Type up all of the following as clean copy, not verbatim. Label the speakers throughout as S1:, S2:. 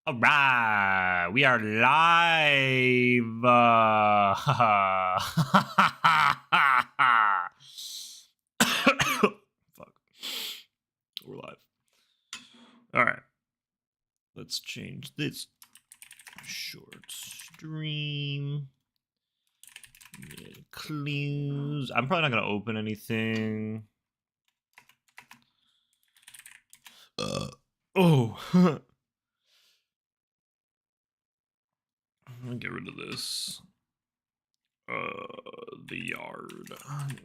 S1: All right, we are live. Fuck, we're live. All right, let's change this short stream. Clues. I'm probably not gonna open anything. Oh. I'm gonna get rid of this. The yard pod.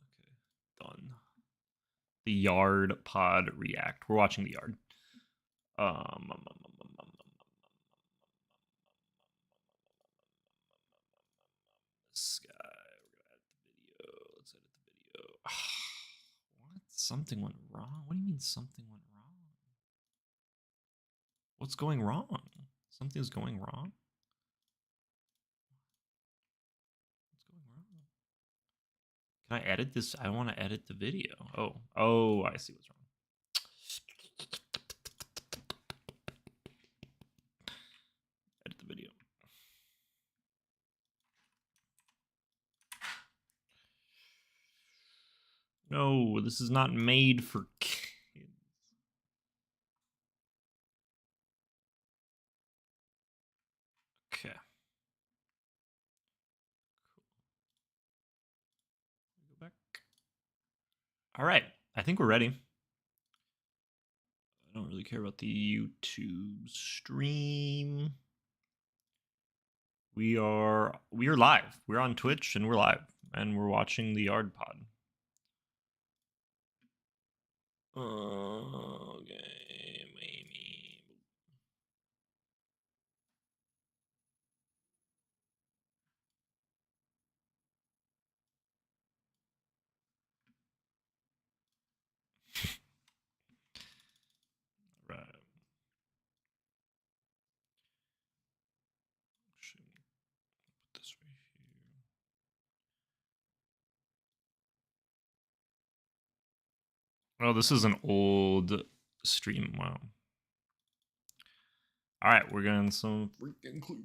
S1: Okay, done. The yard pod react. We're watching the yard. This guy. We're gonna edit the video. Let's edit the video. What? Something went wrong? What do you mean something went wrong? What's going wrong? Something's going wrong? What's going wrong? Can I edit this? I want to edit the video. Oh, I see what's wrong. Edit the video. No, this is not made for kids. Okay. Cool. Go back. All right. I think we're ready. I don't really care about the YouTube stream. We are live. We're on Twitch and we're live and we're watching the Yard Pod. Okay, maybe. Right. Actually, put this right here. Oh, this is an old stream. Wow. All right, we're getting some freaking clues.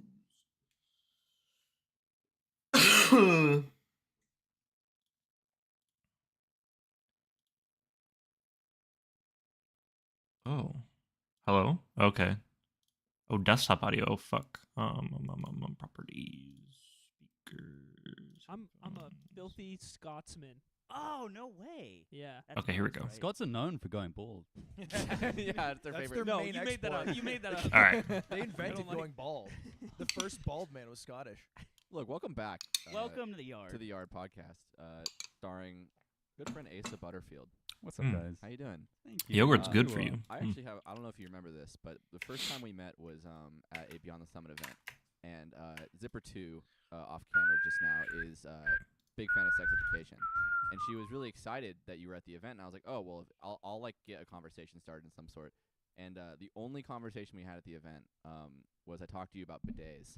S1: Oh, hello. Okay. Oh, desktop audio. Oh, fuck. Properties, speakers.
S2: I'm a filthy Scotsman.
S3: Oh, no way.
S2: Yeah.
S1: Okay, here we go.
S3: Right.
S4: Scots are known for going bald.
S5: Yeah, it's their favorite.
S2: No,
S5: main
S2: you made that up.
S5: export.
S2: You made that up.
S1: All right.
S5: They invented
S2: don't like-
S5: going bald. The first bald man was Scottish.
S4: Look, welcome back.
S3: Welcome to the yard.
S4: to the Yard podcast, starring good friend Asa Butterfield.
S6: What's up,
S1: Mm.
S6: guys?
S4: How you doing?
S6: Thank you.
S1: Yogurt's
S4: Uh,
S1: good for you.
S4: I actually have. I don't know if you remember this, but the first time we met was at a Beyond the Summit event, and Zipper2 off camera just now is big fan of sex education, and she was really excited that you were at the event. And I was like, oh well, I'll like get a conversation started in some sort. And the only conversation we had at the event was I talked to you about bidets,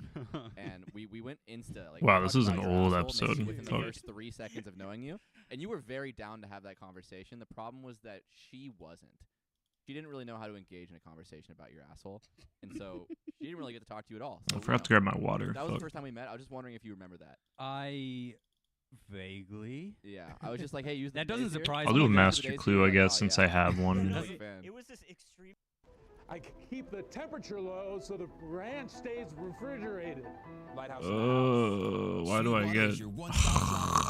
S4: and we went insta like.
S1: Wow,
S4: we
S1: this
S4: talked
S1: is
S4: about
S1: an
S4: your
S1: old
S4: asshole
S1: episode.
S4: Within the
S1: Fuck.
S4: first 3 seconds of knowing you, and you were very down to have that conversation. The problem was that she wasn't. She didn't really know how to engage in a conversation about your asshole, and so she didn't really get to talk to you at all. So
S1: I forgot to grab my water.
S4: that was the
S1: Fuck.
S4: first time we met. I was just wondering if you remember that.
S6: I vaguely.
S4: Yeah, I was just like, hey, use the
S6: That doesn't
S4: bidets here.
S6: surprise
S1: I'll
S6: me.
S1: do a
S4: Use the
S1: master
S4: bidets
S1: clue,
S4: here.
S1: I guess,
S4: Oh,
S1: since
S4: yeah.
S1: I have one.
S4: That's a fan.
S3: It was this extreme.
S7: I keep the temperature low so the ranch stays refrigerated. Lighthouse.
S1: Oh, why do I get?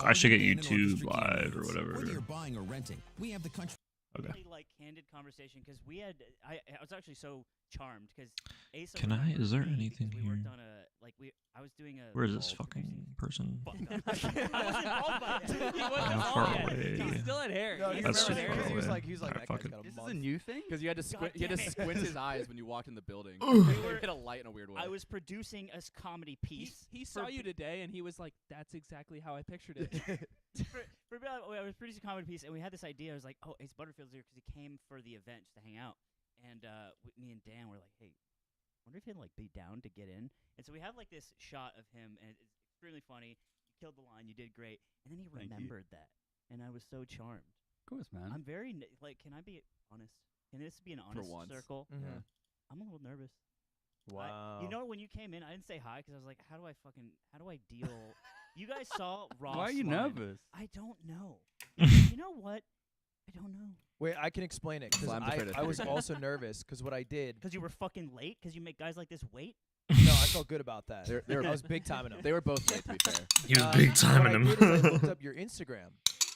S1: I should get YouTube live or whatever.
S8: Whether you're buying or renting, we have the country.
S1: Okay.
S3: Really, like candid conversation because we had. I was actually so charmed because Asa.
S1: Can
S3: was
S1: I-
S3: on
S1: is there
S3: first date
S1: anything
S3: because we worked
S1: here?
S3: on a I was doing a.
S1: Where is this
S3: bald
S1: fucking
S3: piercing.
S1: person?
S3: Fuck up. I wasn't bald by then. He wasn't
S1: How
S3: bald
S1: far
S3: yet.
S1: away?
S2: He still had hair.
S5: No,
S2: He
S5: he
S1: That's
S2: still
S1: too
S2: had
S1: far
S2: hair.
S5: he was
S1: away.
S5: like, he was like,
S1: Alright,
S5: that guy's
S1: fuck it.
S5: got a
S6: This is
S5: month.
S6: a new thing?
S4: Because you had to
S3: God
S4: he had to
S3: damn it.
S4: squint his eyes when you walked in the building.
S3: We
S4: He
S3: were-
S4: hit a light in a weird way.
S3: I was producing a comedy piece.
S2: He saw
S3: for
S2: you today and he was like, "That's exactly how I pictured it."
S3: I was producing a comedy piece, and we had this idea. I was like, "Oh, Ace Butterfield's here because he came for the event just to hang out." And me and Dan were like, "Hey, wonder if he'd like be down to get in. And so we have like this shot of him, and it's extremely funny. You killed the line, you did great, and then he
S6: Thank you.
S3: remembered that, and I was so charmed.
S6: Of course, man.
S3: I'm very like, can I be honest? Can this be an honest
S4: once.
S3: circle?
S5: Mhm.
S4: Yeah.
S3: I'm a little nervous.
S5: Wow.
S3: You know, when you came in, I didn't say hi because I was like, how do I deal? You guys saw Ross.
S6: Why are you
S3: line.
S6: nervous?
S3: I don't know. You know what? I don't know.
S5: Wait, I can explain it because
S4: Slime's afraid of
S5: I was
S4: figuring it out.
S5: also nervous because what I did.
S3: Because you were fucking late. Because you make guys like this wait.
S5: No, I felt good about that.
S4: They were
S5: I was big timing them.
S4: They were both late, to be fair.
S1: He was big timing
S5: What I did is I
S1: him.
S5: looked up your Instagram,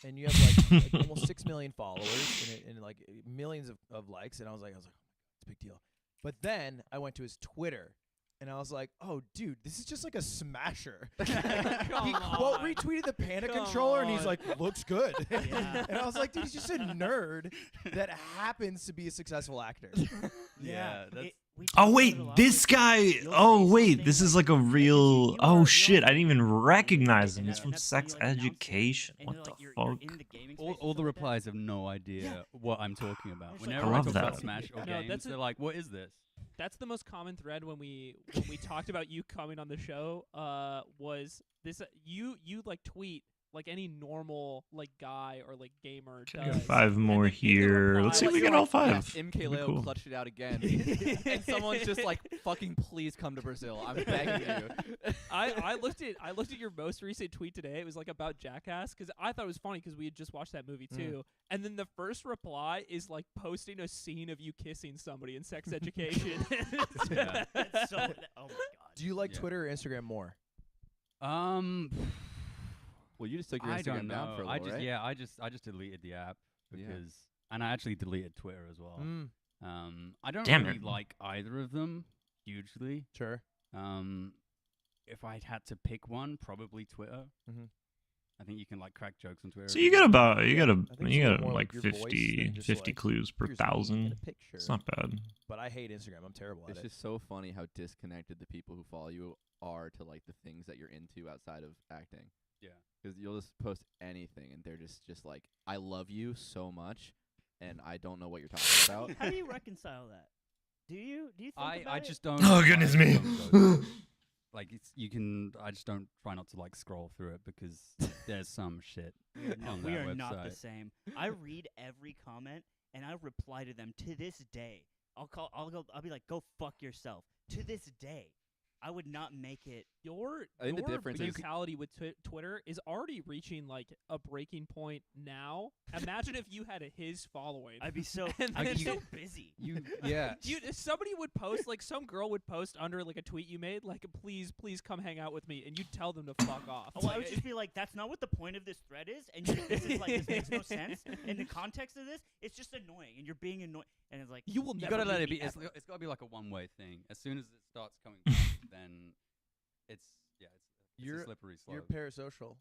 S5: and you have like almost 6 million followers and like millions of likes, and I was like, it's a big deal. But then I went to his Twitter, and I was like, oh, dude, this is just like a smasher. He quote retweeted the Panic Controller, and he's like, looks good.
S3: Yeah.
S5: And I was like, dude, he's just a nerd that happens to be a successful actor.
S6: Yeah, that's
S3: we
S1: Oh
S3: talked
S1: wait,
S3: about it a lot
S1: this
S3: with you.
S1: guy.
S3: You'll
S1: Oh
S3: say
S1: wait,
S3: something
S1: this is
S3: like,
S1: like a
S3: "Hey,
S1: real.
S3: you
S1: Oh
S3: are-
S1: shit,
S3: you're
S1: I didn't even
S3: on the
S1: recognize him.
S3: and
S1: He's
S3: that-
S1: from
S3: and that's
S1: Sex
S3: when you announce it,
S1: Education.
S3: and
S1: What
S3: you're
S1: the
S3: like, you're
S1: fuck?
S3: in the gaming
S6: all,
S3: space
S6: all
S3: and
S6: the
S3: stuff like that.
S6: replies have no idea
S3: Yeah.
S6: what I'm talking about.
S3: It's like,
S6: Whenever
S1: I
S6: I
S1: love
S6: talk
S1: that.
S6: about Smash or
S2: No,
S6: games,
S2: that's
S6: they're
S2: a-
S6: like, "What is this?"
S2: That's the most common thread when we talked about you coming on the show. Was this you like tweet like any normal like guy or like gamer
S1: Can I
S2: does?
S1: get 5
S2: and
S1: more
S2: then in the
S1: here?
S2: reply,
S1: Let's see if
S2: like,
S1: we
S2: you're
S1: get all
S2: like,
S1: 5.
S4: Yes,
S1: That'd
S4: MK
S1: be
S4: Leo
S1: cool.
S4: clutched it out again. And someone's just like, fucking please come to Brazil. I'm begging you.
S2: I looked at your most recent tweet today. It was like about Jackass because I thought it was funny because we had just watched that movie too. And then the first reply is like posting a scene of you kissing somebody in Sex Education.
S6: Yeah.
S3: That's so. Oh my god.
S5: Do you like
S6: Yeah.
S5: Twitter or Instagram more?
S4: Well, you just took your
S6: I don't
S4: Instagram
S6: know.
S4: down for a little,
S6: I just
S4: right?
S6: I just deleted the app
S4: Yeah.
S6: because, and I actually deleted Twitter as well.
S5: Mm,
S6: I don't
S1: Damn
S6: really
S1: it.
S6: like either of them hugely.
S5: sure.
S6: If I had to pick one, probably Twitter.
S5: Mhm.
S6: I think you can like crack jokes on Twitter.
S1: So you got about you got
S5: I think it's a little more
S1: like
S5: like your voice
S1: 50
S5: than just,
S1: 50
S5: like,
S1: clues per
S5: here's me in a
S1: 1,000.
S5: picture.
S1: It's not bad.
S5: But I hate Instagram. I'm terrible at
S4: It's
S5: it.
S4: just so funny how disconnected the people who follow you are to like the things that you're into outside of acting.
S6: Yeah.
S4: Because you'll just post anything, and they're just like, I love you so much, and I don't know what you're talking about.
S3: How do you reconcile that? Do you think
S6: I
S3: about it?
S6: just don't.
S1: Oh goodness
S6: I
S1: me.
S6: don't go- like you can. I just don't try not to like scroll through it because there's some shit
S3: No,
S6: on
S3: we
S6: that
S3: are not the
S6: website.
S3: same. I read every comment and I reply to them to this day. I'll be like, go fuck yourself. To this day, I would not make it.
S2: Your
S4: I think the difference is-
S2: brutality with Twitter is already reaching like a breaking point now. Imagine if you had his following.
S3: I'd be so.
S2: And
S3: I'd
S2: then
S3: be so
S2: you-
S3: busy.
S6: Yeah.
S2: If somebody would post, like some girl would post under like a tweet you made, like please come hang out with me, and you'd tell them to fuck off.
S3: Oh, I would just be like, that's not what the point of this thread is, and this is like, this makes no sense. In the context of this, it's just annoying, and you're being annoying, and it's like,
S2: you will
S6: You
S2: never
S6: gotta let
S2: meet
S6: it be.
S2: me
S6: It's,
S2: ever.
S6: it's gotta be like a one-way thing. As soon as it starts coming back, then it's
S5: You're
S6: a slippery slope.
S5: You're parasocial.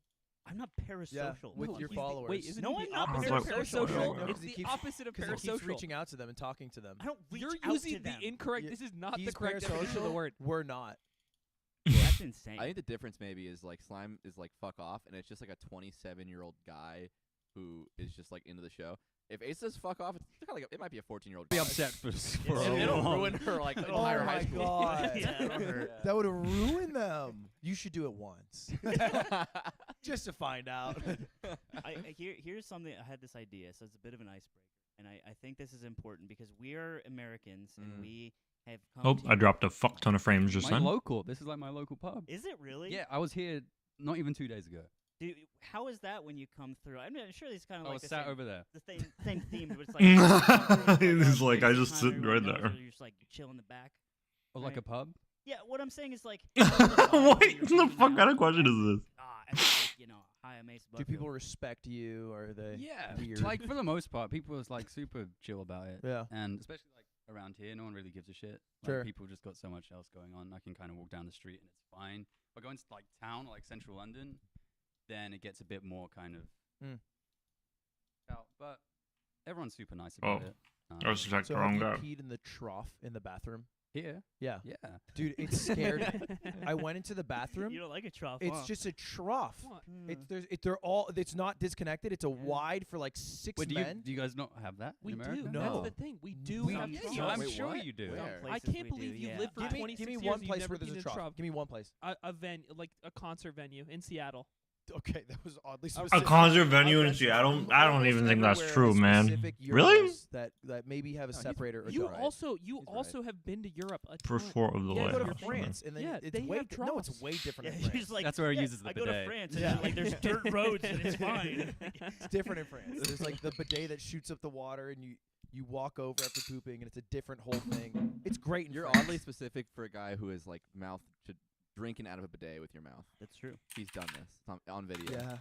S3: I'm not parasocial.
S5: Yeah, with
S3: No,
S5: your
S3: he's
S5: followers.
S2: Wait, isn't
S3: No,
S2: he
S3: I'm
S2: the
S3: not
S2: opposite
S1: parasocial.
S2: of parasocial?
S1: No,
S5: no,
S2: It's
S5: 'cause he
S2: the
S5: keeps-
S2: opposite of
S5: Because he keeps
S2: parasocial.
S5: reaching out to them and talking to them.
S3: I don't reach
S2: You're
S3: out
S2: using
S3: to
S2: the
S3: them.
S2: incorrect.
S5: Yeah,
S2: This is not
S5: He's
S2: the correct definition of the
S5: parasocial.
S2: word.
S5: We're not.
S3: That's insane.
S4: I think the difference maybe is like Slime is like fuck off, and it's just like a 27-year-old guy who is just like into the show. If Ace says fuck off, it's kind of like it might be a 14-year-old.
S6: Be upset for
S3: It's-
S6: a
S4: It'll
S6: long-
S4: ruin her like
S5: Oh
S4: entire high
S5: my
S4: school.
S5: God.
S3: Yeah, it'll hurt.
S5: That would ruin them. You should do it once. Just to find out.
S3: Here's something. I had this idea, so it's a bit of an icebreaker, and I think this is important because we are Americans and we have. Come
S1: Oh,
S3: to
S1: I dropped a fuck ton of frames just
S6: my
S1: then.
S6: local. This is like my local pub.
S3: Is it really?
S6: Yeah, I was here not even 2 days ago.
S3: How is that when you come through? I'm sure these kind of
S6: I
S3: like
S6: was
S3: the
S6: sat
S3: same,
S6: over there.
S3: the same theme, but it's like
S1: He's like, I just
S3: kinda
S1: sitting right
S3: everyone knows,
S1: there.
S3: or you're just like chill in the back.
S6: Oh, like
S3: Right.
S6: a pub?
S3: Yeah, what I'm saying is like.
S1: What the fuck kind of question is this?
S3: And like, hi, I'm Ace
S5: Do
S3: Butterfield.
S5: people respect you? Or are they
S6: Yeah.
S5: weird?
S6: Like for the most part, people was like super chill about it.
S5: Yeah.
S6: And especially like around here, no one really gives a shit. Like
S5: Sure.
S6: people just got so much else going on. I can kind of walk down the street and it's fine. But going to like town, like central London, then it gets a bit more kind of out. But everyone's super nice about
S1: Oh.
S6: it.
S1: I was like
S5: So
S1: the
S5: have
S1: wrong
S5: you
S1: guy.
S5: peed in the trough in the bathroom?
S6: Here.
S5: Yeah.
S6: Yeah.
S5: Dude, it scared me. I went into the bathroom.
S3: You don't like a trough,
S5: It's
S3: huh?
S5: just a trough.
S2: What?
S5: They're all. It's not disconnected. It's a wide for like 6
S6: Wait,
S5: men.
S6: do you guys not have that
S2: We
S6: in
S2: do.
S6: America?
S5: No.
S2: That's the thing. We do
S5: We-
S2: have
S5: Yeah,
S2: troughs.
S5: you-
S6: I'm
S5: Wait,
S6: sure
S5: what?
S6: you do.
S3: Some
S4: Where?
S2: I
S3: places
S2: can't
S3: we
S2: believe
S3: do,
S2: you
S3: yeah.
S2: lived for
S5: Give me
S2: 26
S5: one
S2: years.
S5: place
S2: you've
S5: where
S2: never
S5: there's
S2: been
S5: a
S2: in
S5: trough. Give me one place.
S2: A venue, like a concert venue in Seattle.
S5: Okay, that was oddly
S2: A
S5: specific.
S1: concert venue in
S5: I've been
S1: Seattle?
S5: to
S1: I don't
S5: almost
S1: even think that's
S5: everywhere
S1: true,
S5: as
S1: man.
S5: specific
S1: Really?
S5: Euros That maybe have a
S4: he's-
S5: separator. or
S2: You
S5: don't.
S2: also
S4: He's right.
S2: have been to Europe a
S1: For
S2: ton.
S1: 4 of the
S2: Yeah,
S1: way.
S5: go to
S2: you're
S5: France, and then
S2: Yeah,
S5: it's
S2: they
S5: way
S2: have
S5: no, it's
S2: troughs.
S5: way different
S3: Yeah,
S5: in
S3: he's
S5: France.
S3: like,
S6: That's where he
S3: yeah,
S6: uses the
S3: I go to
S6: bidet.
S3: France, and
S5: Yeah.
S3: like there's dirt roads, and it's fine.
S5: It's different in France. There's like the bidet that shoots up the water, and you walk over after pooping, and it's a different whole thing. It's great. In
S4: You're
S5: France.
S4: oddly specific for a guy who is like mouth to drinking out of a bidet with your mouth.
S3: That's true.
S4: He's done this on video.
S5: Yeah.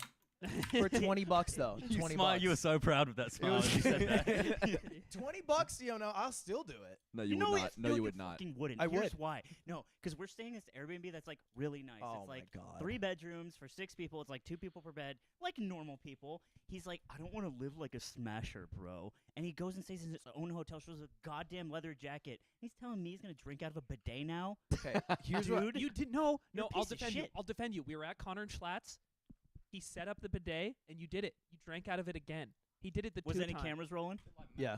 S5: For $20 though.
S6: You
S5: 20
S6: smile.
S5: bucks.
S6: You were so proud of that smile
S5: was-
S6: when you said that.
S5: $20, you know, I'll still do it.
S4: No,
S3: You
S4: you
S3: know
S4: would
S3: it-
S4: not. No,
S3: no,
S4: you would not.
S3: Fucking wouldn't.
S5: I
S3: Here's
S5: would.
S3: why. No, because we're staying in this Airbnb that's like really nice.
S5: Oh
S3: it's
S5: my
S3: like
S5: God.
S3: 3 bedrooms for 6 people. It's like 2 people per bed, like normal people. He's like, I don't want to live like a smasher, bro. And he goes and stays in his own hotel, shows a goddamn leather jacket. He's telling me he's gonna drink out of a bidet now.
S5: Okay, here's what.
S3: Dude,
S2: You did no.
S3: You're a
S2: I'll
S3: piece of
S2: defend you.
S3: shit.
S2: I'll defend you. We were at Connor and Schlatt's. He set up the bidet, and you did it. You drank out of it again. He did it the
S3: was
S2: 2
S3: any
S2: times.
S3: cameras rolling?
S5: Yeah.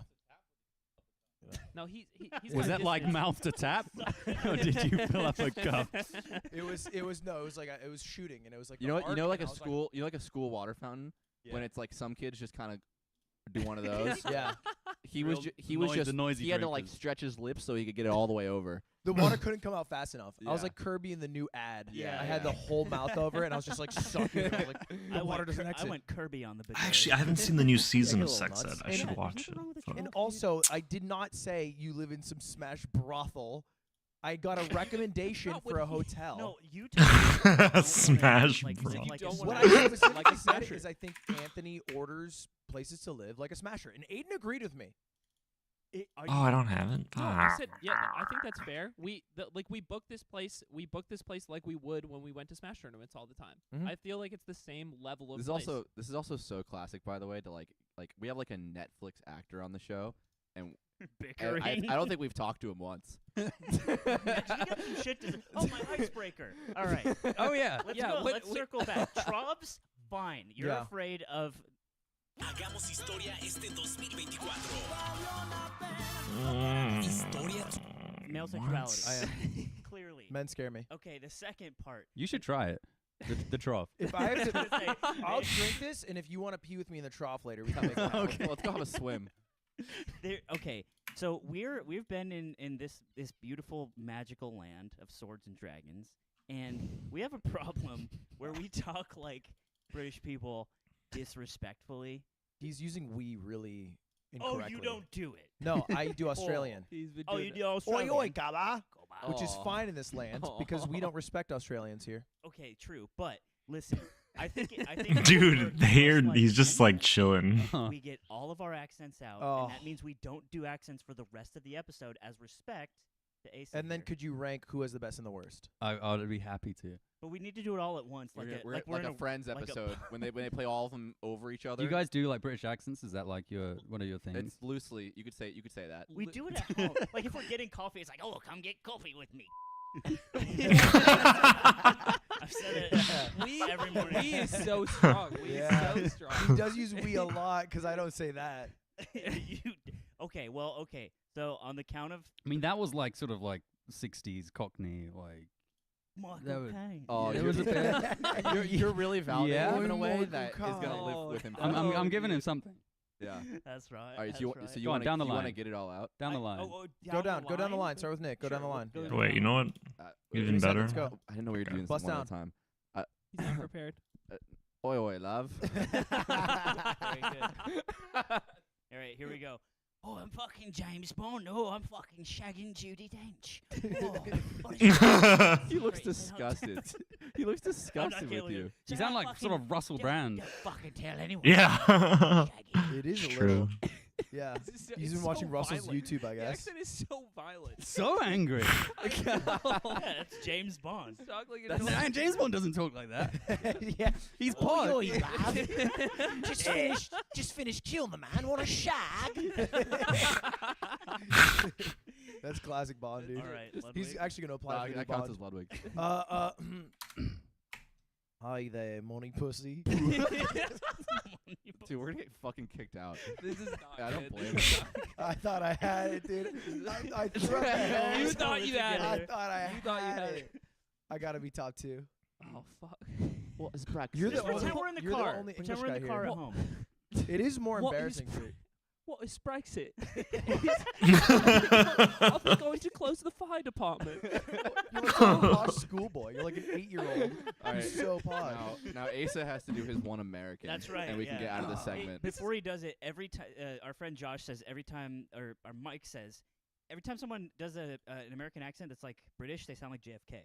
S2: No, he's
S6: Was
S2: got
S6: that like
S2: distance.
S6: mouth to tap, or did you fill up a cup?
S5: It was like it was shooting, and it was like
S4: You
S5: the
S4: know what? You
S5: arc,
S4: know, like
S5: and
S4: a
S5: I was
S4: school. You know, like a school water fountain when
S5: Yeah.
S4: it's like some kids just kind of do one of those.
S5: Yeah.
S4: He was.
S6: Real
S4: He was
S6: noise-
S4: just.
S6: the noisy
S4: He had to like
S6: drinkers.
S4: stretch his lips so he could get it all the way over.
S5: The water couldn't come out fast enough. I was
S4: Yeah.
S5: like Kirby in the new ad.
S3: Yeah,
S5: I had
S4: yeah.
S5: the whole mouth over it, and I was just like sucking. And I was like, the water doesn't
S3: I
S5: exit.
S3: went Kirby on the bidet.
S1: Actually, I haven't seen the new season
S5: get
S1: of
S5: a little
S1: Sex Ed.
S5: nuts.
S1: I
S5: And-
S1: should
S3: There's
S1: watch
S3: nothing
S1: it.
S3: wrong with a
S1: Fuck.
S3: troll.
S5: And
S3: Okay.
S5: also, I did not say you live in some smash brothel. I got a recommendation
S2: Not
S5: for a
S2: what
S5: hotel.
S3: No, you told me you don't wanna,
S1: Smash,
S3: like,
S1: bro.
S3: live
S2: You
S3: like a
S2: don't
S5: What
S2: wanna
S5: I
S3: smasher.
S2: live
S5: specifically
S2: like a
S5: said
S2: smasher.
S5: is I think Anthony orders places to live like a smasher, and Aiden agreed with me.
S3: Are
S1: Oh, I don't have it.
S2: No,
S1: Ah.
S2: I said yeah. No, I think that's fair. We booked this place. We booked this place like we would when we went to Smash tournaments all the time.
S5: Mhm.
S2: I feel like it's the same level of.
S4: This is
S2: place.
S4: also. This is also so classic, by the way. To like we have like a Netflix actor on the show, and
S3: bickering.
S4: I don't think we've talked to him once.
S3: Actually, you got some shit to say. Oh, my icebreaker. All right.
S6: Oh yeah.
S3: Let's
S2: Yeah,
S3: go.
S2: what-
S3: Let's
S2: what-
S3: circle back. Trubs, fine. You're
S5: Yeah.
S3: afraid of
S8: Hagamos historia este 2024.
S1: Mm.
S8: Historia.
S3: male
S1: What?
S3: sexuality.
S5: I am.
S3: Clearly.
S5: Men scare me.
S3: Okay, the second part.
S6: You should try it. The trough.
S5: If I have
S3: I was gonna say,
S5: to, I'll drink this, and if you want to pee with me in the trough later, we can make it happen.
S4: Okay, let's go have a swim.
S3: Okay, so we've been in this beautiful magical land of swords and dragons, and we have a problem where we talk like British people disrespectfully.
S5: He's using "we" really
S3: Oh,
S5: incorrectly.
S3: you don't do it.
S5: No, I do Australian.
S2: He's been
S3: Oh,
S2: doing
S3: you
S2: it.
S3: do
S5: Oi,
S3: Australian.
S5: oi, gaba. Which is
S4: Aw.
S5: fine in this land because we don't respect Australians here.
S3: Okay, true, but listen, I think we're
S1: Dude, there
S3: just
S1: he's just
S3: men.
S1: like chilling.
S3: We get all of our accents out,
S5: Oh.
S3: and that means we don't do accents for the rest of the episode as respect to Ace.
S5: And then could you rank who has the best and the worst?
S6: I'd be happy to.
S3: but we need to do it all at once,
S4: We're,
S3: like
S4: gonna-
S3: a,
S4: we're
S3: like
S4: like
S3: we're
S4: a
S3: in
S4: Friends
S3: like a-
S4: episode when they play all of them over each other.
S6: Do you guys do like British accents? Is that like your one of your things?
S4: It's loosely. You could say that.
S3: We do it at home. Like if we're getting coffee, it's like, oh, come get coffee with me. I've said it
S2: We
S3: every morning.
S2: We is so strong. We
S5: Yeah.
S2: is so
S5: He
S2: strong.
S5: does use "we" a lot because I don't say that.
S3: Okay, well, okay. So on the count of
S6: I mean, that was like sort of like 60s Cockney, like.
S3: Michael
S6: That would-
S3: Caine.
S4: Oh,
S6: Yeah, it
S4: you're,
S6: was a bit.
S4: you're really validating
S6: Yeah.
S4: him in a way
S5: Michael
S4: that is gonna
S5: Caine.
S4: live with him.
S6: I'm giving him something
S4: Yeah.
S3: That's right.
S4: All right.
S3: That's
S4: So you,
S3: right.
S4: so you
S6: Go on,
S4: want
S6: down the
S4: you want to
S6: line.
S4: get it all out?
S6: down the line.
S5: Go down the line. Start with Nick. Go down the
S3: Sure,
S5: line.
S3: go
S5: Yeah.
S3: down
S1: Wait,
S3: the
S1: you know
S3: line.
S1: what?
S4: Uh,
S1: Even
S5: 30
S1: better.
S5: seconds, go.
S4: I didn't know we were
S1: Okay.
S4: doing this
S5: Bust
S4: one at
S5: down.
S4: a time.
S2: He's not prepared.
S4: Oi, oi, love.
S3: Very good. All right, here we go. Oh, I'm fucking James Bond. Oh, I'm fucking shagging Judi Dench. Oh, what a shame.
S4: He looks
S3: Great, they don't-
S4: disgusted. He looks disgusted with
S3: killing
S4: you.
S3: you.
S6: You
S3: So
S6: sound
S3: I
S6: like sort
S3: fucking-
S6: of Russell
S3: don't-
S6: Brand.
S3: Don't fucking tell anyone.
S1: Yeah.
S3: Shaggy.
S5: It is a
S1: True.
S5: little. Yeah.
S2: This is so-
S5: He's
S2: it's
S5: been
S2: so
S5: watching Russell's
S2: violent.
S5: YouTube, I
S2: The
S5: guess.
S2: accent is so violent.
S6: So angry.
S3: Yeah, that's James Bond.
S2: Talk like a
S6: That's,
S2: dog.
S6: James Bond doesn't talk like that.
S5: Yeah.
S6: He's
S5: Oi,
S6: pod.
S5: oi, love. Just finished killing the man. What a shag. That's classic Bond, dude.
S3: All right,
S5: He's
S3: Ludwig.
S5: actually gonna apply for the
S4: that counts
S5: Bond.
S4: as Ludwig.
S5: Hi there, morning pussy.
S4: Dude, we're gonna get fucking kicked out.
S2: This is not
S4: I don't
S2: good.
S4: blame him.
S5: I thought I had it, dude. I threw up my hands.
S2: You thought you had
S5: I
S2: it.
S5: thought I
S2: You thought you
S5: had
S2: had
S5: it. I gotta be top 2.
S2: Oh fuck.
S4: Well, it's practice.
S5: You're the
S3: Just
S5: only-
S3: pretend we're in the
S5: you're the
S3: car.
S5: only
S3: Pretend
S5: English
S3: we're in the
S5: guy
S3: car
S5: here.
S3: at home.
S5: It is more
S2: What is
S5: embarrassing. for
S2: What is Brexit? I think I to close the fire department.
S5: You're like a posh schoolboy. You're like an 8-year-old.
S4: All right.
S5: You're so posh.
S4: Now Asa has to do his one American.
S3: That's right.
S4: And we can
S3: yeah.
S4: get out of this
S2: Oh.
S4: segment.
S3: Before he does it, every time our friend Josh says, every time, or Mike says, every time someone does an American accent that's like British, they sound like JFK,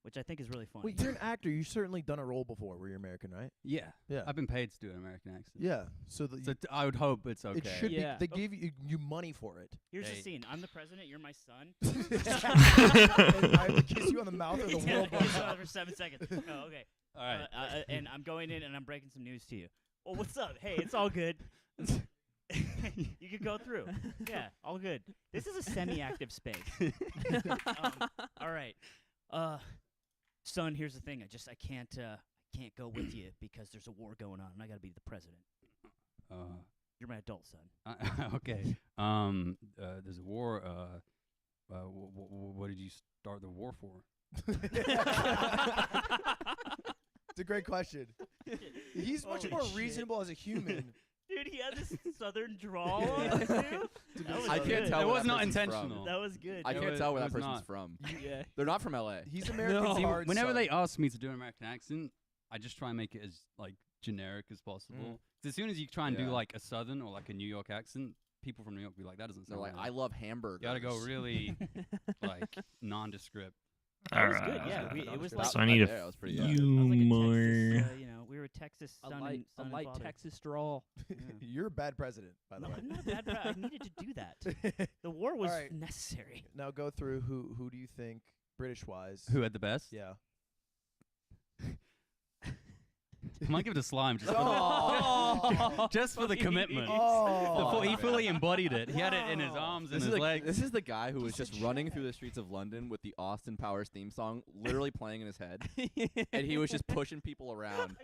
S3: which I think is really funny.
S5: Wait, you're an actor. You've certainly done a role before where you're American, right?
S6: Yeah.
S5: Yeah.
S6: I've been paid to do an American accent.
S5: Yeah. So,
S6: So I would hope it's okay.
S5: it should
S2: Yeah.
S5: be. They give you money for it.
S3: Here's the
S6: Hey.
S3: scene. I'm the president. You're my son.
S5: And I would kiss you on the mouth or the
S3: Yeah,
S5: world blows up.
S3: for 7 seconds. Oh, okay.
S6: All right.
S3: And I'm going in and I'm breaking some news to you. Well, what's up? Hey, it's all good. You can go through. Yeah, all good. This is a semi-active space. All right. Son, here's the thing. I can't can't go with you because there's a war going on and I got to be the president. You're my adult son.
S6: Okay. There's a war. What did you start the war for?
S5: It's a great question. He's much
S3: Holy
S5: more
S3: shit.
S5: reasonable as a human.
S3: Dude, he had this southern drawl on too. That was
S4: I can't
S3: good.
S4: tell.
S6: That
S4: where
S6: was not
S4: person's from.
S6: intentional.
S3: That was good.
S4: I
S6: It
S4: can't
S6: was-
S4: tell where
S6: it
S4: that
S6: was
S4: person's
S6: not.
S4: from.
S2: Yeah.
S4: They're not from LA.
S5: He's American
S2: No.
S6: See,
S5: hard
S6: whenever
S5: son.
S6: they ask me to do an American accent, I just try and make it as like generic as possible. 'Cause as soon as you try and do
S4: Yeah.
S6: like a southern or like a New York accent, people from New York be like, that doesn't
S4: They're
S6: sound
S4: like,
S6: right.
S4: I love hamburgers.
S6: You gotta go really like nondescript.
S3: That was
S1: All
S3: good.
S1: right.
S3: Yeah, it was like
S1: So I need
S4: That
S1: a
S4: was pretty
S3: that
S4: good.
S3: was like a
S1: humor.
S3: Texas, we were a Texas
S2: A
S3: son
S2: light,
S3: and, son
S2: a
S3: and
S2: light
S3: father.
S2: Texas drawl.
S5: You're a bad president, by the
S3: No,
S5: way.
S3: I'm not bad. I needed to do that. The war was
S5: Alright.
S3: necessary.
S5: Now go through who do you think British wise?
S6: Who had the best?
S5: Yeah.
S6: I might give it to Slime just
S5: Oh.
S6: just for the commitment.
S5: Oh.
S6: He fully embodied it. He had it in his
S5: Wow.
S6: arms and
S4: This
S6: his
S4: is, the,
S6: legs.
S4: this is the guy who was
S5: He's a
S4: just running
S5: jet.
S4: through the streets of London with the Austin Powers theme song literally playing in his head, and he was just pushing people around.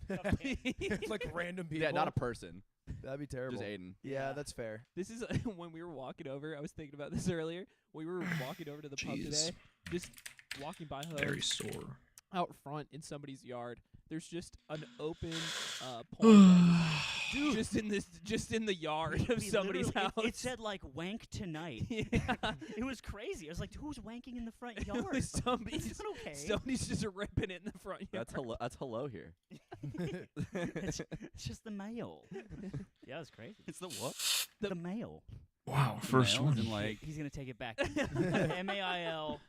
S5: It's like random people.
S4: Yeah, not a person,
S5: That'd be terrible.
S4: just Aiden.
S5: Yeah, that's fair.
S2: This is when we were walking over. I was thinking about this earlier. We were walking over to the pub
S1: Jeez.
S2: today, just walking by home
S1: Very sore.
S2: out front in somebody's yard. There's just an open porn bed, just in the yard of
S3: We
S2: somebody's
S3: literally-
S2: house.
S3: It said like wank tonight.
S2: yeah.
S3: It was crazy. I was like, who's wanking in the front yard?
S2: somebody's,
S3: Is that okay?
S2: somebody's just ripping it in the front yard.
S4: That's hello here.
S3: it's just the mail. Yeah, it was crazy.
S6: It's the what?
S3: The mail.
S1: Wow,
S6: The
S1: first
S6: male, as
S1: one.
S6: in, like
S3: He's gonna take it back. MAIL.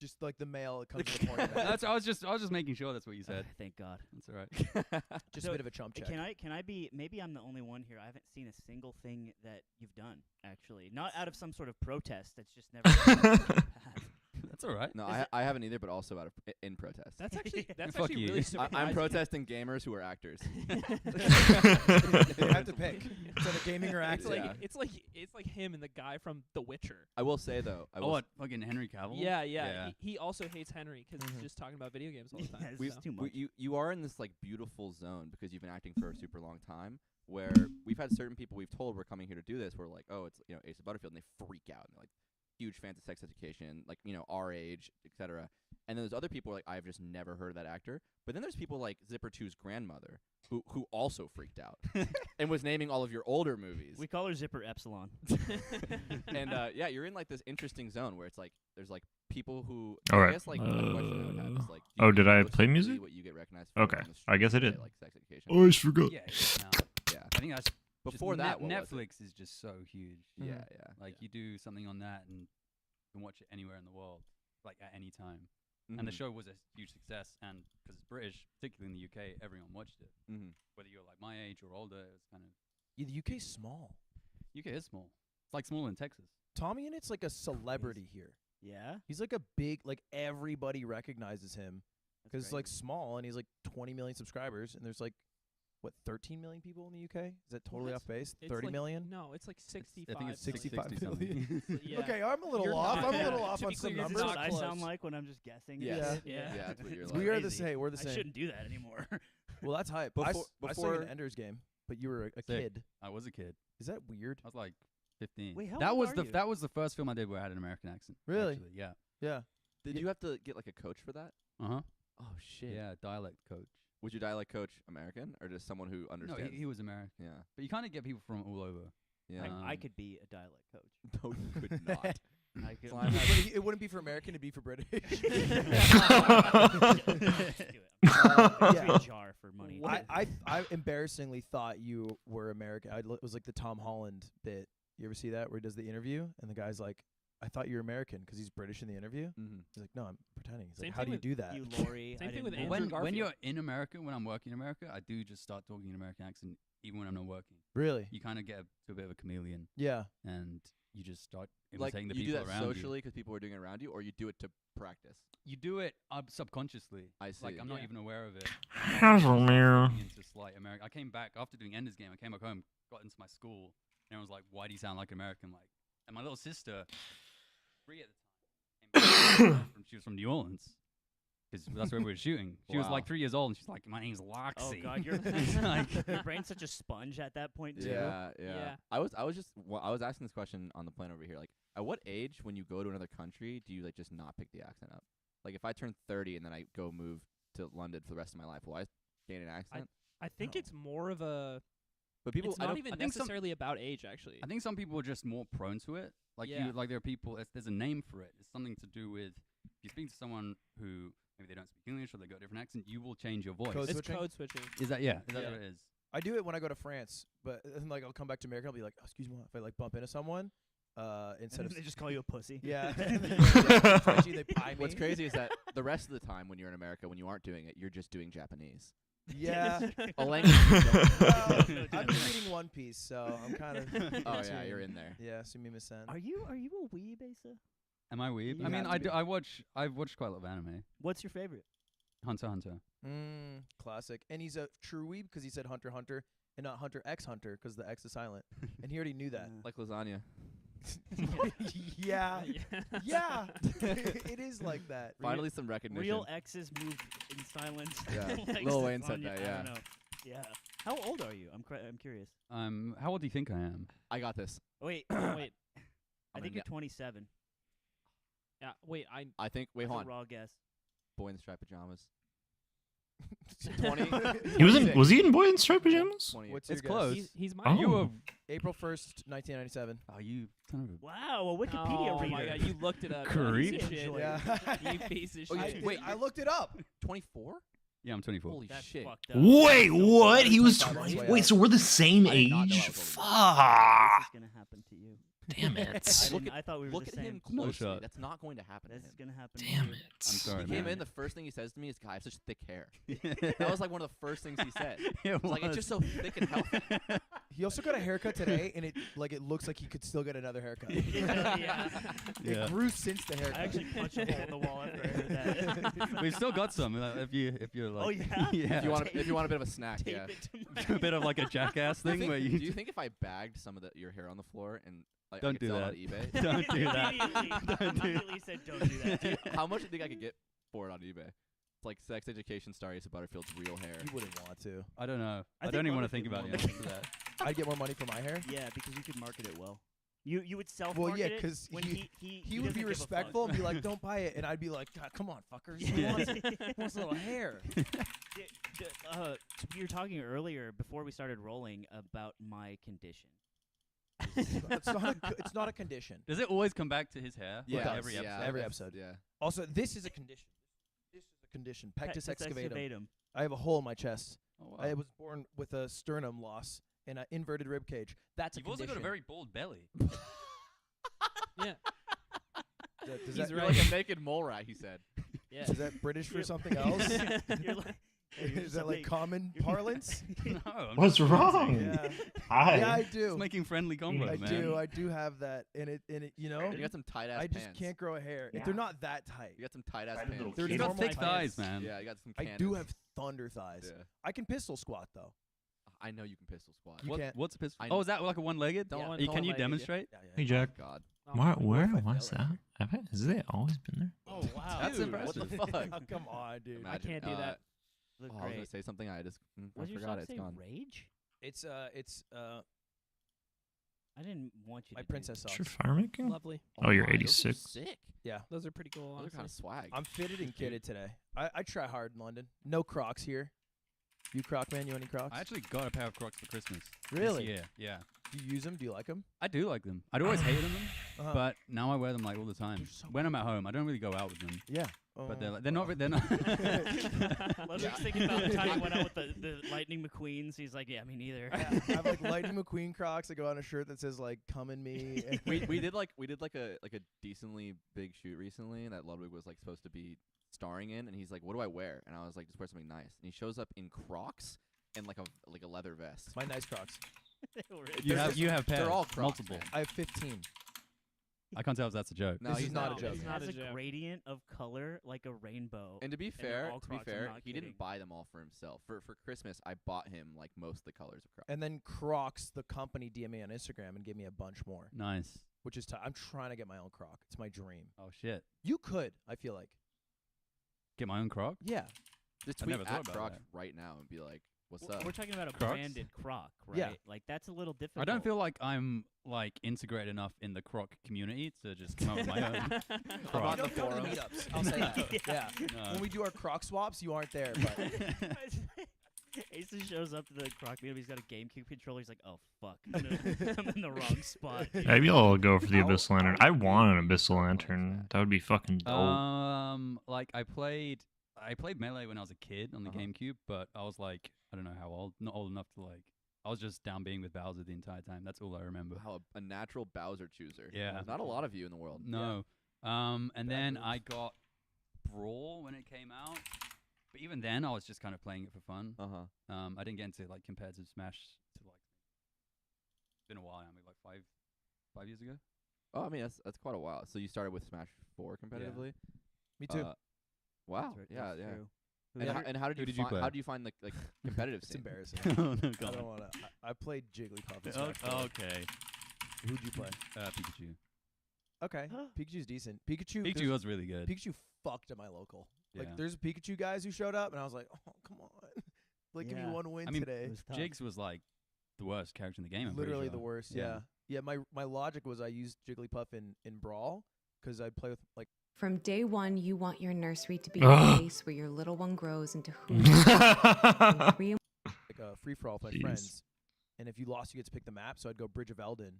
S5: Just like the mail that comes in the porn bag.
S6: that's I was just making sure that's what you said.
S3: Thank God.
S6: That's all right.
S5: Just
S3: So,
S5: a bit of a chump check.
S3: Can I be? Maybe I'm the only one here. I haven't seen a single thing that you've done. Actually, not out of some sort of protest. That's just never.
S6: That's all right.
S4: No,
S3: Is
S4: I haven't either, but also out of in protest.
S2: That's actually that's
S6: Fuck
S2: actually
S6: you.
S2: really
S4: I'm
S2: surprising.
S4: protesting gamers who are actors.
S5: They have to pick. So the gaming or
S2: It's
S5: acting.
S2: like
S4: Yeah.
S2: it's like him and the guy from The Witcher.
S4: I will say though, I
S6: Oh,
S4: will
S6: what? Fucking Henry Cavill?
S2: Yeah, yeah.
S6: Yeah.
S2: He also hates Henry because
S5: Mhm.
S2: he's just talking about video games all the time.
S3: Yeah, it's
S4: we,
S3: just too
S4: we-
S3: much.
S4: you are in this like beautiful zone because you've been acting for a super long time where we've had certain people we've told we're coming here to do this where like, oh, it's Ace of Butterfield, and they freak out and they're like huge fans of Sex Education, like our age, etc. And then there's other people like I've just never heard of that actor. But then there's people like Zipper 2's grandmother who also freaked out and was naming all of your older movies.
S3: We call her Zipper Epsilon.
S4: And yeah, you're in like this interesting zone where it's like there's like people who
S1: All
S4: I
S1: right.
S4: guess like a question I would have is like
S1: Oh,
S4: you
S1: did I
S4: post
S1: play
S4: really
S1: music?
S4: What you get recognized for
S1: Okay,
S4: on the
S1: I guess I
S4: street,
S1: did.
S4: like Sex Education.
S1: Oh, I forgot.
S6: Yeah. Now,
S4: Yeah.
S6: I think that's
S4: Before
S6: just
S4: that, what was it?
S6: Netflix is just so huge.
S5: Mhm.
S4: Yeah, yeah.
S6: Like you do something on that and you can watch it anywhere in the world, like at any time. And the
S4: Mhm.
S6: show was a huge success, and because it's British, particularly in the UK, everyone watched it.
S4: Mhm.
S6: Whether you're like my age or older, it was kind of
S5: Yeah, the UK's small.
S6: UK is small. It's like smaller than Texas.
S5: Tommy and it's like a celebrity here.
S3: Yeah.
S5: He's like a big, like everybody recognizes him
S3: That's
S5: because it's like
S3: crazy.
S5: small and he's like 20 million subscribers and there's like what 13 million people in the UK? Is that totally
S2: What?
S5: off base?
S2: It's
S5: 30
S2: like-
S5: million?
S2: No, it's like 65.
S6: I think it's
S5: 65
S6: 60
S5: million.
S2: Yeah.
S5: Okay, I'm a little
S2: You're
S5: off.
S2: not-
S5: I'm a
S2: yeah.
S5: little off
S2: To
S5: on
S2: be
S5: some
S2: clear, you're
S3: Is this
S5: numbers.
S3: what I
S2: Close.
S3: sound like when I'm just guessing?
S4: Yes.
S5: Yeah.
S2: Yeah.
S4: Yeah, that's what you're
S5: We
S4: like.
S5: are the
S3: Crazy.
S5: same. We're the
S3: I
S5: same.
S3: shouldn't do that anymore.
S5: Well, that's hype. I saw you
S4: Before-
S5: in Ender's Game, but you were a
S6: Sick.
S5: kid.
S6: I was a kid.
S5: Is that weird?
S6: I was like 15.
S3: Wait, how
S6: that
S3: old
S6: was
S3: are
S6: the
S3: you?
S6: that was the first film I did where I had an American accent.
S5: Really?
S6: Actually. Yeah.
S5: Yeah.
S4: Did you have to get like a coach for that?
S6: Uh huh.
S4: Oh shit.
S6: Yeah, dialect coach.
S4: Was your dialect coach American or just someone who
S6: No,
S4: understands?
S6: he was American.
S4: Yeah.
S6: But you kind of get people from all over.
S4: Yeah.
S3: I could be a dialect coach.
S4: No, you could not.
S3: I could.
S4: Slime has-
S5: But it wouldn't be for American. It'd be for British.
S3: Let's do it.
S5: yeah.
S3: A jar for money.
S5: I embarrassingly thought you were American. It was like the Tom Holland bit. You ever see that where he does the interview and the guy's like, "I thought you were American because he's British in the interview."
S4: Mm-hmm.
S5: He's like, "No, I'm pretending." He's
S2: Same
S5: like, "How
S2: thing
S5: do you
S2: with
S5: do that?"
S3: You, Lori.
S2: Same
S3: I
S2: thing with
S3: didn't
S2: Andrew
S3: know.
S6: When
S2: Garfield.
S6: you're in America, when I'm working in America, I do just start talking in American accent even when I'm not working.
S5: Really?
S6: You kind of get to a bit of a chameleon,
S5: Yeah.
S6: and you just start
S4: Like
S6: imitating the
S4: you do
S6: people
S4: that
S6: around
S4: socially because people are doing it around you, or you do it to practice.
S6: you. You do it subconsciously.
S4: I see.
S6: Like I'm not
S2: Yeah.
S6: even aware of it.
S1: Hello, Mira.
S6: Into slight American. I came back after doing Ender's Game. I came back home, got into my school, and everyone was like, "Why do you sound like an American?" Like, and my little sister, 3 at the time, came back she was from New Orleans, because that's where we were shooting. She was like
S4: Wow.
S6: 3 years old, and she's like, "My name's Loxy."
S3: Oh God, your
S6: Like-
S3: your brain's such a sponge at that point too.
S4: Yeah, yeah.
S2: Yeah.
S4: I was asking this question on the plane over here. Like, at what age, when you go to another country, do you like just not pick the accent up? Like, if I turn 30 and then I go move to London for the rest of my life, will I gain an accent?
S2: I think
S5: No.
S2: it's more of a.
S4: But people,
S2: It's
S4: I
S2: not
S4: don't.
S2: even
S6: I think some-
S2: necessarily about age, actually.
S6: I think some people are just more prone to it. Like
S2: Yeah.
S6: like there are people. There's a name for it. It's something to do with if you speak to someone who maybe they don't speak English or they got a different accent, you will change your voice.
S5: Code
S2: It's
S5: switching?
S2: code switching.
S6: Is that Is that
S2: Yeah.
S6: what it is?
S5: I do it when I go to France, but then like I'll come back to America. I'll be like, oh, "Excuse me," if I like bump into someone,
S3: And
S5: instead
S3: then
S5: of
S3: they just call you a pussy.
S5: yeah,
S1: Yeah.
S5: Frenchie, they pie me.
S4: What's crazy is that the rest of the time when you're in America, when you aren't doing it, you're just doing Japanese.
S5: Yeah.
S4: A language you don't
S5: Well,
S4: know.
S5: I'm reading One Piece, so I'm kind of.
S4: Oh yeah, you're in there.
S5: Yeah, Sumimasen.
S3: Are you a weeb, Asa?
S6: Am I weeb?
S3: You
S6: I mean,
S3: have to be.
S6: I've watched quite a lot of anime.
S3: What's your favorite?
S6: Hunter x Hunter.
S5: Classic. And he's a true weeb because he said Hunter x Hunter and not Hunter x Hunter because the X is silent, and he already knew that.
S4: Like lasagna.
S5: Yeah. Yeah. It is like that.
S4: Finally, some recognition.
S3: Real X's move in silence.
S4: Yeah.
S3: Like
S4: Lil Wayne said
S3: lasagna,
S4: that,
S3: I
S4: yeah.
S3: don't know. Yeah. How old are you? I'm curious.
S6: How old do you think I am?
S4: I got this.
S3: Wait,
S2: Wait.
S3: I think you're 27.
S2: Yeah. Wait.
S4: I think. Wait,
S3: That's
S4: hold
S3: a
S4: on.
S3: raw guess.
S4: Boy in striped pajamas. 20.
S1: He was he in boy in striped pajamas?
S4: 28.
S5: What's
S6: It's
S5: your
S6: close.
S5: guess?
S2: He's my.
S1: Oh.
S6: You were.
S5: April 1st, 1997.
S6: Oh, you kind of.
S3: Wow, a Wikipedia
S2: Oh
S3: reader.
S2: my God! You looked it up.
S1: Creep.
S2: You piece of shit.
S5: Yeah.
S2: You piece of
S4: Oh,
S2: shit.
S4: you- wait,
S5: I looked it up.
S4: 24?
S6: Yeah, I'm 24.
S4: Holy
S3: That's
S4: shit.
S3: fucked up.
S1: Wait, what? He was
S5: 25, that's
S1: 20.
S5: way
S1: Wait,
S5: out.
S1: so we're the same
S4: I did not know I
S1: age?
S4: was older.
S3: This
S1: Fuck.
S3: is gonna happen to you.
S1: Damn it.
S4: Look at-
S3: I thought we were
S4: Look
S3: the
S4: at
S3: same.
S4: him
S6: No
S4: closely.
S6: shot.
S4: That's not going to happen to
S3: This
S4: him.
S3: is gonna happen.
S1: Damn
S3: to you.
S1: it.
S6: I'm sorry,
S4: He came
S6: man.
S4: in, the first thing he says to me is, "God, I have such thick hair." That was like one of the first things he said.
S6: It
S4: Like, it's just so thick and healthy.
S5: He also got a haircut today, and it looks like he could still get another haircut.
S3: Yeah.
S6: Yeah.
S5: It grew since the haircut.
S3: I actually punched a hole in the wall after I heard that.
S6: We've still got some. If you're like.
S3: Oh, yeah?
S6: yeah.
S4: If you want a bit of a snack,
S3: Tape
S4: yeah.
S3: it to
S6: a bit of like a jackass
S4: Do you
S6: thing
S4: think-
S6: where
S4: do
S6: you.
S4: you think if I bagged some of your hair on the floor and like I
S6: Don't
S4: could
S6: do
S4: sell it
S6: that.
S4: on eBay?
S6: Don't do that.
S3: Immediately said, "Don't do that."
S4: How much do you think I could get for it on eBay? It's like sex education star Asa Butterfield's real hair.
S5: You wouldn't want to.
S6: I don't know.
S3: I
S6: I,
S3: think
S6: don't even want to think
S3: Butterfield
S6: about
S3: would
S6: the answer to that.
S5: I'd get more money for my hair.
S3: Yeah, because you could market it well. You would self
S5: Well,
S3: market
S5: yeah,
S3: it
S5: 'cause
S3: when
S5: he
S3: he
S5: would
S3: doesn't
S5: be
S3: give a fuck.
S5: respectful and be like, "Don't buy it," and I'd be like, "God, come on, fuckers! He wants a little hair."
S3: We were talking earlier before we started rolling about my condition.
S5: It's not a condition.
S6: Does it always come back to his hair?
S4: Yeah,
S6: Like every episode.
S5: Every
S4: that's-
S5: episode.
S4: Yeah.
S5: Also, this is a condition. This is a condition. Pectus excavatum.
S3: excavatum.
S5: I have a hole in my chest.
S6: Oh, wow.
S5: I was born with a sternum loss and an inverted rib cage. That's
S6: You've
S5: a
S6: also
S5: condition.
S6: got a very bald belly.
S2: Yeah.
S5: Does
S2: He's
S5: that,
S4: You're
S2: right.
S4: like a naked mole rat, he said.
S2: Yeah.
S5: is that British for something else?
S3: You're like, yeah, you're
S5: Is
S3: just
S5: that like
S3: big-
S5: common
S3: you're-
S5: parlance?
S6: No, I'm
S1: What's
S6: just
S1: wrong?
S5: Yeah.
S1: Hi.
S5: Yeah, I
S6: Just
S5: do.
S6: making friendly convo,
S5: I
S6: man.
S5: do. I do have that, and it, you know,
S4: You got some tight ass
S5: I
S4: pants.
S5: just can't grow a hair.
S3: Yeah.
S5: They're not that tight.
S4: You got some tight ass
S1: Tiny little
S4: pants.
S5: They're
S6: He's
S5: normal
S6: got thick
S5: pants.
S6: thighs, man.
S4: Yeah, you got some.
S5: I
S4: Cannons.
S5: do have thunder thighs.
S4: Yeah.
S5: I can pistol squat though.
S4: I know you can pistol squat.
S5: You can't.
S6: What's a pistol?
S4: I
S6: Oh, is that like a one-legged?
S2: The
S6: Can
S2: one-
S6: you
S2: the one-legged, yeah.
S6: demonstrate?
S5: Yeah,
S1: Hey,
S5: yeah.
S1: Jack.
S4: God.
S2: Oh
S1: Where?
S2: my
S1: Where?
S5: What if I
S1: What's
S5: fail
S1: that? Has it always been there?
S3: Oh wow,
S6: That's
S3: dude,
S6: impressive.
S4: What the fuck?
S5: Oh, come on, dude.
S4: Imagine,
S2: can't do that.
S3: Look
S4: I was gonna
S3: great.
S4: say something. I just
S3: What
S4: I
S3: did your
S4: forgot
S3: song
S4: it. It's
S3: say?
S4: gone.
S3: Rage?
S5: It's
S3: I didn't want you
S5: my
S3: to.
S5: princess
S1: What's
S5: socks.
S1: your fire making?
S2: Lovely.
S1: Oh, you're
S4: my, those are
S1: 86.
S4: Sick.
S2: Those are pretty cool.
S4: Those are kind
S2: Honestly.
S4: of swag.
S5: I'm fitted and
S4: Cute.
S5: kitted today. I try hard in London. No Crocs here. You Croc man? You any Crocs?
S6: I actually got a pair of Crocs for Christmas.
S5: Really?
S6: Yeah, yeah.
S5: Do you use them? Do you like them?
S6: I do like them. I'd always hated them,
S5: Uh-huh.
S6: but now I wear them like all the time.
S5: They're so
S6: When I'm at home, I don't really go out with them,
S5: Yeah.
S6: but they're not. They're not.
S3: Ludwig's thinking about the time he went out with the Lightning McQueens. He's like, yeah, me neither.
S5: I have like Lightning McQueen Crocs. I go on a shirt that says like "Come in me."
S4: we did like a decently big shoot recently that Ludwig was like supposed to be starring in, and he's like, "What do I wear?" And I was like, "Just wear something nice." And he shows up in Crocs and like a leather vest.
S5: My nice Crocs.
S6: you have pairs.
S4: They're all Crocs,
S6: multiple.
S4: man.
S5: I have 15.
S6: I can't tell if that's a joke.
S4: No,
S5: This
S4: he's
S5: is not a
S2: No,
S5: joke.
S2: it's
S3: It
S2: not
S3: has
S2: a
S3: a
S2: joke.
S3: gradient of color like a rainbow.
S4: And to be
S3: they're
S4: fair,
S3: all Crocs, I'm not
S4: he
S3: kidding.
S4: didn't buy them all for himself. For Christmas, I bought him like most of the colors of Crocs.
S5: And then Crocs, the company, DM me on Instagram and gave me a bunch more,
S6: Nice.
S5: which is I'm trying to get my own Croc. It's my dream.
S6: Oh shit.
S5: You could, I feel like.
S6: Get my own Croc.
S5: Yeah.
S4: Just
S6: I
S4: tweet
S6: never thought
S4: at
S6: about
S4: Crocs
S6: that.
S4: right now and be like, "What's
S3: We're
S4: up?"
S3: talking about a
S6: Crocs?
S3: branded Croc, right?
S5: Yeah.
S3: Like that's a little difficult.
S6: I don't feel like I'm like integrated enough in the Croc community to just come up with my own.
S5: You
S6: Croc.
S5: don't come to the meetups. I'll say that. Yeah.
S6: No.
S5: When we do our Croc swaps, you aren't there. But
S3: Ace shows up to the Croc meetup. He's got a GameCube controller. He's like, "Oh fuck, I'm in the wrong spot."
S1: Maybe I'll go for the
S5: How-
S1: Abyssal Lantern. I want an Abyssal Lantern. That would be fucking dope.
S6: Like I played Melee when I was a kid on the
S4: Uh-huh.
S6: GameCube, but I was like, I don't know how old, not old enough to like. I was just down being with Bowser the entire time. That's all I remember.
S4: Wow, a natural Bowser chooser.
S6: Yeah.
S4: There's not a lot of you in the world.
S6: No. And
S5: Bad
S6: then
S5: move.
S6: I got Brawl when it came out, but even then I was just kind of playing it for fun.
S4: Uh huh.
S6: I didn't get into like competitive Smash to like. It's been a while now, maybe like 5 years ago.
S4: Oh, I mean that's quite a while. So you started with Smash 4 competitively.
S5: me too.
S4: Wow.
S3: That's right,
S4: Yeah,
S3: that's
S4: yeah.
S3: true.
S4: And how did
S6: who
S4: you
S6: did you
S4: find
S6: play?
S4: how do you find the like competitive
S5: It's
S4: scene?
S5: embarrassing.
S6: Oh no,
S5: I
S6: God.
S5: don't want to. I played Jigglypuff. in
S6: Oh,
S5: Smash 4.
S6: okay.
S5: Who'd you play?
S6: Pikachu.
S5: Okay. Pikachu's decent. Pikachu.
S6: Pikachu
S5: there's-
S6: was really good.
S5: Pikachu fucked at my local. Like,
S6: Yeah.
S5: there's Pikachu guys who showed up, and I was like, oh, come on. Like, give me
S3: Yeah.
S5: one win
S6: I mean,
S5: today.
S3: It was tough.
S6: Jigs was like the worst character in the game. I'm pretty
S5: Literally
S6: sure.
S5: the worst.
S6: Yeah.
S5: Yeah. Yeah. My logic was I used Jigglypuff in Brawl because I'd play with like.
S9: From day one, you want your nursery to be
S1: Ugh.
S9: a place where your little one grows into who you are. And 3
S5: like a free for all with my
S1: Jeez.
S5: friends, and if you lost, you get to pick the map. So I'd go Bridge of Eldon,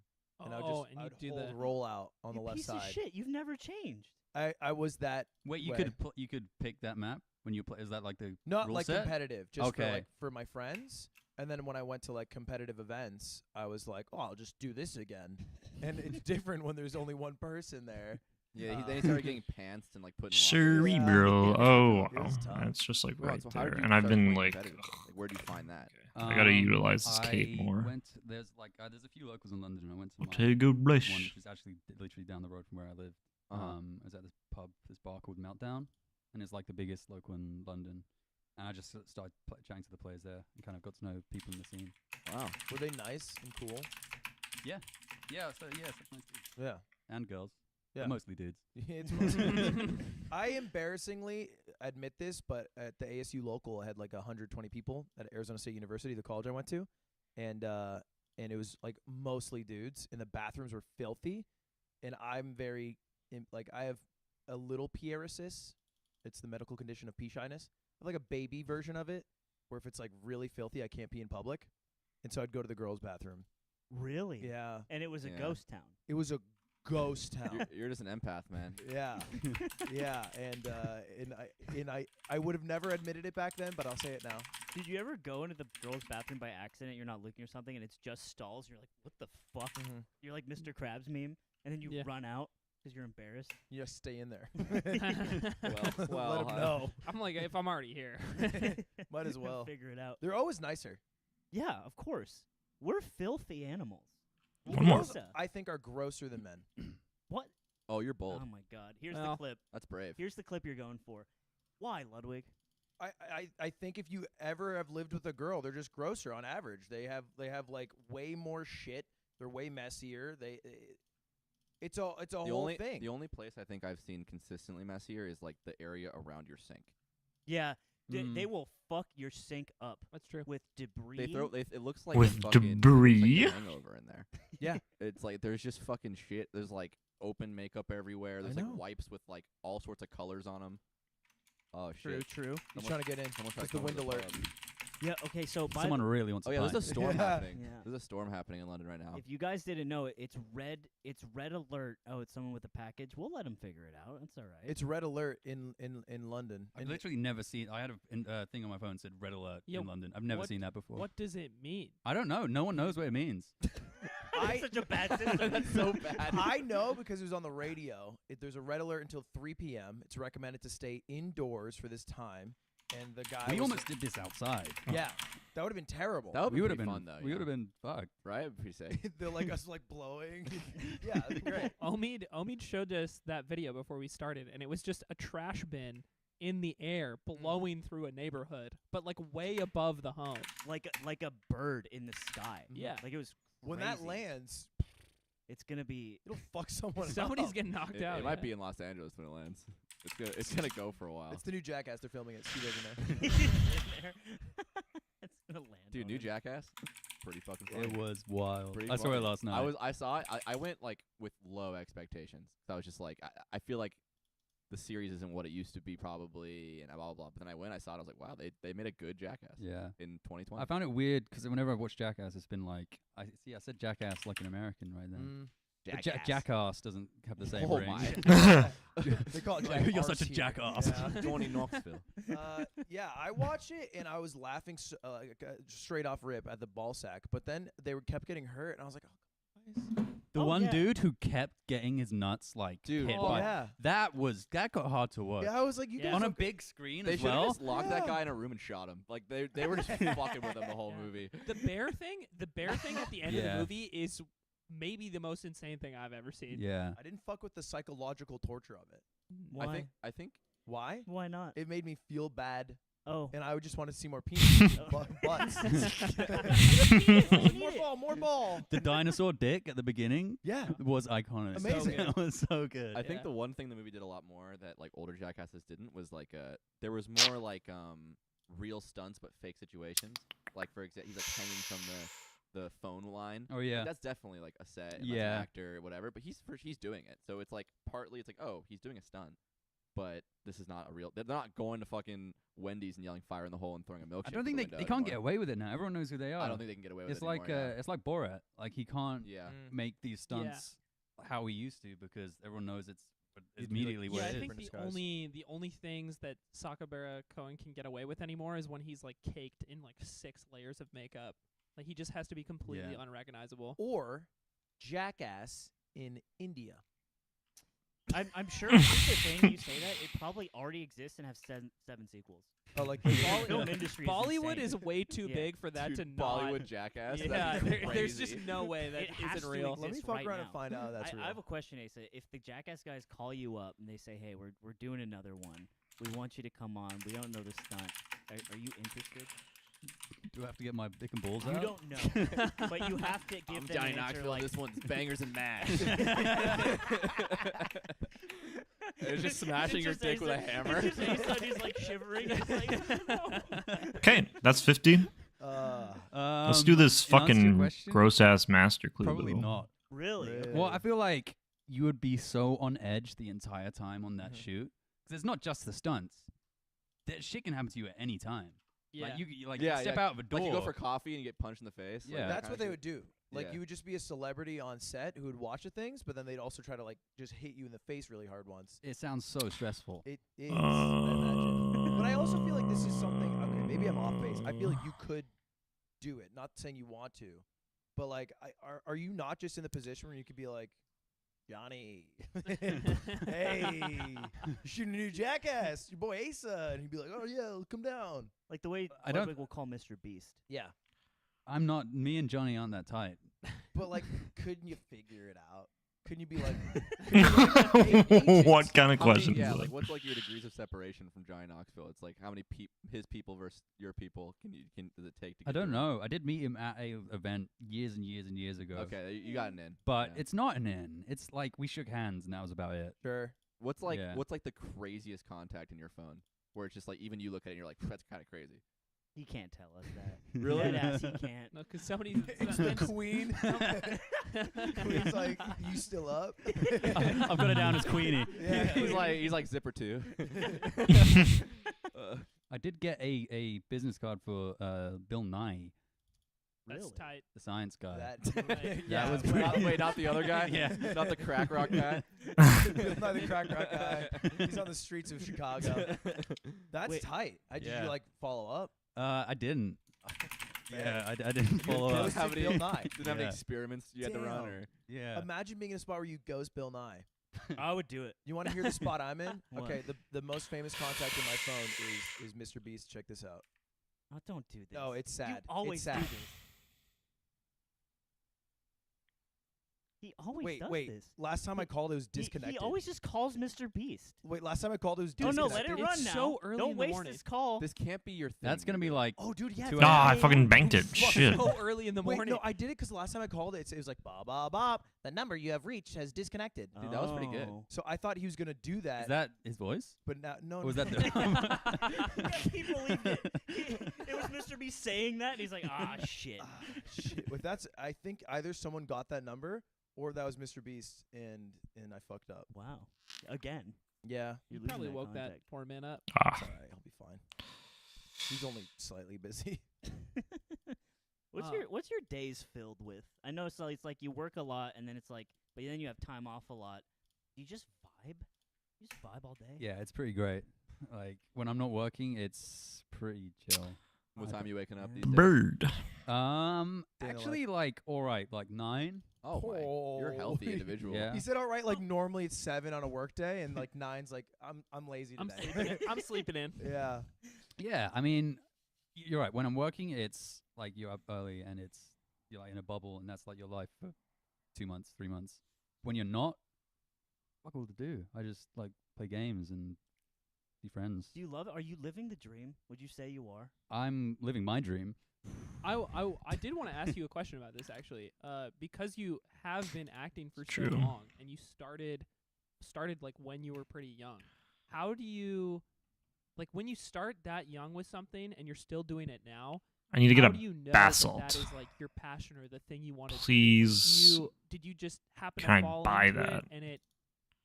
S5: and I would
S2: Oh,
S5: just
S2: and
S5: I
S2: you
S5: would
S2: do
S5: hold
S2: that.
S5: roll out on
S3: You
S5: the left
S3: piece
S5: side.
S3: of shit. You've never changed.
S5: I was that
S6: Wait, you
S5: way.
S6: could you could pick that map when you play. Is that like the
S5: not
S6: rule
S5: like
S6: set?
S5: competitive, just for
S6: Okay.
S5: like for my friends. And then when I went to like competitive events, I was like, oh, I'll just do this again. And it's different when there's only one person there.
S4: Yeah. Then he started getting pantsed and like putting.
S1: Cerebral.
S5: Yeah.
S1: Oh,
S5: It was tough.
S1: it's just like
S4: Well,
S1: right
S4: so how did
S1: there.
S4: you
S1: And I've
S4: start
S1: been
S4: playing
S1: like,
S4: competitive? Like, where do you find that?
S1: I gotta utilize this cape
S6: I
S1: more.
S6: Went there's a few locals in London. I went to
S1: I'll
S6: my
S1: tell you, God bless.
S6: one, which is actually literally down the road from where I live. I was at this pub, this bar called Meltdown, and it's like the biggest local in London. And I just started chatting to the players there and kind of got to know people in the scene.
S4: Wow.
S5: Were they nice and cool?
S6: Yeah, so nice dudes.
S5: Yeah.
S6: And girls.
S5: Yeah.
S6: But mostly dudes.
S5: It's mostly I embarrassingly admit this, but at the ASU local, I had like 120 people at Arizona State University, the college I went to, and it was like mostly dudes, and the bathrooms were filthy, and I'm very like I have a little pierosis. It's the medical condition of pee shyness. I have like a baby version of it, where if it's like really filthy, I can't pee in public, and so I'd go to the girls' bathroom.
S3: Really?
S5: Yeah,
S3: And it was a
S4: Yeah.
S3: ghost town.
S5: it was a ghost town.
S4: You're just an empath, man.
S5: Yeah, yeah, and I would have never admitted it back then, but I'll say it now.
S3: Did you ever go into the girls' bathroom by accident? You're not looking or something, and it's just stalls. And you're like, what the fuck? You're like Mr. Krabs meme, and then you
S2: Yeah.
S3: run out because you're embarrassed.
S5: You just stay in there.
S4: Well,
S5: Let 'em know.
S2: I'm like, if I'm already here.
S5: Might as well.
S3: Figure it out.
S5: They're always nicer.
S3: Yeah, of course. We're filthy animals.
S1: One more.
S3: Girls,
S5: I think are grosser than men.
S3: What?
S4: Oh, you're bold.
S3: Oh my God! Here's
S2: Well.
S3: the clip.
S4: That's brave.
S3: Here's the clip you're going for. Why, Ludwig?
S5: I think if you ever have lived with a girl, they're just grosser on average. They have like way more shit. They're way messier. It's a whole thing.
S4: The only place I think I've seen consistently messier is like the area around your sink.
S3: Yeah, they will fuck your sink up.
S2: That's true.
S3: With debris.
S4: It looks like
S1: With
S4: a fucking,
S1: debris?
S4: Like a hangover in there.
S5: Yeah.
S4: It's like there's just fucking shit. There's like open makeup everywhere. There's like
S5: know.
S4: wipes with like all sorts of colors on them. Oh
S3: True,
S4: shit!
S3: true.
S5: He's trying to get in.
S4: Someone tried
S5: It's the
S4: to come
S5: wind
S4: to the
S5: alert.
S4: pub.
S3: Yeah. Okay. So
S6: Someone really wants
S4: Oh
S6: to
S4: yeah, there's a
S6: pint.
S4: storm
S5: Yeah.
S4: happening.
S3: Yeah.
S4: There's a storm happening in London right now.
S3: if you guys didn't know it, it's red. It's red alert. Oh, it's someone with a package. We'll let them figure it out. It's all right.
S5: It's red alert in London.
S6: I've
S5: And
S6: literally never seen. I had a thing on my phone that said red alert
S2: Yeah,
S6: in London. I've never
S2: what-
S6: seen that before.
S2: What does it mean?
S6: I don't know. No one knows what it means.
S3: That's such a bad system.
S4: That's so bad.
S5: I know because it was on the radio. There's a red alert until 3 p.m. It's recommended to stay indoors for this time. And the guy
S6: We
S5: was
S6: almost did this outside.
S5: yeah, that would have been terrible.
S4: That would
S6: We
S4: be
S6: would have
S4: pretty
S6: been
S4: fun though.
S6: We
S4: you
S6: would have
S4: know?
S6: been fucked.
S4: right. It'd be pretty safe.
S5: They're like us like blowing. Yeah, that'd be great.
S2: Omid showed us that video before we started, and it was just a trash bin in the air blowing through a neighborhood, but like way above the home.
S3: like a bird in the sky.
S2: Yeah.
S3: Like it was.
S5: When that
S3: crazy.
S5: lands,
S3: it's gonna be.
S5: it'll fuck someone
S2: Somebody's
S5: up.
S2: getting knocked
S4: It,
S2: out.
S4: it might
S2: yeah.
S4: be in Los Angeles when it lands. It's gonna go for a while.
S5: It's the new Jackass. They're filming it. Steve in there.
S3: It's gonna land.
S4: Dude,
S3: on
S4: new
S3: it.
S4: Jackass. Pretty fucking funny.
S6: It was wild.
S4: Pretty
S6: I saw it
S4: funny.
S6: last night.
S4: I saw it. I went like with low expectations. So I was just like, I feel like the series isn't what it used to be probably, and blah blah blah. But then I went, I saw it, I was like, wow, they made a good Jackass.
S6: Yeah.
S4: In 2020.
S6: I found it weird because whenever I've watched Jackass, it's been like I said Jackass like an American right then.
S5: Mm.
S6: But Jackass doesn't have the same
S4: Oh
S6: ring.
S4: my.
S5: They call it
S6: Like,
S5: Jack
S6: you're such a
S5: Arse here.
S6: jackass.
S5: Yeah.
S4: Johnny Knoxville.
S5: Yeah, I watched it and I was laughing straight off rip at the ball sack, but then they kept getting hurt, and I was like, oh, guys.
S6: The
S3: Oh,
S6: one
S3: yeah.
S6: dude who kept getting his nuts like
S4: Dude,
S6: hit
S2: Oh,
S6: by
S5: yeah.
S6: that got hard to watch.
S5: Yeah, I was like, you
S2: Yeah.
S5: guys
S6: On a
S5: don't-
S6: big screen
S4: They
S6: as
S4: should have
S6: well.
S4: just locked that
S5: Yeah.
S4: guy in a room and shot him. Like they were just fucking with him the whole
S2: Yeah.
S4: movie.
S2: The bear thing at the end of
S6: Yeah.
S2: the movie is maybe the most insane thing I've ever seen.
S6: Yeah.
S5: I didn't fuck with the psychological torture of it.
S3: Why?
S4: I think
S5: Why?
S3: Why not?
S5: It made me feel bad,
S3: Oh.
S5: and I would just want to see more penis. Butts. more ball.
S6: The dinosaur dick at the beginning
S5: Yeah.
S6: was iconic.
S5: Amazing.
S6: That was so good.
S4: I think
S2: Yeah.
S4: the one thing the movie did a lot more that like older Jackasses didn't was like there was more like real stunts but fake situations. Like for example, he's like hanging from the phone line.
S6: Oh yeah.
S4: Like, that's definitely like a set, and
S6: Yeah.
S4: that's an actor, or whatever. But he's doing it, so it's like partly it's like oh he's doing a stunt, but this is not a real. They're not going to fucking Wendy's and yelling fire in the hole and throwing a milkshake.
S6: I don't think
S4: out the
S6: they
S4: window
S6: can't get
S4: anymore.
S6: away with it now. Everyone knows who they are.
S4: I don't think they can get away with
S6: it's
S4: it
S6: like
S4: anymore, yeah.
S6: it's like Borat. Like he can't
S4: Yeah.
S6: make these stunts how he used to because everyone knows it's
S5: You'd be like,
S6: immediately
S2: Yeah,
S6: what
S2: I
S6: it is.
S2: think
S5: Different
S2: the
S5: disguise.
S2: only things that Sakabara Cohen can get away with anymore is when he's like caked in like 6 layers of makeup. Like he just has to be completely
S6: Yeah.
S2: unrecognizable.
S5: Or Jackass in India.
S3: I'm sure. Here's the thing. You say that it probably already exists and have seven sequels.
S5: Oh, like
S3: The film industry.
S2: Bollywood
S3: is
S2: is way too
S3: Yeah.
S2: big for that
S4: Dude,
S2: to not.
S4: Bollywood Jackass.
S2: Yeah,
S4: That'd be
S2: there's
S4: crazy.
S2: just no way that
S3: It has
S2: isn't
S3: to
S2: real.
S3: exist.
S5: Let me fuck
S3: right
S5: around
S3: now.
S5: and find out that's real.
S3: I have a question, Asa. If the Jackass guys call you up and they say, "Hey, we're doing another one. We want you to come on. We don't know the stunt. Are you interested?"
S6: Do I have to get my dick and balls
S3: You
S6: out?
S3: don't know, but you have to give
S4: I'm
S3: them
S4: Johnny
S3: an answer
S4: Knoxville.
S3: like.
S4: This one's bangers and mash. It's just smashing your dick with a hammer.
S3: It's just Asa, he's like shivering. It's like, no.
S1: Okay, that's 50. Let's do this
S6: in answer to your
S1: fucking
S6: question,
S1: gross ass master clue.
S6: Probably
S1: Lou.
S6: not.
S3: Really?
S6: Well, I feel like you would be so on edge the entire time on that shoot because it's not just the stunts. That shit can happen to you at any time.
S2: Yeah.
S6: Like you like
S4: Yeah,
S6: step
S4: yeah.
S6: out of a door.
S4: Like you go for coffee and you get punched in the face. like
S6: Yeah.
S4: that
S5: That's
S4: kinda
S5: what they
S4: shit.
S5: would do. Like
S4: Yeah.
S5: you would just be a celebrity on set who would watch the things, but then they'd also try to like just hit you in the face really hard once.
S6: It sounds so stressful.
S5: It is. I imagine. But I also feel like this is something. Okay, maybe I'm off base. I feel like you could do it. Not saying you want to, but like, are you not just in the position where you could be like, Johnny, hey, you shooting a new Jackass, your boy Asa, and he'd be like, oh yeah, come down.
S3: Like the way
S6: I don't-
S3: Ludwig will call Mr. Beast.
S5: Yeah,
S6: I'm not. Me and Johnny aren't that tight.
S5: but like, couldn't you figure it out? Couldn't you be like? Couldn't you be like, "Hey, agents."
S1: What kind of
S4: How many-
S1: questions?
S4: Yeah,
S1: is
S4: like
S1: that?
S4: what's like your degrees of separation from Johnny Knoxville? It's like how many his people versus your people does it take to?
S6: I
S4: get
S6: don't
S4: through?
S6: know. I did meet him at a event years and years and years ago.
S4: Okay, you got an in.
S6: But
S4: Yeah.
S6: it's not an in. It's like we shook hands and that was about it.
S5: Sure.
S4: What's like
S6: Yeah.
S4: what's like the craziest contact in your phone where it's just like even you look at it and you're like that's kind of crazy.
S3: He can't tell us that.
S4: Really?
S3: Deadass, he can't.
S2: No, because somebody.
S5: It's the Queen. Queen's like, you still up?
S6: I've got it down as Queenie.
S5: Yeah.
S4: he's like Zipper 2.
S6: I did get a business card for Bill Nye,
S2: That's
S3: Really?
S2: tight.
S6: the science guy.
S2: Right.
S5: yeah,
S6: was
S4: Wait, not the other guy?
S6: Yeah.
S4: Not the crack rock guy?
S5: not the crack rock guy. He's on the streets of Chicago. That's
S3: Wait.
S5: tight. Did
S6: Yeah.
S5: you like follow up?
S6: I didn't.
S3: Yeah,
S6: I didn't follow
S5: Bill
S6: up.
S5: Ghosted
S4: have any-
S5: Bill Nye.
S4: Didn't have any
S6: Yeah.
S4: experiments you had to run
S5: Damn.
S4: or
S6: Yeah.
S5: Imagine being in a spot where you ghost Bill Nye.
S3: I would do it.
S5: You want to hear the spot I'm in?
S3: What?
S5: Okay, the most famous contact in my phone is Mr. Beast. Check this out.
S3: Oh, don't do this.
S5: No, it's sad.
S3: You always
S5: it's sad.
S3: do this. He always
S5: Wait,
S3: does
S5: wait.
S3: this.
S5: Last time I called, it was disconnected.
S3: He always just calls Mr. Beast.
S5: Wait, last time I called, it was
S3: Oh
S5: disconnected.
S3: no, let it
S2: It's
S3: run now.
S2: so early
S3: Don't
S2: in the
S3: waste
S2: morning.
S3: this call.
S4: this can't be your thing.
S6: That's gonna be like
S5: Oh, dude, yeah.
S6: 2
S5: it's
S1: Ah, I
S5: 8
S1: fucking
S5: a.m.
S1: banked it. Shit.
S2: So early in the
S5: Wait,
S2: morning.
S5: no, I did it because last time I called it, it was like Bob, Bob, Bob. The number you have reached has disconnected.
S4: Dude, that was pretty good.
S3: Oh.
S5: So I thought he was gonna do that.
S6: is that his voice?
S5: But now, no.
S6: Or was
S5: no.
S6: that the
S3: Yeah, he believed it. It was Mr. Beast saying that, and he's like, ah, shit.
S5: Ah, shit. But that's. I think either someone got that number or that was Mr. Beast, and I fucked up.
S3: Wow. Again.
S5: Yeah.
S3: You're
S2: You probably
S3: losing
S2: woke that
S3: contact.
S2: poor man up.
S1: Ah.
S5: It's all right. I'll be fine. He's only slightly busy.
S3: What's your days filled with? I know it's like you work a lot, and then it's like, but then you have time off a lot. Do you just vibe? You just vibe all day?
S6: Yeah, it's pretty great. Like when I'm not working, it's pretty chill.
S4: What time you waking up
S5: Yeah.
S4: these days?
S1: Bird.
S6: Actually, like all right, like 9.
S4: Oh, my. You're a healthy
S5: Holy-
S4: individual.
S6: Yeah.
S5: He said, "All right, like normally it's 7 on a work day, and like 9's like I'm lazy
S2: I'm
S5: today."
S2: sleeping. I'm sleeping in.
S5: Yeah.
S6: Yeah, I mean, you're right. When I'm working, it's like you're up early and you're like in a bubble, and that's like your life for 2 months, 3 months. When you're not, fuck all to do. I just like play games and be friends.
S3: Do you love it? Are you living the dream? Would you say you are?
S6: I'm living my dream.
S2: I did want to ask you a question about this actually, because you have been acting for so
S1: True.
S2: long, and you started like when you were pretty young. How do you, like, when you start that young with something and you're still doing it now?
S1: I need to get
S2: how
S1: a
S2: do you know
S1: basalt.
S2: that is like your passion or the thing you want to
S1: Please.
S2: do? Did you just happen
S1: Can
S2: to
S1: I
S2: fall
S1: buy
S2: into
S1: that?
S2: it and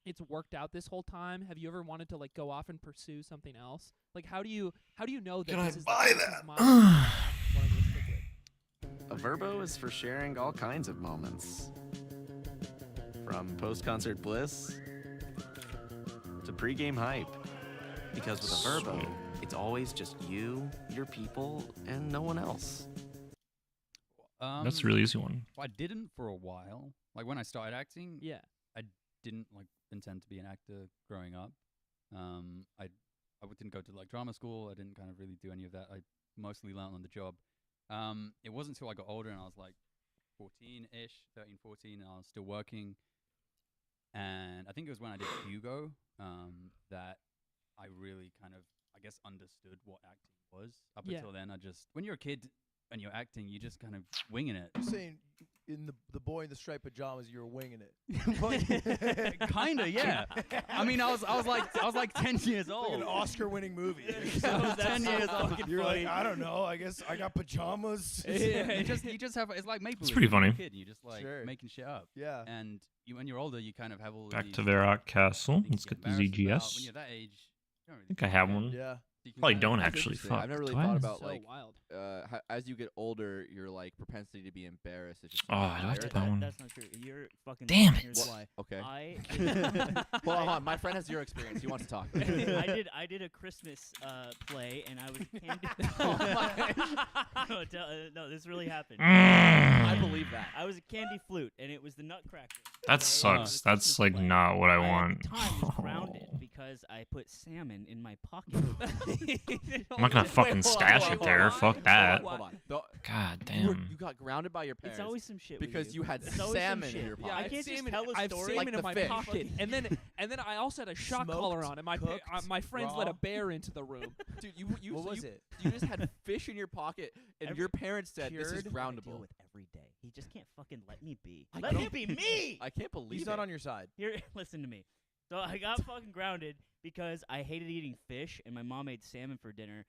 S2: it's worked out this whole time? Have you ever wanted to like go off and pursue something else? Like how do you know that
S1: Can I
S2: this is
S1: buy
S2: this
S1: that?
S2: is my what I'm gonna stick with?
S10: A Verbo is for sharing all kinds of moments. From post-concert bliss to pre-game hype. Because with a Verbo, it's always just you, your people, and no one else.
S1: That's a really easy one.
S6: I didn't for a while. Like when I started acting,
S2: Yeah.
S6: I didn't like intend to be an actor growing up. I didn't go to like drama school. I didn't kind of really do any of that. I mostly learned on the job. It wasn't until I got older and I was like 14-ish, 13, 14, and I was still working. And I think it was when I did Hugo that I really kind of, I guess, understood what acting was. Up
S2: Yeah.
S6: until then, when you're a kid and you're acting, you just kind of winging it.
S5: You're saying in the boy in the striped pajamas, you were winging it.
S6: Kinda, yeah. I mean, I was like 10 years
S5: Like an
S6: old.
S5: Oscar-winning movie.
S6: I was 10 years old.
S5: You're like, I don't know. I guess I got pajamas.
S6: Yeah, you just have, it's like maple.
S1: It's pretty funny.
S6: Kid, and you just like
S5: Sure.
S6: making shit up.
S5: Yeah.
S6: And when you're older, you kind of have all
S1: Back
S6: these
S1: to Verak Castle.
S6: things
S1: Let's
S6: you
S1: get the
S6: embarrassed about. When
S1: ZGS.
S6: you're that age, you don't really
S1: I think I have one.
S5: Yeah.
S6: you can
S1: Probably
S6: kinda-
S1: don't
S4: That's
S1: actually.
S4: interesting.
S1: Fuck.
S4: I've never really
S1: Do I?
S4: thought about
S2: So
S4: like
S2: wild.
S4: as you get older, your like propensity to be embarrassed is just.
S1: Oh, I have to
S4: higher.
S1: buy one.
S3: That's not true. You're fucking.
S1: Damn it.
S3: Here's why.
S4: Okay.
S3: I
S4: Hold on, hold on. My friend has zero experience. He wants to talk.
S3: I did a Christmas play and I was candy. No, this really happened.
S4: I believe that.
S3: I was a candy flute and it was the Nutcracker.
S1: That
S3: okay?
S1: sucks.
S3: It was a
S1: That's
S3: Christmas
S1: like
S3: play.
S1: not what I
S3: At
S1: want.
S3: the time was grounded because I put salmon in my pocket.
S1: I'm not gonna fucking stash it there. Fuck that.
S4: Hold on. The-
S1: God
S4: you
S1: damn.
S4: got grounded by your parents
S3: It's always some shit with
S4: because
S3: you.
S4: you had
S3: It's always some
S4: salmon in
S3: shit.
S4: your
S3: Yeah,
S4: pocket.
S3: I
S2: have
S3: can't just
S2: salmon,
S3: tell a
S2: I have
S3: story
S2: salmon
S4: like
S2: in
S4: the
S2: my
S4: fish.
S2: pocket, and then I also had a shock collar on, and
S5: cooked,
S2: my friends let a
S5: raw.
S2: bear into the room.
S4: Dude, you
S5: What
S4: so
S5: was
S4: you,
S5: it?
S4: you just had fish in your pocket, and your parents said this is
S5: cured?
S3: I deal
S4: groundable.
S3: with every day. He just can't fucking let me be.
S4: I
S3: Let me
S4: can't-
S3: be me.
S4: I can't believe
S5: He's
S4: it.
S5: not on your side.
S3: Here, listen to me. So I got fucking grounded because I hated eating fish, and my mom made salmon for dinner.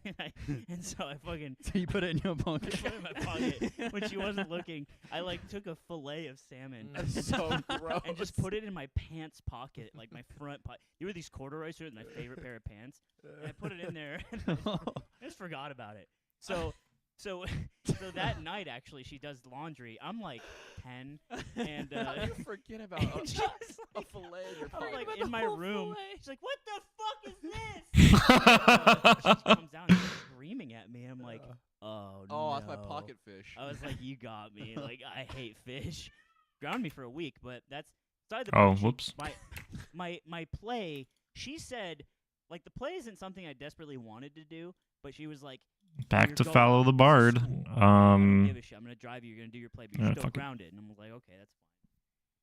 S3: And so I fucking
S6: So you put it in your pocket.
S3: put it in my pocket when she wasn't looking. I like took a fillet of salmon
S4: That's so gross.
S3: and just put it in my pants pocket, like my front pocket. You were these corduroy shirts, my favorite pair of pants. And I put it in there. And I just forgot about it. So that night, actually, she does laundry. I'm like 10, and
S4: How do you forget about
S3: and she's
S4: a
S3: like,
S4: fillet in your
S3: I'm
S4: pocket?
S3: like
S2: about
S3: in
S2: the
S3: my
S2: whole
S3: room.
S2: fillet.
S3: She's like, "What the fuck is this?" She comes down and she's screaming at me. I'm like, "Oh no!"
S4: Oh, that's my pocket fish.
S3: I was like, "You got me!" Like, I hate fish. Ground me for a week, but that's beside the
S1: Oh,
S3: point.
S1: whoops.
S3: My play. She said, like, the play isn't something I desperately wanted to do, but she was like,
S1: Back
S3: "You're
S1: to
S3: going
S1: follow the
S3: to
S1: bard.
S3: school. I don't give
S1: Um,
S3: a shit. I'm gonna drive you. You're gonna do your play, but
S1: yeah,
S3: you're still
S1: fuck it.
S3: grounded." And I'm like, "Okay, that's fine."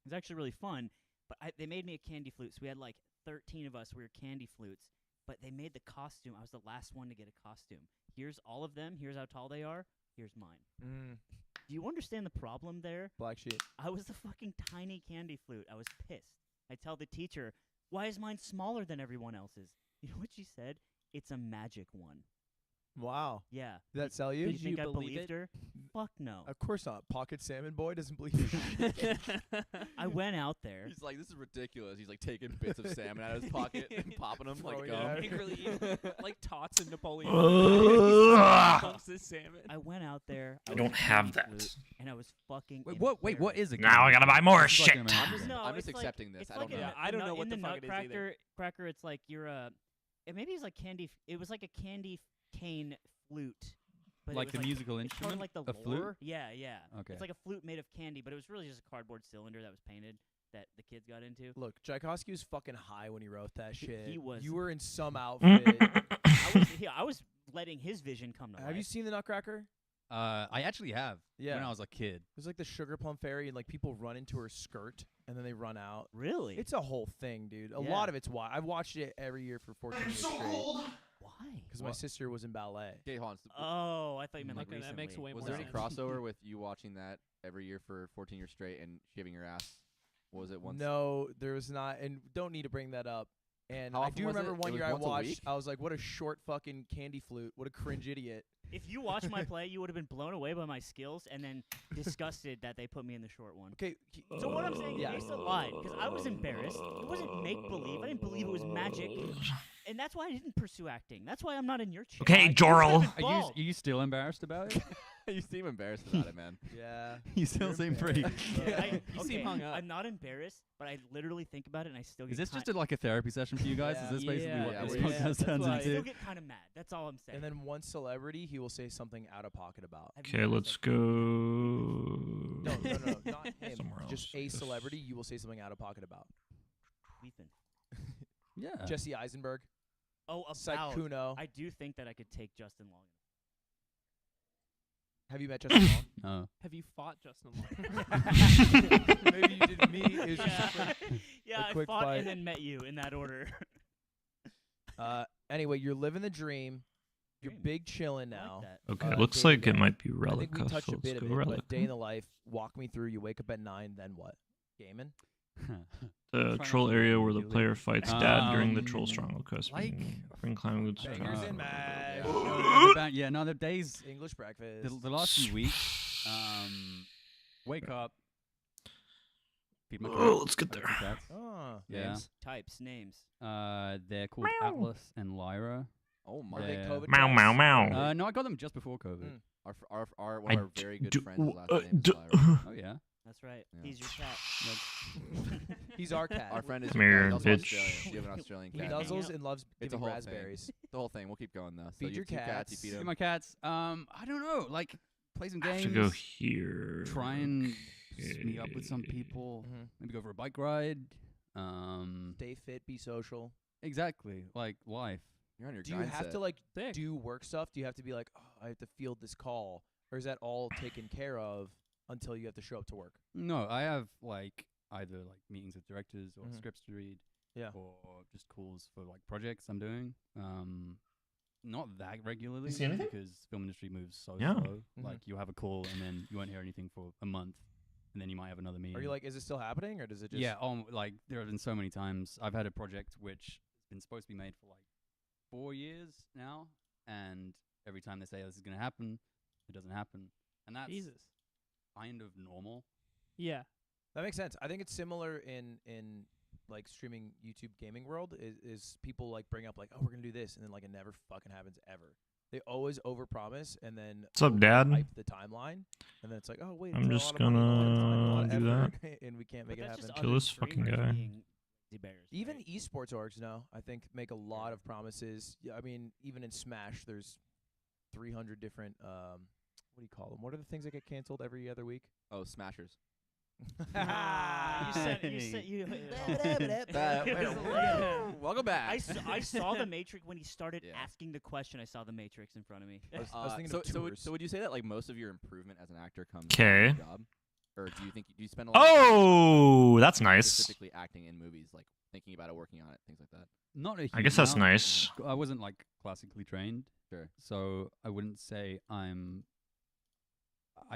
S3: It was actually really fun, but they made me a candy flute. So we had like 13 of us. We were candy flutes, but they made the costume. I was the last one to get a costume. Here's all of them. Here's how tall they are. Here's mine. Do you understand the problem there?
S5: Black sheep.
S3: I was the fucking tiny candy flute. I was pissed. I tell the teacher, "Why is mine smaller than everyone else's?" You know what she said? "It's a magic one."
S5: Wow.
S3: Yeah.
S5: Did that sell you?
S3: You
S2: Did
S3: think
S2: you
S3: I
S2: believe
S3: believed
S2: it?
S3: her? Fuck no.
S5: Of course not. Pocket salmon boy doesn't believe you.
S3: I went out there.
S4: He's like, this is ridiculous. He's like taking bits of salmon out of his pocket and popping them like
S5: Throwing it
S4: gum.
S5: at
S2: Like really like tots and Napoleon.
S1: Ugh.
S2: Chunks of salmon.
S3: I went out there.
S1: I
S3: was
S1: don't
S3: a
S1: have
S3: candy
S1: that.
S3: flute, and I was fucking.
S6: Wait, what
S3: embarrassed.
S6: is it?
S1: Now I gotta buy more
S6: This is like
S1: shit.
S6: an American
S3: No,
S4: I'm just
S3: it's like-
S4: accepting this.
S3: it's
S4: I don't
S3: like
S4: know.
S3: a
S2: Yeah,
S3: nut-
S2: I don't
S3: a
S2: know
S3: nut-
S2: what
S3: in
S2: the
S3: the
S2: fuck it is either.
S3: Nutcracker cracker. It's like you're a. Maybe it's like candy. It was like a candy cane flute. But
S6: Like
S3: it
S6: the
S3: was
S6: musical
S3: it's part of
S6: instrument?
S3: like the
S6: A flute?
S3: lore. Yeah, yeah.
S6: Okay.
S3: It's like a flute made of candy, but it was really just a cardboard cylinder that was painted that the kids got into.
S5: Look, Tchaikovsky was fucking high when he wrote that shit.
S3: he was.
S5: You were in some outfit.
S3: I was letting his vision come to life.
S5: Have you seen the Nutcracker?
S6: I actually have.
S5: Yeah.
S6: When I was a kid.
S5: There's like the Sugar Plum Fairy, and like people run into her skirt, and then they run out.
S3: Really?
S5: It's a whole thing, dude. A
S3: Yeah.
S5: lot of it's why I've watched it every year for 14 years straight.
S3: Why?
S5: Because my sister was in ballet.
S4: Okay, hold on.
S3: Oh, I thought you meant like
S2: Okay, that
S3: recently.
S2: makes way
S4: Was
S2: more
S4: there any
S2: sense.
S4: crossover with you watching that every year for 14 years straight and shaving your ass? What was it once?
S5: No, there was not, and don't need to bring that up. And
S4: How
S5: I
S4: often
S5: do
S4: was
S5: remember
S4: it?
S5: one
S4: It was
S5: year I
S4: once a
S5: watched.
S4: week?
S5: I was like, "What a short fucking candy flute! What a cringe idiot!"
S3: If you watched my play, you would have been blown away by my skills and then disgusted that they put me in the short one.
S5: Okay,
S3: So what I'm saying
S5: Yeah.
S3: is they still lied because I was embarrassed. It wasn't make believe. I didn't believe it was magic, and that's why I didn't pursue acting. That's why I'm not in your chair.
S1: Okay,
S3: You
S1: Jorl.
S3: should've been bald.
S6: Are you still embarrassed about it?
S4: You seem embarrassed about it, man.
S5: yeah.
S6: you still seem pretty.
S3: I,
S2: You
S3: okay,
S2: seem hung up.
S3: I'm not embarrassed, but I literally think about it and I still get
S6: Is this
S3: kind
S6: just like a therapy session for you guys?
S5: Yeah.
S6: Is this basically
S2: Yeah.
S6: what
S4: Yeah,
S6: this
S4: we're-
S6: podcast
S2: that's
S6: turns
S2: why-
S3: I still
S6: into?
S3: get kind of mad. That's all I'm saying.
S5: And then one celebrity, he will say something out of pocket about.
S3: I've
S1: Okay,
S3: never
S1: let's
S3: said-
S1: go.
S5: No, not him.
S1: Somewhere
S5: Just
S1: else,
S5: a
S1: yes.
S5: celebrity, you will say something out of pocket about.
S3: Weeping.
S6: Yeah.
S5: Jesse Eisenberg,
S3: Oh, about.
S5: Saikuno.
S3: I do think that I could take Justin Long.
S5: Have you met Justin Long?
S6: No.
S2: Have you fought Justin Long?
S5: Maybe you didn't meet. It was just
S3: Yeah,
S5: a quick-
S3: yeah. I
S5: quick
S3: fought
S5: fight.
S3: and then met you in that order.
S5: Anyway, you're living the dream. You're
S3: Dream.
S5: big chilling
S3: I like
S5: now.
S3: that.
S1: Okay,
S5: Uh,
S1: looks
S5: day
S1: like
S5: to
S1: it
S5: day.
S1: might be
S5: I
S1: relic.
S5: think we touched a
S1: Let's
S5: bit of
S1: go
S5: it,
S1: relic.
S5: but day in the life. Walk me through. You wake up at 9, then what? Gaming?
S1: The
S6: Try not
S1: troll
S6: to
S1: area where the
S6: really-
S1: player fights dad during the troll stronghold quest.
S6: like-
S1: Bring climbing boots.
S5: Bangers and mash.
S6: Yeah, no, the days,
S5: English breakfast.
S6: the last few weeks, wake up, feed my
S1: Oh,
S6: cats.
S1: let's get
S6: I got
S1: there.
S6: two cats.
S5: Oh.
S6: Yeah.
S3: Types, names.
S6: They're called Atlas and Lyra.
S4: Oh my.
S5: Are they
S6: Yeah.
S5: COVID
S1: Meow,
S5: cats?
S1: meow, meow.
S6: No, I got them just before COVID.
S5: Mm.
S4: One of our very good friends' last name is
S1: d-
S4: Lyra.
S6: Oh yeah.
S3: That's right.
S4: Yeah.
S3: He's your cat.
S5: He's our cat.
S4: Our friend is
S1: Come here,
S4: he's also
S1: bitch.
S4: Australian. You have an Australian
S5: He
S4: cat.
S3: does-
S5: nuzzles and loves
S4: It's a
S5: giving
S4: whole thing.
S5: raspberries.
S4: The whole thing. We'll keep going though. So
S5: Feed
S4: you
S5: your
S4: have two cats. You
S5: cats.
S4: feed
S6: Feed
S4: them.
S6: my cats. I don't know. Like play some
S1: I have
S6: games.
S1: to go here.
S6: Try and meet up with some
S1: Okay.
S6: people.
S5: Mhm.
S6: Maybe go for a bike ride.
S5: Stay fit, be social.
S6: Exactly, like life.
S4: You're on your
S5: Do you
S4: grind
S5: have
S4: set.
S5: to like
S2: Sick.
S5: do work stuff? Do you have to be like, oh, I have to field this call, or is that all taken care of until you have to show up to work?
S6: No, I have like either like meetings with directors or
S5: Mhm.
S6: scripts to read,
S5: Yeah.
S6: or just calls for like projects I'm doing. Not that regularly
S1: see anything?
S6: because film industry moves so
S1: Yeah.
S6: slow.
S5: Mhm.
S6: Like you have a call and then you won't hear anything for a month, and then you might have another meeting.
S5: Are you like, is it still happening, or does it just?
S6: Yeah, like there have been so many times I've had a project which has been supposed to be made for like 4 years now, and every time they say this is going to happen, it doesn't happen, and that's
S2: Jesus.
S6: kind of normal.
S2: Yeah.
S5: That makes sense. I think it's similar in like streaming YouTube gaming world is people like bring up like, oh, we're gonna do this, and then like it never fucking happens ever. They always overpromise and then
S1: What's up, Dad?
S5: hype the timeline, and then it's like, oh wait,
S1: I'm
S5: it's a
S1: just
S5: lot of money, a lot of time, a lot of
S1: gonna do
S5: effort, and we can't
S3: But
S5: make it
S3: that's
S5: happen.
S3: just
S1: Kill
S3: other
S1: this fucking
S3: streamers
S1: guy.
S3: being lazy bears,
S5: Even
S3: right?
S5: esports orgs now, I think, make a lot of promises. Yeah, I mean, even in Smash, there's 300 different what do you call them? What are the things that get canceled every other week?
S4: Oh, Smashers.
S3: You said you.
S4: Welcome back.
S3: I saw the Matrix when he started
S4: Yeah.
S3: asking the question. I saw the Matrix in front of me.
S5: I was thinking
S4: so,
S5: of
S4: so, would,
S5: tours.
S4: so would you say that like most of your improvement as an actor comes from
S1: 'Kay.
S4: your job, or do you think do you spend a lot of time
S1: Oh, that's nice.
S4: specifically acting in movies, like thinking about it, working on it, things like that?
S6: Not a huge
S1: I guess that's
S6: amount.
S1: nice.
S6: I wasn't like classically trained,
S4: Sure.
S6: so I wouldn't say I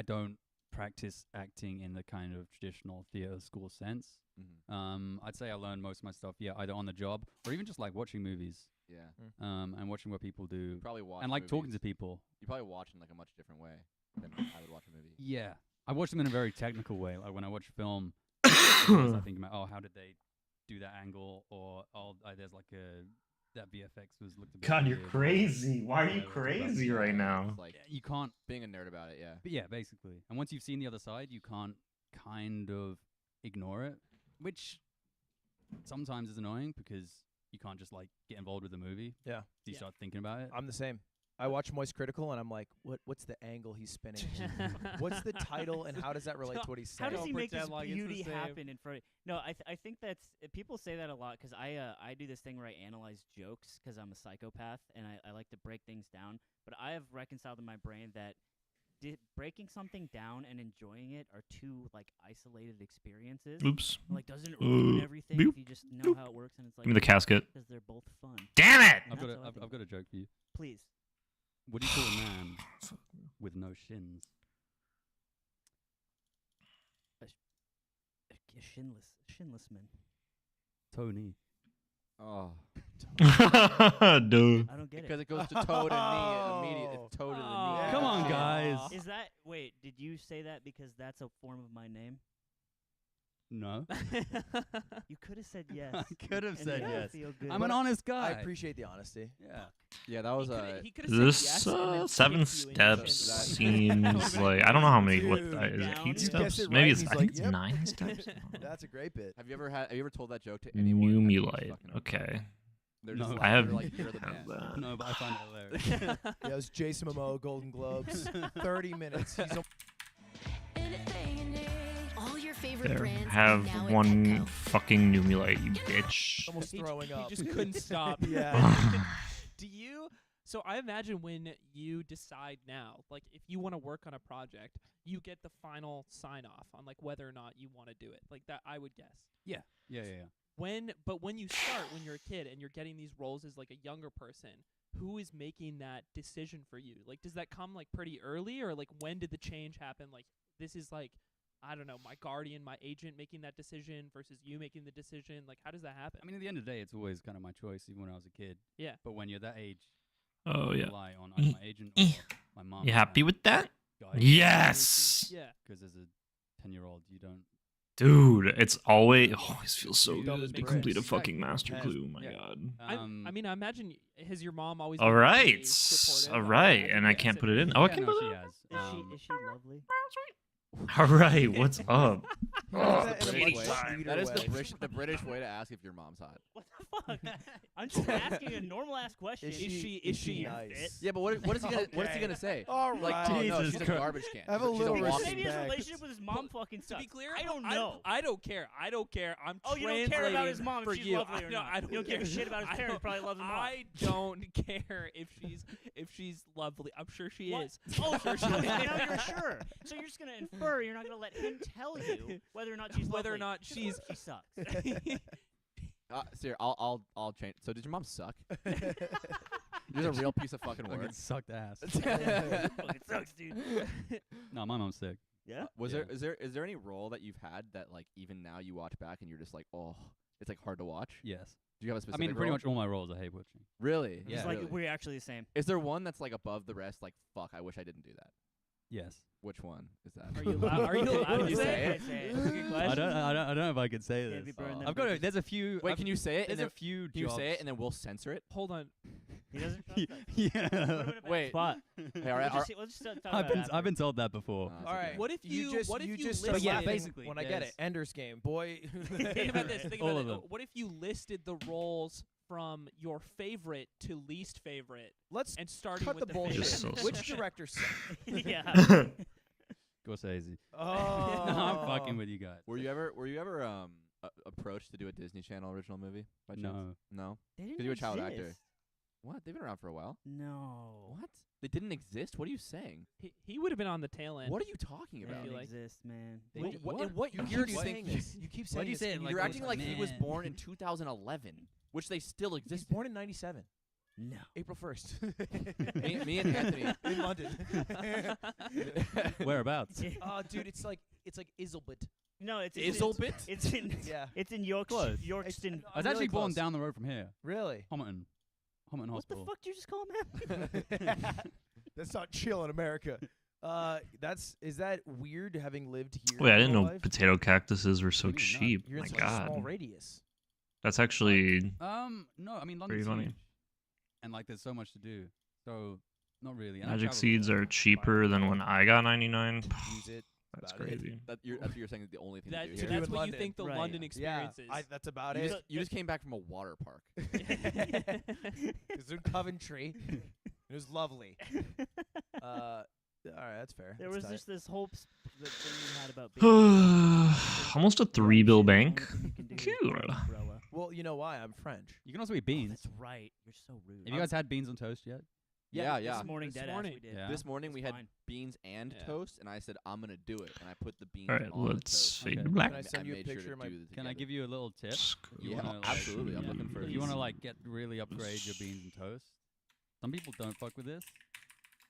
S6: don't practice acting in the kind of traditional theater school sense.
S4: Mm-hmm.
S6: I'd say I learned most of my stuff, either on the job or even just like watching movies,
S4: Yeah.
S6: and watching what people do,
S4: Probably watch
S6: and like talking
S4: movies.
S6: to people.
S4: You probably watch in like a much different way than I would watch a movie.
S6: Yeah, I watch them in a very technical way. Like when I watch a film, I think about, oh, how did they do that angle, or there's like that VFX was looked a bit
S1: God, you're
S6: weird, or
S1: crazy. Why are you
S6: whatever, it's about
S1: crazy
S6: the-
S1: right now?
S4: It's like
S6: You can't,
S4: being a nerd about it. Yeah.
S6: but yeah, basically. And once you've seen the other side, you can't kind of ignore it, which sometimes is annoying because you can't just like get involved with the movie.
S5: Yeah.
S6: You
S2: Yeah.
S6: start thinking about it.
S5: I'm the same. I watch Moist Critical, and I'm like, what's the angle he's spinning? What's the title, and how does that relate to what he's
S3: How
S5: saying?
S3: does he
S2: Don't
S3: make this
S2: pretend like it's the
S3: beauty
S2: same.
S3: happen in front of No, I think that's people say that a lot because I do this thing where I analyze jokes because I'm a psychopath and I like to break things down. But I have reconciled in my brain that breaking something down and enjoying it are two like isolated experiences.
S1: Oops.
S3: Like, doesn't it ruin everything
S1: boop,
S3: if you just know how it works and it's like
S1: Give me the casket.
S3: because they're both fun.
S1: Damn it!
S3: And
S6: I've got
S3: that's how I think
S6: I've got a joke for you.
S3: Please.
S6: What do you call a man with no shins?
S3: A shinless man.
S6: Tony.
S4: Oh.
S1: Dude.
S3: I don't get
S4: Because
S3: it.
S4: it goes to toe to knee immediately. It's toe to the knee.
S6: Come on,
S5: Yeah.
S6: guys.
S3: Is that wait? Did you say that because that's a form of my name?
S6: No.
S3: You could have said yes.
S6: I could have
S3: and
S6: said
S3: made me
S6: yes.
S3: Feel good.
S6: I'm an honest guy.
S5: I apprappreciate the honesty.
S6: Yeah.
S4: Yeah, that was
S2: He could
S1: Is
S2: have said
S1: this
S2: yes and then
S1: seven
S2: kicked you into
S1: steps
S2: the-
S1: seems like I don't know how many. What
S5: Dude,
S1: is it?
S3: down.
S1: 8
S3: You
S1: steps?
S5: guessed it
S1: Maybe
S5: right,
S1: it's.
S5: he's
S1: I
S5: like,
S1: think it's
S5: yep.
S1: 9 steps.
S5: That's a great bit.
S4: Have you ever told that joke to anyone? and they're just
S1: Numulite.
S4: fucking-
S1: Okay.
S4: They're just
S6: No.
S4: like,
S1: I have.
S4: they're like, you're the
S1: have
S4: best.
S1: that.
S6: No, but I find it hilarious.
S5: Yeah, it was Jason Momoa, Golden Globes, 30 minutes. He's
S11: All your favorite
S1: There.
S11: brands
S1: Have
S11: now at
S1: one
S11: Petco.
S1: fucking Numulite, you bitch.
S5: almost
S2: He
S5: throwing up.
S2: just couldn't stop.
S5: Yeah.
S2: Do you? So I imagine when you decide now, like if you want to work on a project, you get the final sign off on like whether or not you want to do it. Like that, I would guess.
S6: Yeah.
S2: But when you start, when you're a kid and you're getting these roles as like a younger person, who is making that decision for you? Like, does that come like pretty early, or like when did the change happen? Like, this is like, I don't know, my guardian, my agent making that decision versus you making the decision. Like, how does that happen?
S6: I mean, at the end of the day, it's always kind of my choice, even when I was a kid.
S2: Yeah.
S6: But when you're that age,
S1: Oh
S6: you
S1: yeah.
S6: rely on either my agent or my mom.
S1: You happy with that?
S6: Guide
S1: Yes.
S2: Yeah.
S6: Because as a 10-year-old, you don't.
S1: Dude, it's always feels so
S6: Dude,
S1: good
S5: those
S1: to
S5: bricks.
S1: complete a fucking master
S6: Yeah.
S1: clue. My
S6: Yeah.
S1: God.
S2: I mean, I imagine has your mom always
S1: All
S2: been really
S1: right,
S2: supportive?
S1: all
S2: I would
S1: right,
S2: imagine
S1: and I
S2: yes,
S1: can't
S2: if
S1: put it in.
S2: you-
S1: Oh, I
S6: Yeah,
S1: can
S6: no,
S1: put
S6: she
S1: it in.
S6: has.
S3: Is she lovely?
S1: All right, what's up?
S5: He does that in a
S4: British
S5: much
S4: way.
S5: sweeter
S4: That is
S5: way.
S4: the British way to ask if your mom's hot.
S3: What the fuck? I'm just asking a normal ass question.
S5: Is she nice?
S3: fit?
S4: Yeah, but what is he gonna what is he
S5: Okay.
S4: gonna say?
S5: All
S4: Like,
S5: right.
S4: oh no,
S6: Jesus
S4: she's a
S6: Christ.
S4: garbage can.
S5: Have a
S4: She's
S5: little
S4: walking-
S3: Maybe
S5: respect.
S3: his relationship with his mom fucking
S2: To
S3: sucks.
S2: be clear,
S3: I don't know.
S2: I don't care. I don't care. I'm
S3: Oh, you don't care about his
S2: translating
S3: mom
S2: for
S3: if she's
S2: you.
S3: lovely or
S2: No,
S3: not.
S2: I don't
S3: You don't give a
S2: care.
S3: shit about his
S2: I
S3: parents.
S2: don't-
S3: Probably loves his mom.
S2: I don't care if she's lovely. I'm sure she
S3: What?
S2: is.
S3: Oh,
S2: sure she
S3: okay,
S2: is.
S3: now you're sure. So you're just gonna infer. You're not gonna let him tell you whether or not she's
S2: Whether or
S3: lovely.
S2: not
S3: 'Cause
S2: she's-
S3: she sucks.
S4: Sir, I'll change. So did your mom suck? You're a real piece of fucking
S6: Fucking
S4: work.
S6: sucked ass.
S3: Fucking sucks, dude.
S6: No, my mom's sick.
S3: Yeah.
S4: Was
S6: Yeah.
S4: there is there any role that you've had that like even now you watch back and you're just like, oh, it's like hard to watch?
S6: Yes.
S4: Do you have a
S6: I
S4: specific
S6: mean, pretty
S4: role?
S6: much all my roles I hate watching.
S4: Really?
S6: Yeah.
S3: It's like
S4: Really?
S3: we're actually the same.
S4: Is there one that's like above the rest? Like, fuck, I wish I didn't do that.
S6: Yes.
S4: Which one is that?
S2: Are you allowed? Are you allowed
S4: Can
S2: to
S4: you
S2: say
S4: say
S2: it?
S4: it?
S3: Say it. That's a good
S6: I
S3: question.
S6: don't know if I could say
S3: Can't be
S6: this.
S3: burned them
S6: I've got.
S3: bridges.
S6: There's a few.
S4: Wait,
S6: I've-
S4: can you say it?
S6: There's
S4: And
S6: a few
S4: then, can you
S6: jobs.
S4: say it and then we'll censor it?
S2: Hold on.
S3: He doesn't trust us.
S6: Yeah.
S3: Put him in a bad
S4: Wait.
S3: spot.
S4: Hey, all right.
S3: Let's just talk about it
S6: I've been told that before.
S4: That's
S5: All
S4: okay.
S5: right.
S2: What if you?
S5: just,
S2: what if you
S5: just
S2: listed?
S5: said
S6: yeah,
S5: laughing
S6: basically,
S5: when I get it,
S6: there's-
S5: Ender's Game, boy.
S2: Think about this. Think
S6: All
S2: about
S6: of
S2: it.
S6: them.
S2: What if you listed the roles from your favorite to least favorite,
S5: Let's
S2: and starting
S5: cut
S2: with
S5: the
S2: the
S5: bullshit.
S2: favorite?
S1: Just so
S5: Which director sucked?
S3: Yeah.
S6: Scorsese.
S5: Oh,
S6: No, I'm fucking with you guys.
S4: Were you ever approached to do a Disney Channel original movie? By chance?
S6: No.
S4: No.
S3: They didn't
S4: Because you're a child actor.
S3: exist.
S4: What? They've been around for a while.
S3: No.
S4: What? They didn't exist? What are you saying?
S2: He would have been on the tail end.
S4: What are you talking
S3: They
S4: about?
S3: didn't
S2: like-
S3: exist, man.
S5: They
S4: What-
S5: did-
S4: what-
S5: in what
S4: you
S5: year
S4: keep
S5: do you
S4: saying
S5: think
S4: this?
S5: You keep
S6: Why
S5: saying
S6: do you
S5: this
S6: say it
S5: and
S6: like
S4: You're
S6: it
S4: acting
S6: was
S4: like
S6: like,
S4: he was
S6: man.
S4: born in 2011, which they still
S5: He's
S4: exist.
S5: born in '97,
S3: No.
S5: April 1st.
S4: me and Anthony.
S5: in London.
S6: Whereabouts?
S5: Oh, dude, it's like Islebit.
S3: No, it's
S4: Islebit?
S3: It's in
S5: Yeah.
S3: it's in York
S6: Close.
S3: Yorkston.
S6: I was actually born down the road from here,
S5: Really?
S6: Homerton
S3: What the
S6: Hospital.
S3: fuck did you just call him?
S5: That's not chill in America. Is that weird having lived here?
S1: Wait, I
S5: your
S1: didn't
S5: whole
S1: know
S5: life?
S1: potato cactuses were so
S6: What do you mean not?
S1: cheap.
S5: You're in
S1: My
S5: such a small
S1: God,
S5: radius.
S1: that's actually
S6: No, I mean
S1: pretty
S6: London's
S1: funny.
S6: huge, and like there's so much to do. So not really. And I
S1: Magic
S6: travel
S1: seeds
S6: a lot.
S1: are cheaper than when I got 99.
S5: Use it.
S1: That's
S5: about it.
S1: crazy.
S4: That's what you're saying is the only thing
S2: That,
S4: to do
S5: to
S4: here.
S5: do
S2: that's
S5: in
S2: what
S5: London.
S2: you think the
S3: Right.
S2: London
S5: Yeah,
S2: experience is.
S5: that's about
S4: You
S5: it.
S4: just, you just came back from a water park.
S5: It's in Coventry. It was lovely. All right, that's fair.
S3: There
S5: That's
S3: was
S5: tight.
S3: just this whole the thing you had about being
S1: Almost a 3-bill bank.
S3: Cool.
S1: Cool.
S5: Well, you know why? I'm French.
S6: You can also eat beans.
S3: That's right. You're so rude.
S6: Have you guys had beans on toast yet?
S4: Yeah.
S3: This morning,
S2: This
S3: dead
S2: morning.
S3: ass we did.
S6: Yeah.
S4: This morning
S3: It's
S4: we had
S3: fine.
S4: beans and
S2: Yeah.
S4: toast, and I said I'm gonna do it, and I put the beans
S1: All right,
S4: on the
S1: let's
S4: toast.
S1: fade
S6: Okay.
S1: to black.
S5: Can I send you a
S4: made sure
S5: picture
S4: to
S5: of my-
S4: do the
S6: Can I
S4: together.
S6: give you a little tip?
S1: Screw
S4: Yeah,
S6: wanna, like,
S4: absolutely. I'm looking for
S6: If you want to
S1: these.
S6: like get really upgrade your beans and toast, some people don't fuck with this,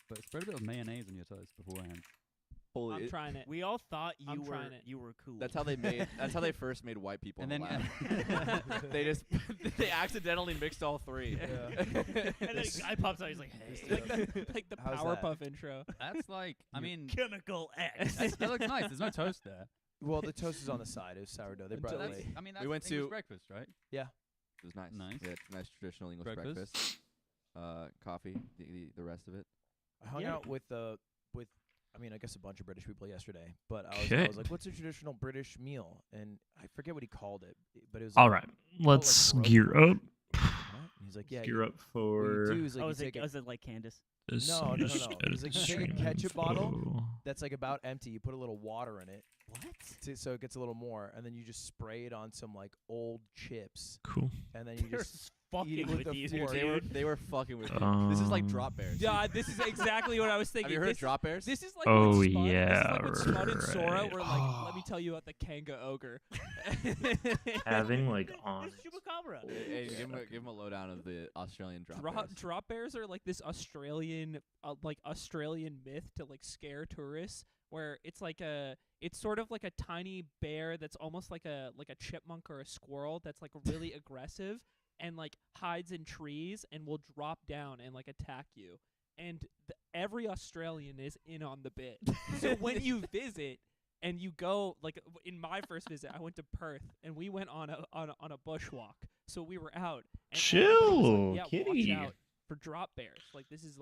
S6: but spread a bit of mayonnaise on your toast beforehand.
S4: Holy,
S2: I'm trying it.
S3: We all thought you
S2: I'm
S3: were
S2: trying it.
S3: you were cool.
S4: that's how they made. That's how they first made white people.
S6: And
S4: in the
S6: then-
S4: lab. They just they accidentally mixed all three.
S5: Yeah.
S3: and then a guy pops out. He's like, "Hey,
S2: like the
S5: How's that?
S2: Powerpuff intro.
S6: That's like, I mean,
S3: Chemical X."
S6: that looks nice. There's no toast there.
S5: Well, the toast is on the side. It was sourdough. They brought
S6: So
S5: it
S6: that's,
S5: late.
S6: I mean, that's
S4: We went
S6: English
S4: to-
S6: breakfast, right?
S4: It was nice.
S6: Nice.
S4: Yeah, it's nice traditional English
S6: Breakfast.
S4: Coffee, the rest of it.
S5: I hung
S3: Yeah.
S5: out with I mean, I guess a bunch of British people yesterday, but I
S1: Okay.
S5: was like, "What's a traditional British meal?" And I forget what he called it, but it was
S1: All
S5: like,
S1: right, let's
S5: roast
S1: gear up.
S5: what? And he's like, "Yeah,
S1: Gear up
S5: what you
S1: for
S5: do is like
S3: Oh,
S5: you
S3: is
S5: take
S3: it like Candace?
S1: this.
S5: No, no, no,
S1: just
S5: no.
S1: edit
S5: It's like
S1: the
S5: you take a
S1: stream
S5: ketchup bottle.
S1: info.
S5: that's like about empty. You put a little water in it,
S3: What?
S5: so it gets a little more, and then you just spray it on some like old chips,
S1: Cool.
S5: and then you
S3: They're
S5: just
S3: fucking
S5: it with
S3: with
S5: the
S3: you,
S5: fork.
S3: dude.
S4: They were fucking with you. This is like drop bears.
S2: Yeah, this is exactly what I was
S4: Have
S2: thinking.
S4: you heard of
S2: This-
S4: drop bears?
S2: This is like
S1: Oh,
S2: when Spud,
S1: yeah,
S2: this is like when Spud and Sora
S1: right.
S2: were like, let me tell you about the Kanga ogre.
S1: Having like on.
S3: It's Chupacabra.
S4: Hey, give him a lowdown of the Australian drop
S2: Drop,
S4: bears.
S2: drop bears are like this Australian myth to like scare tourists, where it's sort of like a tiny bear that's almost like a chipmunk or a squirrel that's like really aggressive and like hides in trees and will drop down and like attack you. And every Australian is in on the bit. So when you visit and you go, like in my first visit, I went to Perth and we went on a bushwalk. So we were out. And everybody was
S1: Chill,
S2: like, yeah,
S1: kitty.
S2: watch out for drop bears. Like this is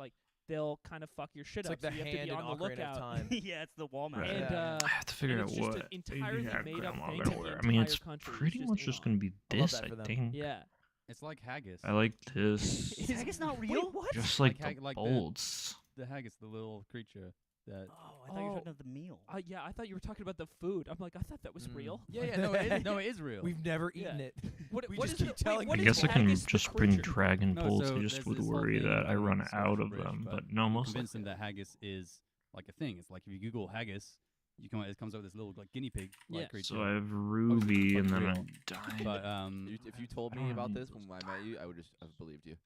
S2: they'll kind of fuck your shit
S5: It's
S2: up.
S5: like the
S2: so you have to
S5: hand
S2: be
S5: in
S2: on the
S5: Ocarina of
S2: lookout.
S5: Time.
S3: Yeah, it's the Walmart.
S1: Right.
S2: And
S5: Yeah.
S1: I have to figure
S2: and
S1: out
S2: it's just
S1: what
S2: an entirely made up
S1: grandma
S2: thing.
S1: gonna
S2: in the
S1: wear. I mean, it's
S2: entire country.
S1: pretty
S2: It's
S1: much just gonna be
S5: I love
S1: this,
S5: that
S1: I
S5: for them.
S1: think.
S2: Yeah.
S6: It's like haggis.
S1: I like this.
S3: Is haggis not real?
S2: Wait, what?
S1: Just like,
S6: Like
S1: the
S6: like the-
S1: bolts.
S6: The haggis, the little creature that.
S3: Oh, I thought you were
S2: Oh.
S3: talking about the meal.
S2: Yeah, I thought you were talking about the food. I'm like, I thought that was
S5: Mm.
S2: real.
S6: Yeah, no, it is, no, it is real.
S5: We've never
S2: Yeah.
S5: eaten it.
S2: What,
S5: We
S2: what
S5: just
S2: is
S5: keep
S2: the,
S5: telling
S2: wait,
S1: I
S2: what
S5: you.
S2: is
S1: guess I can
S2: haggis the
S1: just bring
S2: creature?
S1: dragon
S6: No,
S1: bolts.
S6: so
S1: I just
S6: there's
S1: would
S6: this whole
S1: worry
S6: thing,
S1: that I
S6: don't
S1: run
S6: know if it's
S1: out of
S6: British,
S1: them,
S6: but
S1: but no,
S6: I'm
S1: most
S6: convinced
S1: likely.
S6: that haggis is like a thing. It's like if you Google haggis, it comes up with this little like guinea pig like
S2: Yeah.
S6: creature.
S1: So I have ruby, and then I
S6: real.
S1: die.
S6: But
S4: If you told
S1: I
S4: me
S1: don't
S4: about
S1: need
S4: this
S1: those
S4: when I met you, I would just have believed you.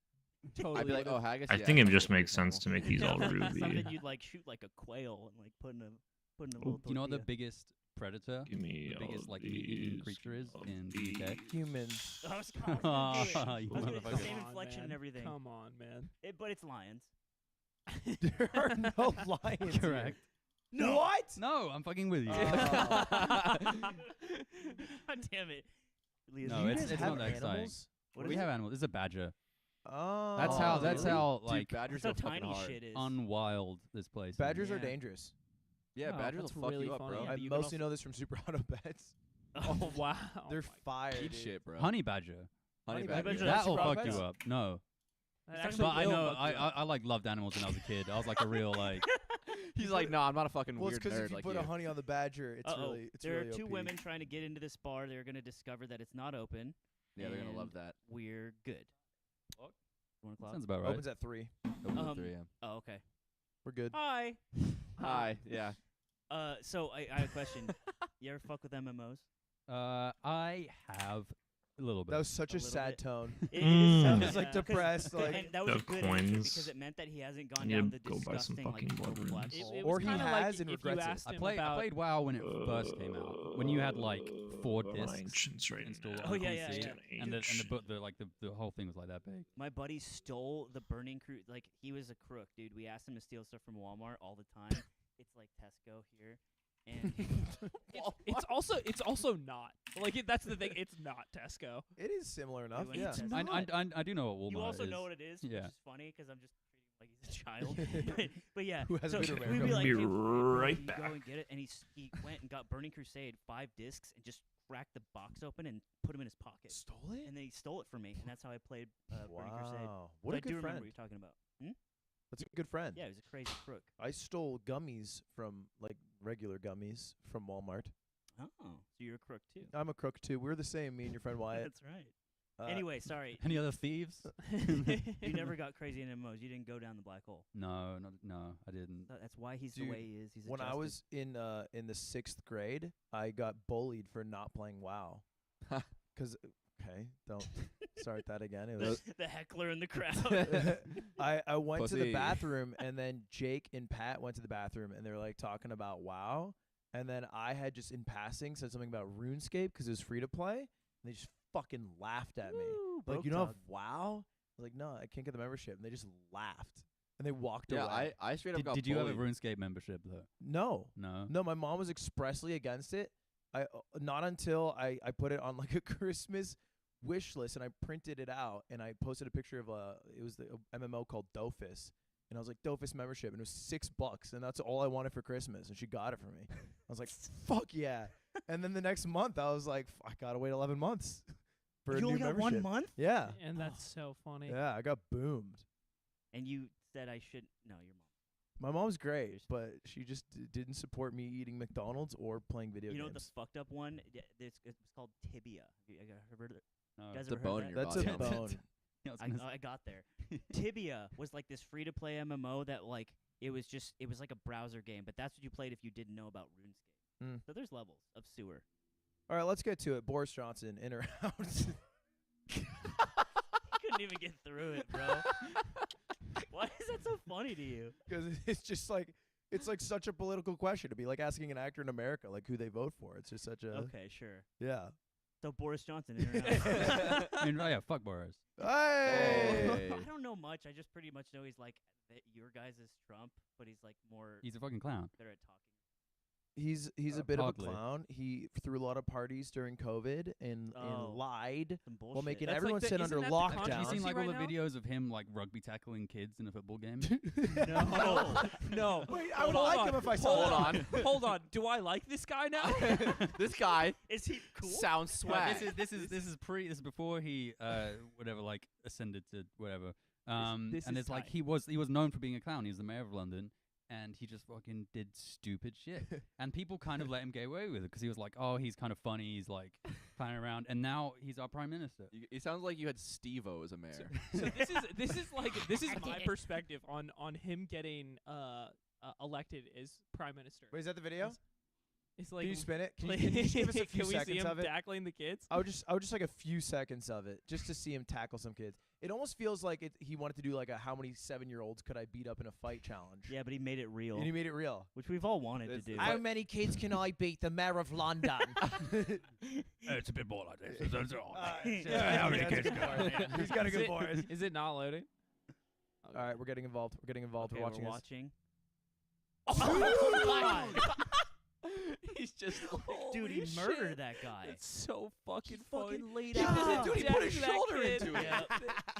S2: Totally.
S4: I'd be like,
S2: would've-
S4: oh, haggis.
S1: I
S4: yeah,
S1: think it
S4: that's
S1: just
S4: a
S1: makes
S4: pretty
S1: sense to
S4: normal.
S1: make these all ruby.
S3: Something you'd like shoot like a quail and like put in a little.
S6: you know what the
S3: tortilla.
S6: biggest predator,
S1: Give me
S6: the
S1: all
S6: biggest
S1: of
S6: like meat-eating
S1: these,
S6: creature is
S1: of
S6: in the UK?
S5: Humans.
S3: I was gonna do it.
S6: Ah,
S3: I
S6: you
S3: was gonna do the
S6: motherfucker.
S3: same
S2: Come on,
S3: inflection and
S2: man.
S3: everything.
S2: Come on, man.
S3: But it's lions.
S5: There are no lions.
S6: Correct.
S3: No.
S5: What?
S6: No, I'm fucking with you.
S5: Oh.
S3: God damn it. Leah's
S6: No,
S5: Do you
S6: it's-
S5: guys
S6: it's
S5: have
S6: not that exciting.
S5: animals?
S3: What
S6: we
S3: is
S6: have
S3: it?
S6: animals. It's a badger.
S5: Oh.
S6: That's how. That's
S5: really?
S6: how
S4: Dude,
S6: like
S4: badgers
S3: That's how
S4: go fucking
S3: tiny
S4: hard.
S3: shit is.
S6: unwild this place. is.
S5: Badgers are
S3: Yeah.
S5: dangerous.
S4: Yeah,
S2: Oh,
S4: badgers
S2: that's
S4: will fuck
S2: really
S4: you up,
S2: funny.
S4: bro.
S3: Yeah,
S5: I
S3: but you can
S5: mostly
S3: also-
S5: know this from Super Auto Bets.
S2: Oh, wow.
S5: They're
S2: my
S5: fire.
S4: Eat
S5: dude.
S4: shit, bro.
S6: honey badger.
S4: Honey
S5: badger.
S4: badger.
S3: badger.
S6: That will
S5: Super
S6: fuck
S5: Auto
S6: you
S5: Bets?
S6: up. No,
S2: That
S3: But
S2: actually
S6: but I
S2: will
S6: know
S2: fuck you up.
S6: I loved animals when I was a kid. I was like a real like.
S4: He's like, no, I'm not a fucking
S5: Well, it's
S4: weird
S5: because
S4: nerd
S5: if you
S4: like
S5: put
S4: you.
S5: a honey on the badger, it's
S3: Uh-oh.
S5: really, it's
S3: There
S5: really
S3: are two
S5: OP.
S3: women trying to get into this bar. They're going to discover that it's not open.
S4: Yeah, they're gonna
S3: and
S4: love that.
S3: We're good.
S6: What?
S3: 1 o'clock.
S6: Sounds about right.
S5: Opens at 3.
S4: Opens at
S3: Um,
S4: 3 a.m.
S3: Oh, okay.
S5: We're good.
S3: Hi.
S4: Hi. Yeah.
S3: So I have a question. You ever fuck with MMOs?
S6: I have a little bit.
S5: That was such
S3: A
S5: a
S3: little
S5: sad
S3: bit.
S5: tone.
S3: It
S1: Mm.
S3: is.
S5: I
S1: Yeah.
S5: was like depressed. Like,
S3: And that was a
S1: The
S3: good answer
S1: coins.
S3: because it meant that he hasn't gone
S1: Need
S3: down
S1: to
S3: the
S1: go buy some
S3: disgusting like
S1: fucking blood
S3: total black
S1: runes.
S3: hole.
S2: It
S5: Or
S2: was
S5: he
S2: kinda
S5: has
S2: like
S5: and
S2: if
S5: regrets
S2: you
S5: it.
S2: asked
S6: I
S2: him
S6: played
S2: about
S6: WoW when it first came out. When you had like 4
S1: my
S6: discs
S1: ancients right
S6: installed
S1: now.
S6: on
S3: Oh,
S6: a
S3: yeah, yeah,
S6: PC,
S3: yeah.
S6: and the whole thing was like that big.
S3: My buddy stole the Burning Crew. Like he was a crook, dude. We asked him to steal stuff from Walmart all the time. It's like Tesco here, and
S2: it's also not like that's the thing. It's not Tesco.
S5: it is similar enough.
S3: went to
S5: Yeah.
S3: Tesco.
S6: I do know what Walmart
S3: you also
S6: is.
S3: know what it is,
S6: Yeah.
S3: which is funny because I'm just treating him like he's a child. but yeah,
S5: Who hasn't
S3: so
S5: been to
S3: we'd
S5: America?
S3: be like,
S1: Be
S3: "Hey, bro,
S1: right
S3: you
S1: back."
S3: Go and get it, and he went and got Burning Crusade 5 discs and just cracked the box open and put him in his pocket.
S5: Stole it?
S3: And then he stole it from me, and that's how I played Burning Crusade.
S5: Wow.
S3: So
S5: What
S3: I
S5: a
S3: do
S5: good
S3: remember
S5: friend.
S3: what you're talking about.
S5: That's a good friend.
S3: Yeah, he was a crazy crook.
S5: I stole gummies from, like, regular gummies from Walmart.
S3: Oh, so you're a crook too.
S5: I'm a crook, too. We're the same, me and your friend Wyatt.
S3: That's right.
S5: Uh,
S3: Anyway, sorry.
S6: Any other thieves?
S3: You never got crazy in MMOs. You didn't go down the black hole.
S6: No, I didn't.
S3: That's why he's the
S5: Dude,
S3: way he is. He's
S5: when I
S3: adjusted.
S5: was in the 6th grade, I got bullied for not playing WoW. 'Cause okay, don't start that again. It was
S3: the heckler in the crowd.
S5: I went to the
S4: Pussy.
S5: bathroom, and then Jake and Pat went to the bathroom, and they were like talking about WoW, and then I had just in passing said something about RuneScape because it was free to play, and they just fucking laughed at me.
S3: Woo,
S5: Like,
S3: broke
S5: you don't
S3: talk.
S5: have WoW? I was like, no, I can't get the membership, and they just laughed, and they walked
S4: Yeah,
S5: away.
S4: I straight up got
S6: Did you have a
S4: bullied.
S6: RuneScape membership though?
S5: No,
S6: No.
S5: no, my mom was expressly against it. I not until I put it on like a Christmas wish list, and I printed it out, and I posted a picture of it was the MMO called Dofus, and I was like, Dofus membership, and it was $6, and that's all I wanted for Christmas, and she got it for me. I was like, fuck yeah. And then the next month I was like, I gotta wait 11 months for a
S3: You
S5: new
S3: only got
S5: membership.
S3: 1 month,
S5: Yeah,
S2: And that's so funny.
S5: yeah, I got boomed.
S3: and you said I should. No, your mom.
S5: My mom's great, but she just didn't support me eating McDonald's or playing video
S3: You know
S5: games.
S3: what the fucked up one? It's called tibia. Have you ever heard of it?
S6: No.
S3: You guys
S4: It's a
S3: ever
S4: bone
S3: heard
S4: in
S3: that?
S4: your
S5: That's a
S4: body.
S5: bone.
S6: Yeah, I was gonna
S3: I got there. Tibia was like this free to play MMO that like it was like a browser game, but that's what you played if you didn't know about RuneScape.
S5: Mm.
S3: So there's levels of sewer.
S5: All right, let's get to it. Boris Johnson, in or out?
S3: Couldn't even get through it, bro. Why is that so funny to you?
S5: Because it's just like it's like such a political question to be like asking an actor in America like who they vote for. It's just such a
S3: Okay, sure.
S5: yeah.
S3: So Boris Johnson, in or out?
S6: I mean, yeah, fuck Boris.
S5: Hey.
S4: Hey.
S3: I don't know much. I just pretty much know he's like your guys is Trump, but he's like more
S6: He's a fucking clown.
S3: better at talking.
S5: He's a bit
S6: Hardly.
S5: of a clown. He threw a lot of parties during COVID and lied
S3: Some
S5: while
S3: bullshit.
S5: making
S2: That's
S5: everyone
S2: like
S5: sit
S2: isn't
S5: under
S2: that the
S5: lockdown.
S6: Have you
S2: controversy
S6: seen like all
S2: right
S6: the
S2: now?
S6: videos of him like rugby tackling kids in a football game?
S2: No, no.
S5: Wait, I would
S2: Hold
S5: like
S2: on.
S5: him if I saw
S2: Hold
S5: that.
S2: on. Hold on. Do I like this guy now?
S10: This guy
S3: Is he cool?
S10: sounds
S6: No,
S10: swag.
S6: this is before he whatever like ascended to whatever.
S2: this
S6: And
S2: is
S6: it's like
S2: tight.
S6: he was known for being a clown. He was the mayor of London, and he just fucking did stupid shit. And people kind of let him get away with it because he was like, oh, he's kind of funny. He's like clowning around, and now he's our prime minister.
S4: It sounds like you had Steve-O as a mayor.
S2: So this is my perspective on him getting elected as prime minister.
S5: Wait, is that the video?
S2: It's like
S5: Can you spin it? Can you just give us a few
S2: can we see
S5: seconds
S2: him
S5: of it?
S2: tackling the kids?
S5: I would just like a few seconds of it just to see him tackle some kids. It almost feels like he wanted to do like a how many 7-year-olds could I beat up in a fight challenge.
S3: Yeah, but he made it real,
S5: And he made it real.
S3: which we've all wanted to
S4: It's-
S3: do.
S4: it's
S5: How
S4: like-
S5: many kids can I beat the mayor of London?
S6: It's a bit more like this. That's all.
S5: Yeah,
S6: how many
S5: that's a
S6: kids
S5: good
S6: got
S5: voice.
S6: it?
S5: He's got a
S2: Is
S5: good
S2: it-
S5: voice.
S2: Is it not loading?
S5: All right, we're getting involved. We're getting involved.
S3: Okay,
S5: we're watching
S3: we're
S5: this.
S3: watching.
S2: Oh my God. He's just
S3: Dude, he
S2: holy
S3: murdered
S2: shit.
S3: that guy.
S2: It's so fucking
S5: He
S2: funny.
S5: fucking laid
S2: He
S5: out.
S2: was
S10: Dude, he put his
S2: dead to that
S10: shoulder
S2: kid.
S10: into it.
S3: Yeah.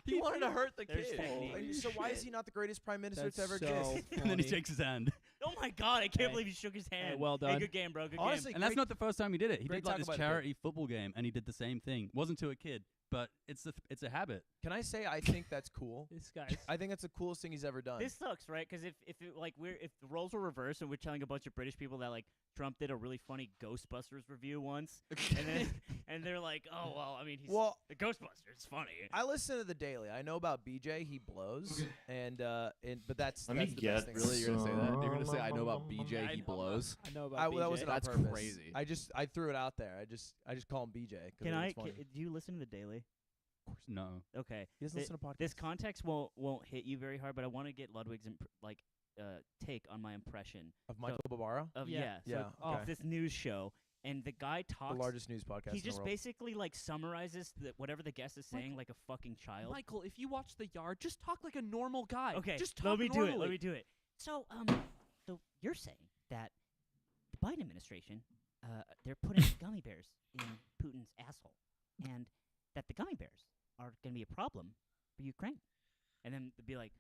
S10: He wanted to hurt the
S3: There's
S10: kid.
S3: technique.
S5: And so why is he not the greatest prime minister
S2: That's
S5: to ever
S2: so
S5: exist?
S6: And then he
S2: funny.
S6: shakes his hand.
S3: Oh my god, I can't
S2: Hey.
S3: believe he shook his hand.
S2: well
S3: Hey,
S2: done.
S3: good game, bro. Good
S5: Honestly,
S6: And that's
S5: great-
S6: not the first time he did it. He
S5: great
S6: did like
S5: talk
S6: this
S5: about it, but-
S6: charity football game, and he did the same thing. Wasn't to a kid, but it's a habit.
S5: Can I say I think that's cool?
S2: This guy's
S5: I think that's the coolest thing he's ever done.
S3: This sucks, right? Because if the roles were reversed and we're telling a bunch of British people that like Trump did a really funny Ghostbusters review once, and then and they're like, oh well, I mean, he's
S5: well,
S3: the Ghostbusters, it's funny.
S5: I listen to the Daily. I know about BJ. He blows, and but that's
S10: Let me
S5: that's the
S10: get
S5: best thing.
S4: Really, you're gonna say that? You're gonna say I know about BJ. He blows.
S2: I know about
S5: That
S2: BJ.
S5: wasn't on
S4: That's
S5: purpose.
S4: crazy.
S5: I threw it out there. I just call him BJ.
S3: Can I?
S5: Funny.
S3: Do you listen to the Daily?
S6: No.
S3: Okay.
S5: He doesn't
S3: Thi-
S5: listen to podcasts.
S3: This context won't hit you very hard, but I want to get Ludwig's take on my impression
S5: Of Michael Barbaro,
S3: of
S2: Yeah.
S3: so
S5: Yeah,
S3: of
S5: okay.
S3: this news show, and the guy
S5: the
S3: talks.
S5: largest news podcast
S3: He
S5: in the
S3: just
S5: world.
S3: basically like summarizes whatever the guest is saying
S2: Michael-
S3: like a fucking child.
S2: Michael, if you watch The Yard, just talk like a normal guy.
S3: Okay,
S2: just talk
S3: let me
S2: normally.
S3: do it. Let me do it. So, so you're saying that the Biden administration, they're putting gummy bears in Putin's asshole, and that the gummy bears are going to be a problem for Ukraine, and then they'd be like,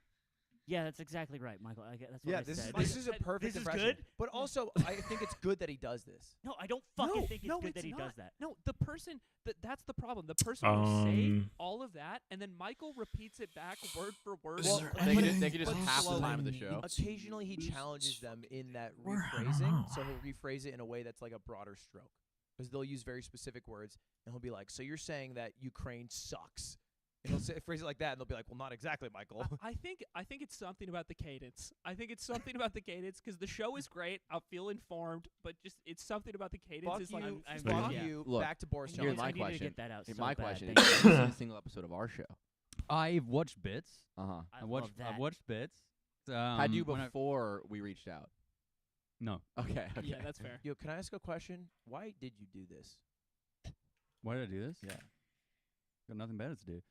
S3: "Yeah, that's exactly right, Michael. That's what
S5: Yeah,
S3: I
S5: this
S3: said."
S5: is a perfect
S3: This is
S5: impression.
S3: good?
S5: But also, I think it's good that he does this.
S3: No, I don't fucking
S2: No,
S3: think it's
S2: no,
S3: good
S2: it's
S3: that he
S2: not.
S3: does that.
S2: No, the person that's the problem. The person will say all of that, and then Michael repeats it back word for word.
S5: Well,
S4: They could just
S5: but
S4: half the
S5: slowly.
S4: time of the show.
S5: Occasionally, he challenges them in that
S1: I don't
S5: rephrasing,
S1: know.
S5: so he'll rephrase it in a way that's like a broader stroke, because they'll use very specific words, and he'll be like, "So you're saying that Ukraine sucks?" And he'll phrase it like that, and they'll be like, "Well, not exactly, Michael."
S2: I think it's something about the cadence. I think it's something about the cadence because the show is great. I feel informed, but just it's something about the cadence.
S5: Fuck
S2: Is
S5: you,
S2: like
S3: I'm-
S5: fuck
S3: yeah.
S5: you.
S4: Look,
S5: Back to Boris
S3: I
S5: Johnson.
S4: Here's my
S3: need to
S4: question.
S3: get that out
S4: Here's
S3: so
S4: my
S3: bad.
S4: question:
S3: Thank
S4: Have
S3: you.
S4: you seen a single episode of our show?
S6: I've watched bits.
S4: Uh-huh.
S3: I
S6: watched.
S3: love that.
S6: I've watched bits.
S4: Had you
S6: when I-
S4: before we reached out?
S6: No.
S4: Okay. Okay.
S2: Yeah, that's fair.
S5: Yo, can I ask a question? Why did you do this?
S6: Why did I do this?
S5: Yeah.
S6: Got nothing better to do.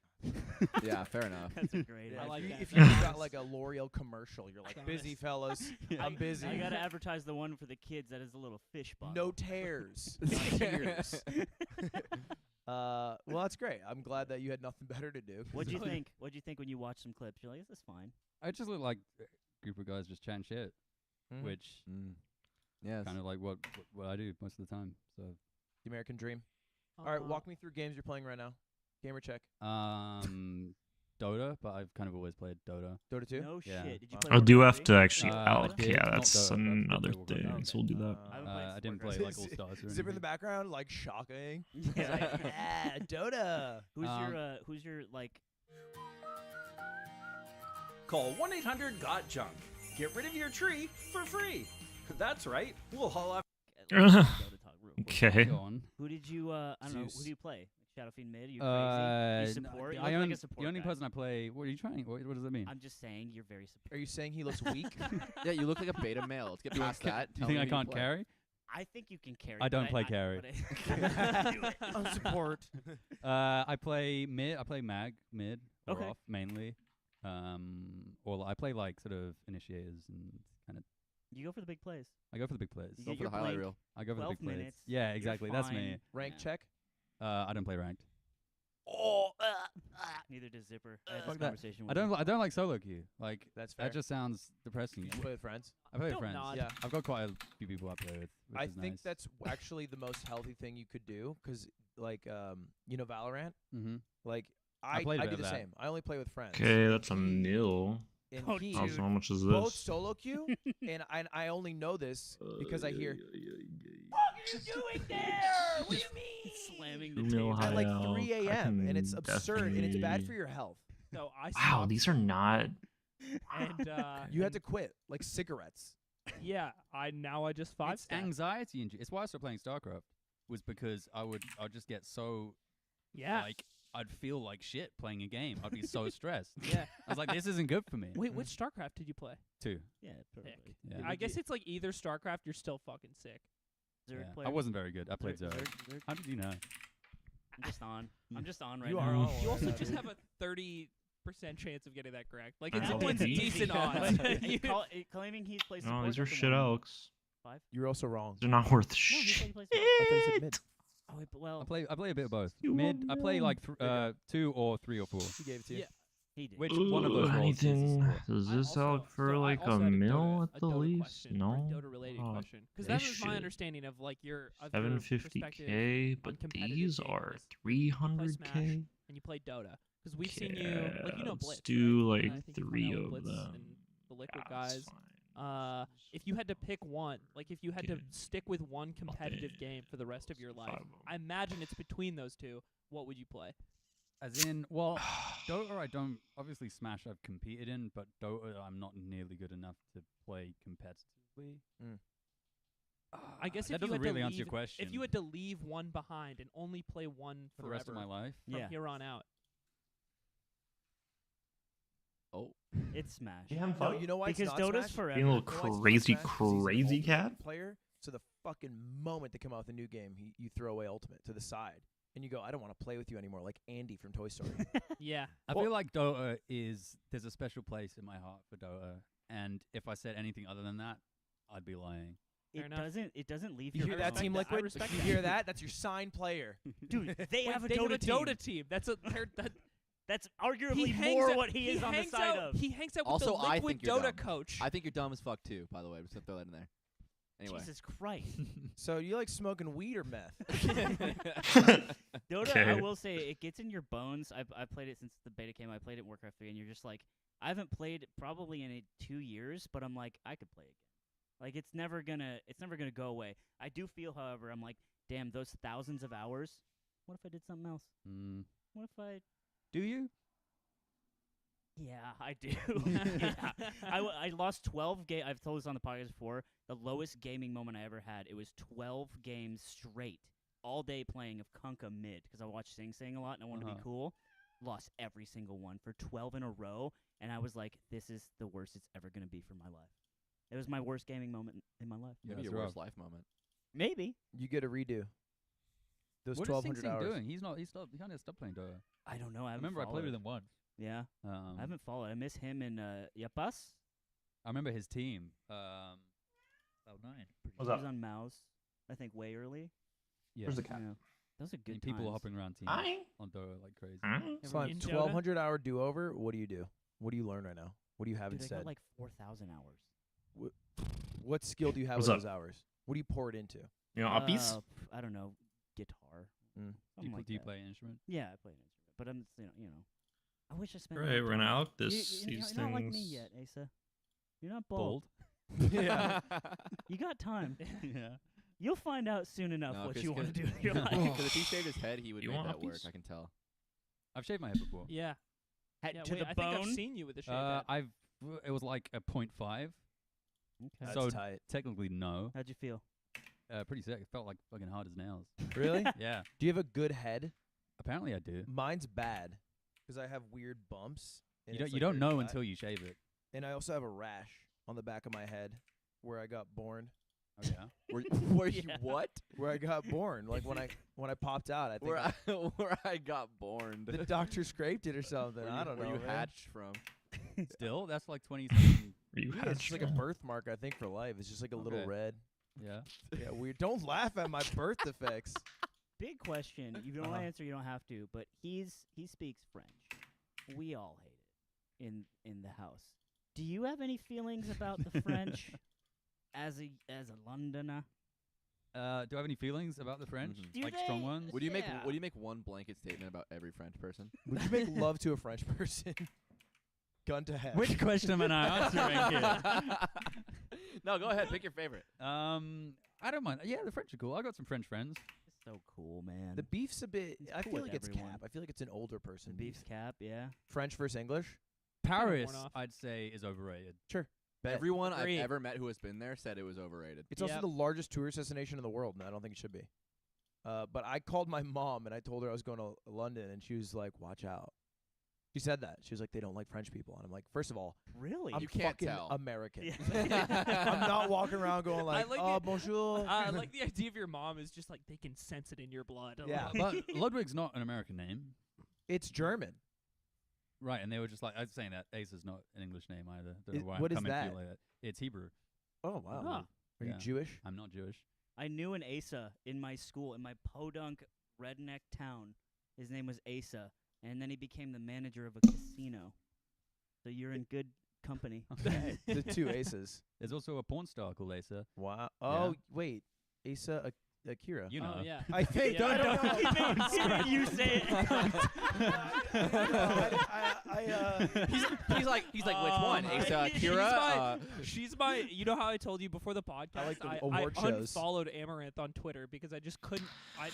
S4: Yeah, fair enough.
S3: That's a great.
S2: I
S3: answer.
S2: like that.
S5: If you got like a L'Oreal commercial, you're like,
S2: Honest.
S5: "Busy fellas, I'm busy."
S3: I gotta advertise the one for the kids that is a little fish bottle.
S5: No tears. Not tears. Well, that's great. I'm glad that you had nothing better to do.
S3: What'd you think? What'd you think when you watched some clips? You're like, "This is fine."
S6: I just look like a group of guys just chatting shit,
S5: Mhm.
S6: which
S4: Yes.
S6: kind of like what I do most of the time. So,
S5: The American Dream. All right, walk me through games you're playing right now. Gamer check.
S6: Dota, but I've kind of always played Dota.
S5: Dota 2?
S3: No
S6: Yeah.
S3: shit. Did you
S5: Wow.
S3: play
S1: I do
S3: Warcraft
S1: have
S3: 3?
S1: to actually
S6: I
S1: out.
S6: did,
S1: Yeah,
S6: not
S1: that's
S6: Dota, that's
S1: another
S6: Warcraft.
S1: thing.
S3: Okay.
S1: So we'll do that.
S3: I haven't played
S6: I didn't play
S3: Warcraft.
S6: like All Stars or
S5: Zipper in the
S6: anything.
S5: background, like shocking.
S3: Yeah.
S5: Yeah, Dota.
S3: Who's your like?
S11: Call 1-800-GOT-JUNK. Get rid of your tree for free. That's right. We'll haul off.
S3: Dota talk real quick.
S1: Okay.
S6: Go on.
S3: Who did you? I don't know. Who
S5: Zeus.
S3: do you play? Shadow Fiend mid? Are you crazy? You support? You
S6: I
S3: look
S6: own,
S3: like a support
S6: the only
S3: guy.
S6: person I play. What are you trying? What does that mean?
S3: I'm just saying you're very support.
S5: Are you saying he looks weak?
S4: Yeah, you look like a beta male. Let's get past that.
S6: Do you
S4: Tell
S6: think
S4: me
S6: I
S4: who
S6: can't
S4: play.
S6: carry?
S3: I think you can carry.
S6: I don't
S3: but
S6: play carry.
S5: On support.
S6: I play mid. I play mag mid or
S3: Okay.
S6: off mainly. Or I play like sort of initiators and kind of
S3: You go for the big plays.
S6: I go for the big plays.
S3: You
S4: Go
S3: get
S4: for
S3: your
S4: the highlight
S3: blank
S4: reel.
S6: I go for the
S3: 12
S6: big plays.
S3: minutes.
S6: Yeah,
S3: You're
S6: exactly. That's me.
S3: fine.
S5: Rank
S3: Yeah.
S5: check.
S6: I don't play ranked.
S3: Oh, neither does Zipper. I had
S6: Fuck
S3: this
S6: that.
S3: conversation with
S6: I
S3: him.
S6: don't like solo queue. Like
S5: That's fair.
S6: that just sounds depressing.
S5: You play with friends.
S6: I play with
S2: Don't
S6: friends.
S2: nod.
S5: Yeah.
S6: I've got quite a few people I play with. Which
S5: I
S6: is
S5: think
S6: nice.
S5: that's actually the most healthy thing you could do, because like Valorant.
S6: Mm-hmm.
S5: Like
S6: I
S5: I
S6: played a
S5: I
S6: bit
S5: do the
S6: of that.
S5: same. I only play with friends.
S1: Okay, that's a nil.
S5: And
S3: Oh,
S5: he
S3: dude.
S1: How much is
S5: both
S1: this?
S5: solo queue, and I only know this because I hear
S3: What are you doing there? What do you mean? Slamming the
S1: 2 mil
S3: table.
S1: high
S5: at like
S1: out,
S5: 3
S1: I
S5: a.m. and it's
S1: can
S5: absurd and it's bad
S1: definitely-
S5: for your health.
S2: So I
S1: Wow,
S2: stopped,
S1: these are not.
S2: and
S5: You had to quit like cigarettes.
S2: yeah, I just five
S6: It's
S2: step.
S6: anxiety induced. It's why I started playing StarCraft. Was because I'd just get so
S2: Yeah.
S6: like I'd feel like shit playing a game. I'd be so stressed.
S2: Yeah.
S6: I was like, this isn't good for me.
S2: Wait, which StarCraft did you play?
S6: 2.
S3: Yeah,
S2: Pick.
S3: perfect.
S6: Yeah.
S2: I guess it's like either StarCraft, you're still fucking sick.
S3: Zerg
S6: Yeah.
S3: player.
S6: I wasn't very good. I played
S3: Zerg.
S6: Zerg.
S3: Zerg.
S6: How did you know?
S3: I'm just on. I'm just on right
S5: You
S3: now.
S5: are all
S2: You also
S5: right,
S2: just
S5: dude.
S2: have a 30% chance of getting that correct. Like,
S1: That's
S2: it's
S1: all
S2: one's
S1: it is.
S2: decent
S3: But
S2: odds. You-
S3: claiming he's plays
S1: No,
S3: support
S1: these are
S3: doesn't
S1: shit
S3: work.
S1: elks.
S3: 5?
S5: You're also wrong.
S1: They're not worth
S3: No, he said
S1: shit.
S3: he plays
S5: I thought you said mid.
S3: Oh, wait, but well,
S6: I play a bit of both.
S1: You
S6: Mid. I play
S1: won't
S6: like
S5: There you go.
S6: 2 or 3 or 4.
S5: He gave it to you.
S2: Yeah.
S3: he did.
S6: Which one of those roles is a
S1: Anything?
S6: support?
S1: Does
S2: I
S1: this
S2: also-
S1: out for
S2: so I
S1: like
S2: also
S1: a
S2: had
S1: mil
S2: Dota-
S1: at the
S2: a Dota
S1: least?
S2: question,
S1: No.
S2: or Dota related
S1: Oh,
S2: question, because that
S1: this
S2: was my
S1: shit.
S2: understanding of like your of your
S1: 750k,
S2: perspective
S1: but
S2: on competitive
S1: these
S2: gaming
S1: are
S2: is you play Smash
S1: 300k.
S2: and you play Dota. Because we've seen you like you know
S1: Let's
S2: Blitz.
S1: do
S2: right?
S1: like
S2: I think you hung
S1: 3
S2: out with
S1: of
S2: Blitz
S1: them.
S2: and the Liquid
S1: Yeah, it's
S2: guys.
S1: fine.
S2: If you had to pick one, like if you had to
S1: Okay.
S2: stick with one competitive
S1: Okay.
S2: game for the rest of your life,
S1: 5 of 'em.
S2: I imagine it's between those two. What would you play?
S6: As in, well, Dota I don't obviously Smash I've competed in, but Dota I'm not nearly good enough to play competitively.
S2: I guess
S6: that
S2: if you
S6: doesn't
S2: had
S6: really
S2: to
S6: answer your
S2: leave,
S6: question.
S2: if you had to leave one behind and only play one
S6: for the rest of my
S2: forever
S6: life,
S2: from
S3: Yeah.
S2: here on out,
S4: Oh,
S3: It's Smash.
S1: You having
S5: No,
S1: fun?
S5: you know why
S3: Because
S5: it's not
S3: Dota's
S5: Smash?
S3: forever.
S1: Being a little
S5: You know why it's not
S1: crazy,
S5: Smash? 'Cause he's an
S1: crazy
S5: Ultimate
S1: cat.
S5: player. So the fucking moment they come out with a new game, you throw away Ultimate to the side, and you go, I don't want to play with you anymore, like Andy from Toy Story.
S2: yeah.
S6: I feel like Dota there's a special place in my heart for Dota, and if I said anything other than that, I'd be lying.
S2: Fair
S3: It
S2: enough.
S3: doesn't leave
S5: You
S3: your
S5: hear that,
S2: respect
S5: Team
S2: that. I
S5: Liquid?
S2: respect
S5: You
S2: that.
S5: hear that? That's your signed player.
S3: Dude, they
S2: Wait,
S3: have a
S2: they
S3: Dota
S2: have a
S3: team.
S2: Dota team. That's a that,
S3: That's arguably
S2: he hangs
S3: more
S2: out,
S3: what he is on the
S2: hangs
S3: side
S2: out,
S3: of.
S2: He hangs out with
S4: Also,
S2: the
S4: I
S2: Liquid
S4: think you're
S2: Dota
S4: dumb.
S2: coach.
S4: I think you're dumb as fuck too. By the way, I'm just gonna throw that in there. Anyway,
S3: Jesus Christ.
S5: So you like smoking weed or meth?
S3: Dota, I
S1: Okay.
S3: will say, it gets in your bones. I played it since the beta came out. I played it in Warcraft 3, and you're just like, I haven't played probably in 2 years, but I'm like, I could play again. Like it's never gonna go away. I do feel, however, I'm like, damn, those thousands of hours. What if I did something else?
S6: Mm.
S3: What if I?
S6: Do you?
S3: Yeah, I do. Yeah. I lost 12 games. I've told this on the podcast before. The lowest gaming moment I ever had. It was 12 games straight, all day playing of Kunkka mid because I watched Sing Sing a lot and I wanted to be cool. Lost every single one for 12 in a row, and I was like, this is the worst it's ever gonna be for my life. It was my worst gaming moment in my life.
S4: maybe
S6: that's
S4: your worst
S6: rough.
S4: life moment.
S3: Maybe.
S5: You get a redo. Those
S6: What is Sing
S5: 1,200
S6: Sing
S5: hours.
S6: doing? He kind of stopped playing Dota.
S3: I don't know.
S6: I remember I played with him once.
S3: Yeah, I haven't followed. I miss him and Yapas.
S6: I remember his team. Cloud9.
S3: He
S1: What's
S3: was
S1: up?
S3: on Mouse, I think, way early.
S6: Yeah.
S1: Where's the cat?
S3: Yeah. Those are good
S6: And people
S3: times.
S6: hopping around teams
S1: Hi.
S6: on Dota like crazy.
S5: Slime,
S2: In Dota?
S5: 1,200 hour do over. What do you do? What do you learn right now? What do you have
S3: Dude, I
S5: instead?
S3: got like 4,000 hours.
S5: What skill do you have
S1: What's
S5: with
S1: up?
S5: those hours? What do you pour it into?
S1: You know, uppies?
S3: I don't know, guitar.
S5: Mm.
S3: Something like
S6: Do you
S3: that.
S6: play an instrument?
S3: Yeah, I play an instrument, but I'm you know. I wish I spent.
S1: All
S3: more
S1: right, we're gonna
S3: time.
S1: out
S3: You-
S1: this
S3: you,
S1: these
S3: you're not like
S1: things.
S3: me yet, Asa. You're not bold.
S5: Yeah.
S3: You got time.
S6: Yeah.
S3: You'll find out soon enough
S4: No,
S3: what
S4: 'cause-
S3: you want to
S4: 'cause-
S3: do with your life.
S4: Because if he shaved his head, he would
S1: You
S4: make
S1: want
S4: that work.
S1: uppies?
S4: I can tell.
S6: I've shaved my head before.
S2: Yeah.
S3: Head
S2: Yeah,
S3: to
S2: wait,
S3: the
S2: I think I've
S3: bone.
S2: seen you with a shaved head.
S6: It was like a 0.5.
S3: Okay.
S5: That's
S6: So
S5: tight.
S6: technically no.
S3: How'd you feel?
S6: Pretty sick. It felt like fucking hard as nails.
S5: Really?
S6: Yeah.
S5: Do you have a good head?
S6: Apparently I do.
S5: Mine's bad because I have weird bumps. and
S6: You
S5: it's,
S6: don't
S5: like, very
S6: know
S5: flat.
S6: until you shave it.
S5: And I also have a rash on the back of my head where I got born.
S6: Oh yeah.
S4: Were you
S3: Yeah.
S4: what?
S5: Where I got born, like when I popped out, I think
S4: Where I got born.
S5: the doctor scraped it or something.
S4: Where
S5: I
S4: you-
S5: don't know.
S4: Where you
S5: man.
S4: hatched from?
S6: Still, that's like 27.
S1: Are you
S5: Yeah, it's just like a
S1: hatched?
S5: birthmark, I think, for life. It's just like a little
S6: Okay.
S5: red.
S6: Yeah.
S5: Yeah, weird. Don't laugh at my birth defects.
S3: Big question. You don't want
S5: Uh-huh.
S3: to answer. You don't have to. But he speaks French. We all hate it in the house. Do you have any feelings about the French as a Londoner?
S6: Do I have any feelings about the French?
S4: Mhm.
S3: Do
S6: Like strong
S3: they-
S6: ones?
S4: Would you make
S3: Yeah.
S4: Would you make one blanket statement about every French person?
S5: Would you make love to a French person? Gun to head.
S6: Which question am I answering here?
S4: No, go ahead. Pick your favorite.
S6: I don't mind. Yeah, the French are cool. I got some French friends.
S3: It's so cool, man.
S5: The beef's a bit.
S3: He's
S5: I
S3: cool
S5: feel
S3: with
S5: like it's
S3: everyone.
S5: cap. I feel like it's an older person.
S3: beef's
S5: beef.
S3: cap, yeah.
S5: French versus English.
S6: Paris,
S2: worn off.
S6: I'd say, is overrated.
S5: Bet.
S4: Everyone
S2: Agreed.
S4: I've ever met who has been there said it was overrated.
S5: It's also
S2: Yep.
S5: the largest tourist destination in the world, and I don't think it should be. But I called my mom and I told her I was going to London, and she was like, "Watch out." She said that. She was like, "They don't like French people," and I'm like, first of all,
S3: Really?
S5: I'm
S4: You can't
S5: fucking
S4: tell.
S5: American.
S3: Yeah.
S5: I'm not walking around going like,
S2: like
S5: "Oh,
S2: the-
S5: bonjour."
S2: I like the idea of your mom is just like they can sense it in your blood. a
S5: Yeah.
S2: little bit.
S6: But Ludwig's not an American name.
S5: It's German.
S6: Right, and they were just like, I was saying that Asa's not an English name either. Don't know why
S5: what
S6: I'm
S5: is
S6: coming to
S5: that?
S6: you like that. It's Hebrew.
S5: Oh wow.
S2: Huh.
S5: Are
S6: Yeah.
S5: you Jewish?
S6: I'm not Jewish.
S3: I knew an Asa in my school, in my podunk redneck town. His name was Asa, and then he became the manager of a casino. So you're in good company.
S6: Okay.
S5: The two aces.
S6: There's also a porn star called Asa.
S5: Wow. Oh wait, Asa Akira.
S6: You know.
S2: Oh yeah.
S5: I think.
S2: Yeah.
S5: don't know.
S3: You say it.
S4: He's like which one?
S2: my-
S4: Asa
S2: she's
S4: Akira?
S2: my- She's my. You know how I told you before the podcast?
S5: like the
S2: I
S5: award shows.
S2: unfollowed Amaranth on Twitter because I just couldn't. Look,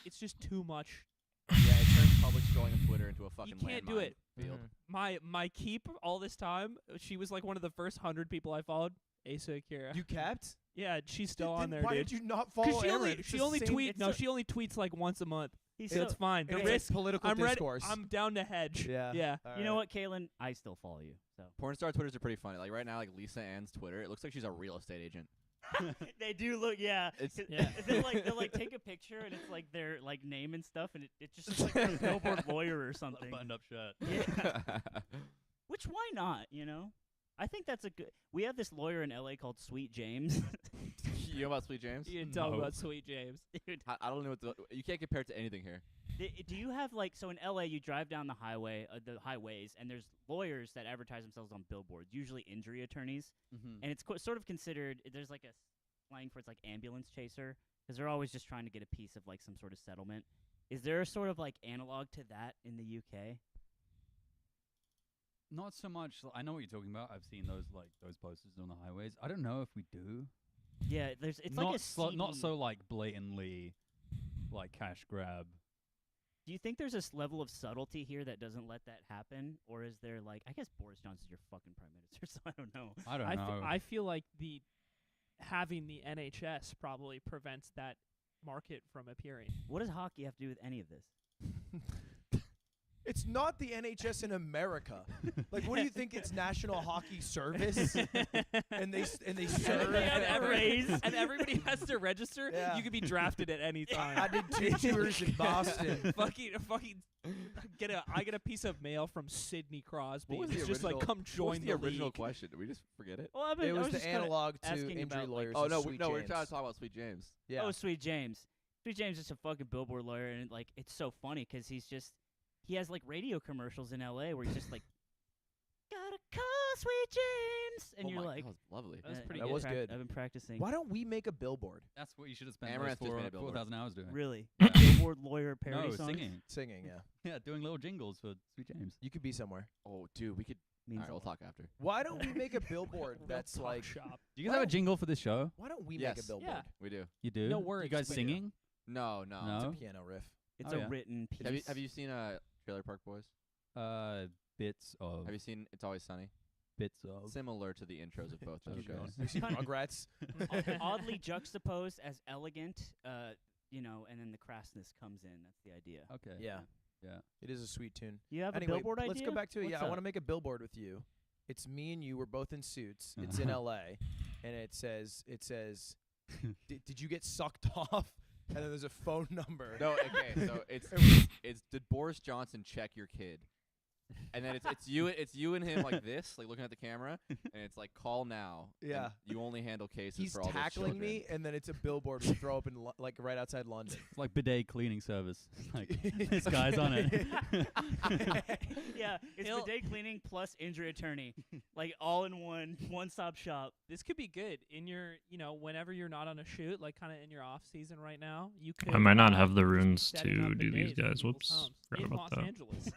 S2: it's just too much.
S4: Yeah, it turns public scrolling on Twitter into a fucking
S2: can't do
S4: landmine
S2: it.
S4: field.
S2: My keep all this time. She was like one of the first 100 people I followed. Asa Akira.
S5: You capped?
S2: Yeah, she's still
S5: Then
S2: on there,
S5: why
S2: dude.
S5: did you not
S2: 'Cause
S5: follow
S2: she only
S5: Amaranth? It's
S2: she
S5: the
S2: only
S5: same-
S2: tweet
S3: it's
S2: no
S3: a-
S2: she only tweets like once a month.
S3: He's
S2: It's
S3: so,
S2: fine. The
S5: It's like
S2: risk.
S5: political
S2: I'm ready.
S5: discourse.
S2: I'm down to hedge.
S5: Yeah.
S2: Yeah.
S3: you know what, Kaylin? I still follow you. So
S4: Porn star Twitters are pretty funny. Like right now, like Lisa Ann's Twitter, it looks like she's a real estate agent.
S3: they do look, yeah.
S4: It's-
S3: 'Cause
S2: Yeah.
S3: they'll like take a picture and it's like their like name and stuff, and it just looks like a billboard lawyer or something.
S6: Buttoned up shirt.
S3: Yeah. Which why not? You know, I think that's a good. We have this lawyer in LA called Sweet James.
S4: You know about Sweet James?
S2: You didn't tell me
S6: No.
S2: about Sweet James.
S3: Dude,
S4: I don't know you can't compare it to anything here.
S3: do you have like so in LA you drive down the highways, and there's lawyers that advertise themselves on billboards, usually injury attorneys,
S6: Mm-hmm.
S3: and it's sort of considered. There's like a slang for it's like ambulance chaser because they're always just trying to get a piece of like some sort of settlement. Is there a sort of like analog to that in the UK?
S6: Not so much. I know what you're talking about. I've seen those posters on the highways. I don't know if we do.
S3: Yeah, it's
S6: not
S3: like a
S6: not
S3: seedy-
S6: so like blatantly like cash grab.
S3: Do you think there's this level of subtlety here that doesn't let that happen, or is there like I guess Boris Johnson's your fucking prime minister, so I don't know.
S6: I don't know.
S2: I feel like having the NHS probably prevents that market from appearing.
S3: What does hockey have to do with any of this?
S5: It's not the NHS in America. Like, what do you think? It's National Hockey Service, and they serve.
S2: And everybody has to register.
S5: Yeah.
S2: You could be drafted at any time.
S5: I did 2 tours in Boston.
S2: fucking I get a piece of mail from Sidney Crosby.
S4: What was
S2: It's
S4: the
S2: just like
S4: original-
S2: come
S4: What was
S2: join
S4: the original
S2: league.
S4: question? Did we just forget it?
S3: Well,
S5: It was
S3: just
S5: the
S3: kinda
S5: analog to
S3: asking
S5: injury
S3: about, like-
S5: lawyers.
S4: Oh
S5: and
S4: no,
S5: Sweet
S4: we're
S5: James.
S4: trying to talk about Sweet James.
S5: Yeah.
S3: Oh, Sweet James. Sweet James is a fucking billboard lawyer, and like it's so funny because he has like radio commercials in LA where he's just like, gotta call Sweet James, and
S4: oh
S3: you're
S4: my
S3: like,
S4: God, that was lovely.
S2: That was
S3: uh,
S2: pretty
S5: That
S2: good.
S5: was good.
S3: I've been practicing.
S5: Why don't we make a billboard?
S6: That's what you should have spent
S4: Amaranth just made a billboard.
S6: 4,000 hours doing.
S3: Really?
S6: Yeah.
S3: Billboard lawyer parody
S6: No,
S3: songs?
S6: singing.
S5: Singing, yeah.
S6: Yeah, doing little jingles for Sweet James.
S5: You could be somewhere.
S4: Oh, dude, we could.
S3: Means
S4: All right,
S3: a
S4: we'll
S3: lot.
S4: talk after.
S5: Why don't we make a billboard
S2: Real
S5: that's
S2: talk
S5: like?
S2: shop.
S6: Do you guys have a jingle for this show?
S5: Why don't we
S4: Yes.
S5: make a billboard?
S2: Yeah.
S4: We do.
S6: You do?
S2: No
S6: You
S2: words,
S6: guys
S2: but-
S6: singing?
S4: No.
S6: No?
S5: It's a piano riff.
S3: It's
S6: Oh,
S3: a
S6: yeah.
S3: written piece.
S4: Have you seen Trailer Park Boys?
S6: Bits of.
S4: Have you seen It's Always Sunny?
S6: Bits of.
S4: Similar to the intros of both those
S6: Okay.
S4: shows.
S5: You seen Rugrats?
S3: Oddly juxtaposed as elegant, and then the crassness comes in. That's the idea.
S6: Okay.
S5: Yeah.
S6: Yeah.
S5: It is a sweet tune.
S3: You have
S5: Anyway,
S3: a billboard idea?
S5: let's go back to it.
S3: What's
S5: Yeah, I want to
S3: up?
S5: make a billboard with you. It's me and you. We're both in suits. It's in
S6: Uh-huh.
S5: L.A. and it says, did you get sucked off? And then there's a phone number.
S4: No, okay, so it's did Boris Johnson check your kid? and then it's you and him like this, like looking at the camera, and it's like call now. and
S5: Yeah.
S4: you only handle cases
S5: He's
S4: for all those
S5: tackling
S4: children.
S5: me, and then it's a billboard we throw up in like right outside London.
S6: It's like bidet cleaning service. Like this guy's on it.
S3: Yeah, it's
S2: He'll-
S3: bidet cleaning plus injury attorney, like all in one-stop shop.
S2: This could be good in your, whenever you're not on a shoot, like kind of in your off season right now. You could.
S1: I might not have the
S2: just be
S1: runes
S2: setting
S1: to
S2: up
S1: do these
S2: bidets in
S1: guys.
S2: people's
S1: Whoops.
S2: homes
S1: Forgot
S2: in
S1: about
S2: Los
S1: that.
S2: Angeles.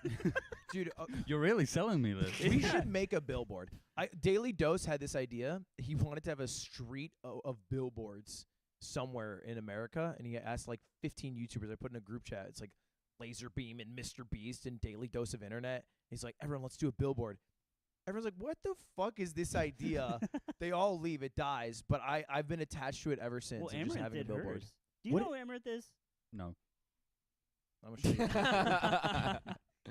S5: Dude,
S6: You're really selling me this.
S5: we should make a billboard. Daily Dose had this idea. He wanted to have a street of billboards somewhere in America, and he asked like 15 YouTubers. I put in a group chat. It's like Laserbeam and Mr. Beast and Daily Dose of Internet. He's like, everyone, let's do a billboard. Everyone's like, what the fuck is this idea? They all leave. It dies. But I've been attached to it ever since.
S3: Well,
S5: of just
S3: Amaranth
S5: having a
S3: did
S5: billboard.
S3: hers. Do you
S5: What
S3: know who Amaranth is?
S6: No.
S5: I'm gonna show you.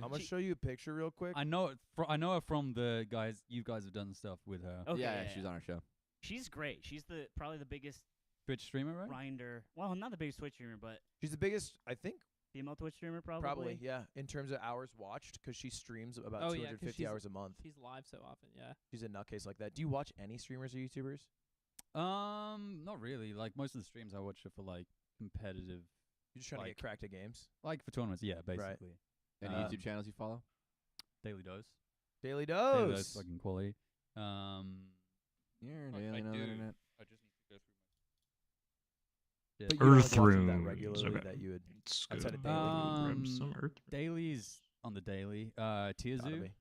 S5: I'm gonna show you a picture real quick.
S6: I know it. I know her from the guys. You guys have done stuff with her.
S3: Okay,
S4: yeah, she's on our show.
S3: She's great. She's probably the biggest
S6: Twitch streamer, right?
S3: grinder. Well, not the biggest Twitch streamer, but
S5: She's the biggest, I think.
S3: female Twitch streamer probably.
S5: Probably, yeah, in terms of hours watched, because she streams about
S2: Oh, yeah, 'cause
S5: 250
S2: she's-
S5: hours a month.
S2: He's live so often, yeah.
S5: She's a nutcase like that. Do you watch any streamers or YouTubers?
S6: Not really. Like most of the streams I watch are for like competitive,
S5: You're just trying to
S6: Like-
S5: get cracked at games.
S6: like for tournaments. Yeah, basically.
S4: Any
S5: Uh,
S4: YouTube channels you follow?
S6: Daily Dose.
S5: Daily
S6: Daily Dose,
S5: Dose.
S6: fucking quality.
S4: You're
S6: I
S4: daily on the
S6: do.
S4: internet.
S6: I just need to go through.
S5: But you don't, like,
S1: Earth
S5: watch them that
S1: runes.
S5: regularly
S1: Okay.
S5: that you would
S1: Let's
S5: outside
S1: go.
S5: of daily.
S1: Grab some earth.
S6: Dailies on the daily.
S5: gotta
S6: Tierzoo.
S5: be.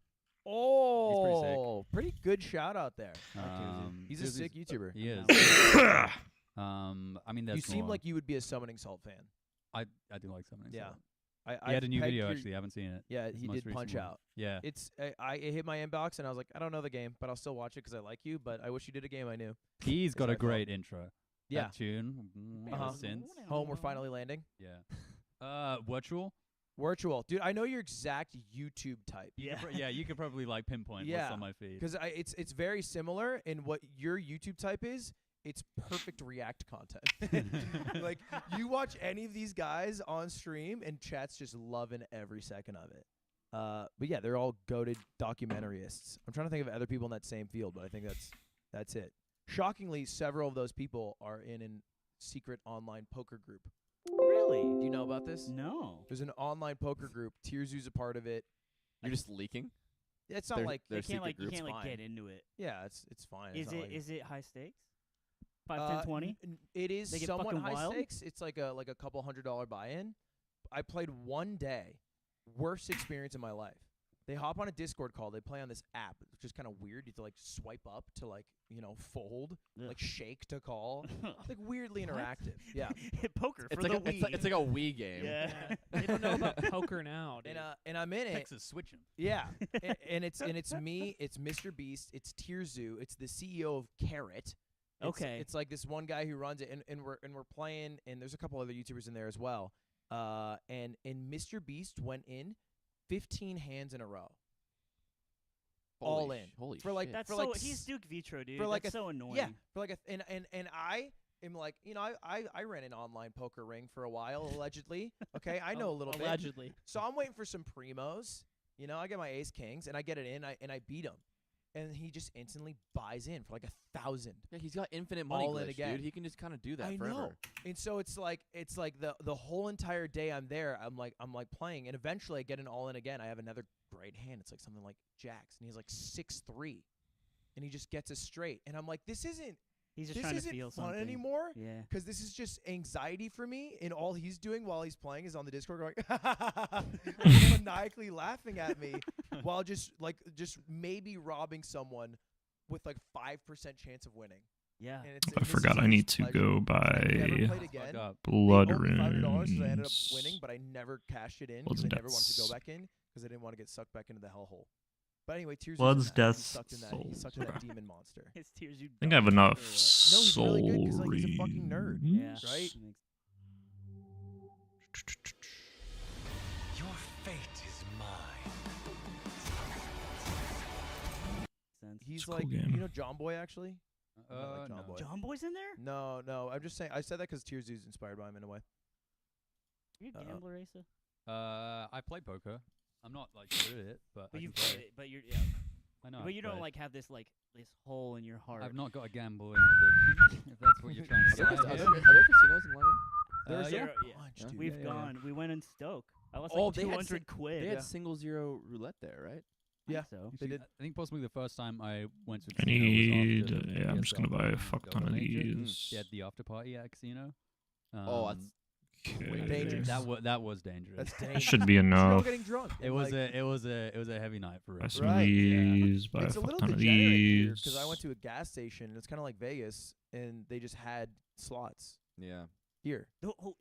S5: Oh,
S6: pretty
S5: pretty good shout out there. He's a
S6: Tierzoo's-
S5: sick YouTuber.
S6: He is. I mean, there's
S5: You seem
S6: more.
S5: like you would be a Summoning Salt fan.
S6: I do like something.
S5: Yeah.
S6: He had a new
S5: pegged
S6: video
S5: your-
S6: actually. I haven't seen it.
S5: Yeah,
S6: His
S5: he
S6: most
S5: did Punch
S6: recent one.
S5: Out.
S6: Yeah.
S5: It hit my inbox and I was like, I don't know the game, but I'll still watch it because I like you. But I wish you did a game I knew.
S6: He's got
S5: how
S6: a
S5: I felt.
S6: great intro.
S5: Yeah.
S6: That tune.
S5: Uh-huh.
S6: Since.
S5: Home, we're finally landing.
S6: Yeah. Virtual.
S5: Virtual, dude. I know your exact YouTube type.
S3: Yeah.
S6: Yeah, you could probably like pinpoint
S5: Yeah,
S6: what's on my feed.
S5: Because it's very similar in what your YouTube type is. It's perfect React content. Like you watch any of these guys on stream and chat's just loving every second of it. But yeah, they're all goated documentarists. I'm trying to think of other people in that same field, but I think that's it. Shockingly, several of those people are in a secret online poker group.
S3: Really?
S5: Do you know about this?
S3: No.
S5: There's an online poker group. Tierzoo's a part of it.
S4: You're just leaking?
S5: It's not
S4: They're-
S5: like
S4: they're
S3: You can't
S4: secret
S3: you
S4: groups.
S3: can't like
S5: fine.
S3: get into it.
S5: yeah, it's fine.
S3: Is
S5: It's not like-
S3: it high stakes? 5, 10, 20?
S5: It is
S3: They get
S5: somewhat
S3: fucking
S5: high
S3: wild?
S5: stakes. It's like a couple $100 buy-in. I played one day. Worst experience in my life. They hop on a Discord call. They play on this app, which is kind of weird. You have to like swipe up to like fold,
S3: Ugh.
S5: like shake to call. It's like weirdly
S3: What?
S5: interactive. Yeah.
S3: Poker
S4: It's
S3: for
S4: like
S3: the
S4: a,
S3: Wii.
S4: it's like a Wii game.
S3: Yeah.
S2: They don't know about poker now, dude.
S5: And I'm in it.
S6: Texas switching.
S5: Yeah, and it's me, it's Mr. Beast, it's Tierzoo, it's the CEO of Carrot.
S3: Okay.
S5: It's like this one guy who runs it, and we're playing, and there's a couple other YouTubers in there as well. And Mr. Beast went in 15 hands in a row, all
S4: Holy
S5: in
S4: Holy
S5: for like
S4: shit.
S3: That's
S5: for
S3: so
S5: like
S3: he's
S5: s-
S3: Duke Vitro, dude.
S5: for like
S3: That's
S5: a
S3: so annoying.
S5: yeah, for like and I am like I ran an online poker ring for a while allegedly. Okay, I know a little bit.
S2: Allegedly.
S5: So I'm waiting for some primos. I get my ace kings and I get it in. I beat him, and he just instantly buys in for like 1,000.
S4: Yeah, he's got infinite money
S5: all in
S4: glitch,
S5: again.
S4: dude. He can just kind of do that
S5: I
S4: forever.
S5: know. And so it's like the whole entire day I'm there. I'm like playing, and eventually I get an all in again. I have another great hand. It's like something like jacks, and he's like 6'3", and he just gets us straight. And I'm like, this isn't
S3: He's just trying to feel
S5: fun
S3: something
S5: anymore.
S3: Yeah.
S5: Because this is just anxiety for me, and all he's doing while he's playing is on the Discord going maniacally laughing at me, while just maybe robbing someone with like 5% chance of winning.
S3: Yeah.
S5: And it's,
S1: I
S5: and this
S1: forgot
S5: is
S1: I
S5: his
S1: need to
S5: pleasure.
S1: go
S5: And I
S1: buy
S5: never played
S6: Fuck
S5: again.
S6: up.
S1: blood
S5: They owed me $500, so I ended up
S1: runes.
S5: winning, but I never cashed it in
S1: Bloods
S5: because I
S1: and
S5: never wanted to go
S1: Deaths.
S5: back in because I didn't want to get sucked back into the hellhole. But anyway, Tears
S1: Bloods,
S5: He's
S1: Deaths,
S5: sucked in that. He's
S1: Souls.
S5: sucked in that
S1: Okay.
S5: demon monster.
S3: His tears you
S1: I think I have enough
S5: No, he's
S1: soul
S5: really good 'cause, like, he's a fucking nerd.
S3: Yeah.
S1: runes.
S5: Right?
S8: Your fate is mine.
S3: Sense.
S5: He's
S1: It's a cool
S5: like,
S1: game.
S5: John Boy actually? I like John
S6: No.
S5: Boy.
S3: John Boy's in there?
S5: No. I'm just saying. I said that because Tears is inspired by him in a way.
S3: You a
S5: Uh-oh.
S3: gambler, Asa?
S6: I play poker. I'm not like good at it, but I
S3: But
S6: can
S3: you've
S6: play.
S3: played it, but you're yeah.
S6: I know.
S3: But you don't
S6: play.
S3: like have this like this hole in your heart.
S6: I've not got a gambling addiction. If that's what you're trying to say.
S4: Are there
S6: here.
S4: casinos in London?
S5: There's
S3: yeah,
S5: a
S3: yeah.
S5: bunch,
S4: Yeah.
S5: dude.
S3: We've
S6: yeah.
S3: gone. We went in Stoke. I lost
S4: Oh,
S3: like
S4: they had
S3: 200 quid.
S4: They had
S5: Yeah.
S4: single zero roulette there, right?
S3: I
S5: Yeah.
S3: think so.
S5: They
S6: Actually,
S5: did.
S6: I think possibly the first time I went to a
S1: I
S6: casino was
S1: need.
S6: after the
S1: Yeah, I'm just gonna
S6: PSL
S1: buy a
S6: and
S1: fuck
S6: got
S1: ton of
S6: Danger.
S1: these.
S6: They had the after party at a casino.
S4: Oh, that's
S1: Okay.
S5: Dangerous.
S6: that was dangerous.
S5: That's
S1: That
S5: dangerous.
S1: should be
S5: You're all
S1: enough.
S5: getting drunk.
S6: It
S5: and,
S6: was
S5: like,
S6: a heavy night for
S1: Buy
S6: us.
S1: some
S5: Right,
S1: of
S5: yeah.
S1: these. Buy
S5: it's
S1: a
S5: a
S1: fuck
S5: little
S1: ton of
S5: degenerate here
S1: these.
S5: because I went to a gas station and it's kind of like Vegas and they just had slots
S4: yeah.
S5: here.
S3: Well,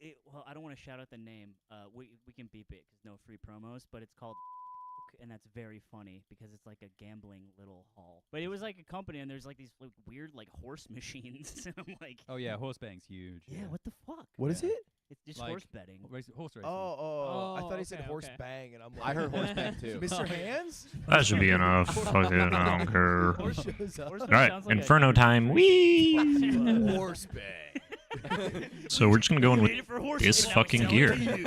S3: I don't want to shout out the name. We can beep it 'cause no free promos, but it's called. And that's very funny because it's like a gambling little hall. But it was like a company, and there's like these like, weird like horse machines. And I'm like,
S6: Oh yeah, horse betting's huge.
S3: yeah, what the fuck?
S5: What is
S6: Yeah.
S5: it?
S3: It's just
S6: Like,
S3: horse betting.
S6: Horse racing.
S5: Oh, I thought he said
S2: okay,
S5: horse
S2: okay.
S5: bang, and I'm like,
S4: I heard horse bang too.
S5: Mr. Hands?
S1: That should be enough. Fuck it, I don't care.
S5: Horse shows up.
S3: Horse
S1: All
S3: bang
S1: right,
S3: sounds like a
S1: Inferno time. Whee!
S5: Horse bang.
S1: So we're just gonna go in with
S3: Waited for horse
S1: this
S3: and I was
S1: fucking
S3: selling
S1: gear.
S3: to you.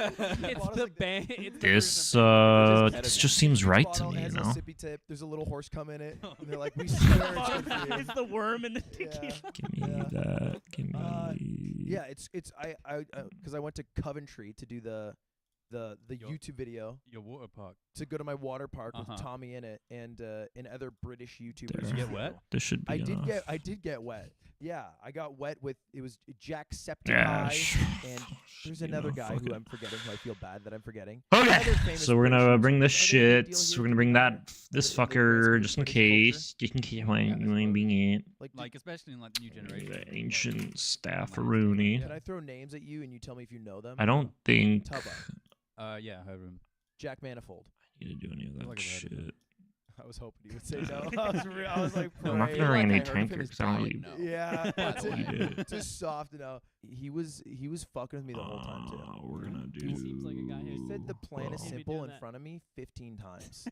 S2: It's the band. It's the
S1: This
S2: version of
S1: this just seems right to
S5: Bottle
S1: me, you
S5: has
S1: know.
S5: a sippy tip. There's a little horse come in it. And they're like, we swear it's good for you.
S3: It's the worm and the
S5: Yeah.
S3: tequila.
S1: Give me
S5: Yeah.
S1: that. Give me.
S5: Yeah, it's because I went to Coventry to do the
S6: Your-
S5: YouTube video
S6: Your water park.
S5: to go to my water park with
S6: Uh-huh.
S5: Tommy in it and other British YouTubers.
S1: There.
S6: Did you get wet?
S1: This should be
S5: I
S1: enough.
S5: did get wet. Yeah, I got wet with it was Jacksepticeye
S1: Yeah.
S5: and
S1: should
S5: there's
S1: be
S5: another
S1: enough,
S5: guy
S1: fuck
S5: who
S1: it.
S5: I'm forgetting who I feel bad that I'm forgetting.
S1: Okay,
S5: Other famous
S1: so we're
S5: British
S1: gonna bring
S5: YouTubers.
S1: this
S5: Are they a big
S1: shit.
S5: deal
S1: So
S5: here
S1: we're gonna
S5: in
S1: bring
S5: Canada?
S1: this
S5: Are they big
S1: fucker
S5: British
S1: just in
S5: culture?
S1: case. Just in case you ain't being it.
S5: Like,
S6: Like especially in like the new generation.
S1: The ancient staff
S6: Mine.
S1: Rooney.
S5: can I throw names at you and you tell me if you know them?
S1: I don't think
S5: Tubba,
S6: Yeah, I heard him.
S5: Jack Manifold.
S1: I need to do any of
S6: feel
S1: that
S6: like I've heard of
S1: shit.
S5: I was hoping he would say no. I was like,
S1: I'm not
S5: praying.
S1: gonna ring
S4: like
S1: any
S4: I heard of him
S1: tankers
S4: as
S1: 'cause I don't
S4: Brian,
S1: really.
S4: no.
S5: Yeah,
S4: By the way.
S1: did.
S5: just soft no. He was fucking with me the whole time too.
S1: We're gonna do.
S2: He seems like a guy
S5: He
S2: who-
S5: said the plan is
S1: well,
S2: He'd be
S5: simple
S2: doing
S5: in
S2: that.
S5: front of me 15 times.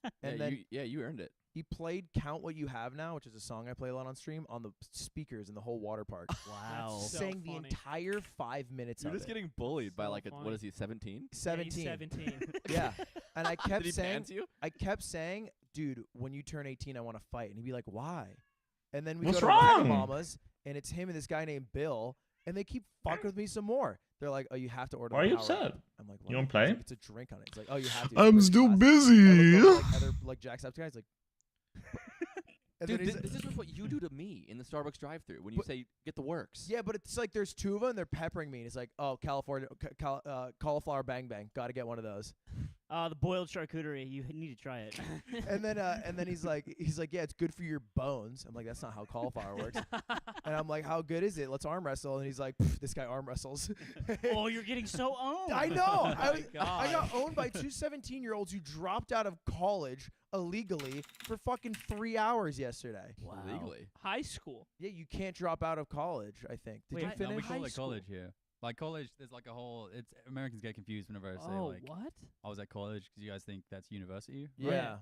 S4: Yeah,
S5: And then
S4: you earned it.
S5: he played Count What You Have Now, which is a song I play a lot on stream, on the speakers in the whole water park.
S3: Wow.
S2: So
S5: Sang the
S2: funny.
S5: entire 5 minutes
S4: You're
S5: of
S4: just
S5: it.
S4: getting bullied by
S2: So
S4: like
S2: funny.
S4: what is he, 17?
S5: 17.
S2: 17.
S5: Yeah. And I kept
S4: Did he
S5: saying,
S4: pants you?
S5: dude, when you turn 18, I want to fight. And he'd be like, why? And then we
S1: What's
S5: go to
S1: wrong?
S5: Mamas, and it's him and this guy named Bill, and they keep fucking with me some more. They're like, oh, you have to order
S1: Why
S5: the
S1: are you
S5: Powerade.
S1: upset?
S5: I'm like,
S1: You
S5: "Why?"
S1: don't
S5: He's
S1: play?
S5: like, it's a drink on it. It's like, oh, you have to. It's
S1: I'm
S5: first
S1: still
S5: class.
S1: busy.
S5: I look over, like, other, like Jacksepticeye. He's like, and
S4: Dude,
S5: then he's
S4: this is what you do to me in the Starbucks drive-through when you
S5: But-
S4: say get the works.
S5: yeah, but it's like there's two of them. They're peppering me. And it's like, oh, California, cauliflower bang bang. Got to get one of those.
S3: The boiled charcuterie. You need to try it.
S5: And then he's like, yeah, it's good for your bones. I'm like, that's not how cauliflower works. And I'm like, how good is it? Let's arm wrestle. And he's like, this guy arm wrestles.
S3: Oh, you're getting so owned.
S5: I know.
S2: Oh my
S5: I got
S2: God.
S5: owned by two 17-year-olds who dropped out of college illegally for fucking 3 hours yesterday.
S3: Wow.
S4: Legally.
S2: High school.
S5: Yeah, you can't drop out of college, I think. Did
S3: Wait,
S5: you
S3: I-
S6: No,
S5: finish?
S6: we call
S2: high
S6: it
S2: school?
S6: college here. Like college, there's like a whole. It's Americans get confused whenever I say
S2: Oh,
S6: like
S2: what?
S6: I was at college because you guys think that's university.
S5: Yeah.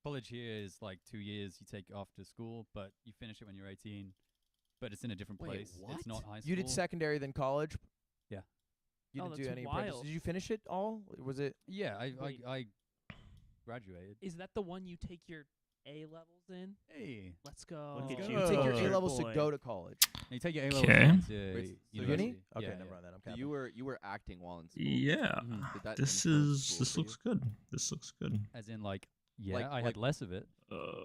S6: College here is like 2 years you take after school, but you finish it when you're 18. But it's in a different
S4: Wait,
S6: place.
S4: what?
S6: It's not high school.
S5: You did secondary then college?
S6: Yeah.
S5: You
S2: Oh,
S5: didn't do
S2: that's
S5: any apprentice.
S2: wild.
S5: Did you finish it all? Was it?
S6: Yeah,
S2: Wait.
S6: I graduated.
S2: Is that the one you take your A levels in?
S6: Hey,
S2: Let's go.
S3: Look at
S5: You
S3: you.
S5: take your
S3: Oh.
S5: A levels to
S3: Boy.
S5: go to college.
S6: you take your A levels
S1: Okay.
S6: into
S4: Wait, so
S6: university.
S5: Uni? Okay,
S6: Yeah,
S5: never
S6: yeah.
S5: mind then. I'm
S4: So
S5: capping.
S4: you were acting while in school.
S1: Yeah.
S4: Did that
S1: This
S4: influence school
S1: this
S4: for
S1: looks good. This looks good.
S6: As in like, yeah,
S4: Like-
S6: I had
S4: like-
S6: less of it.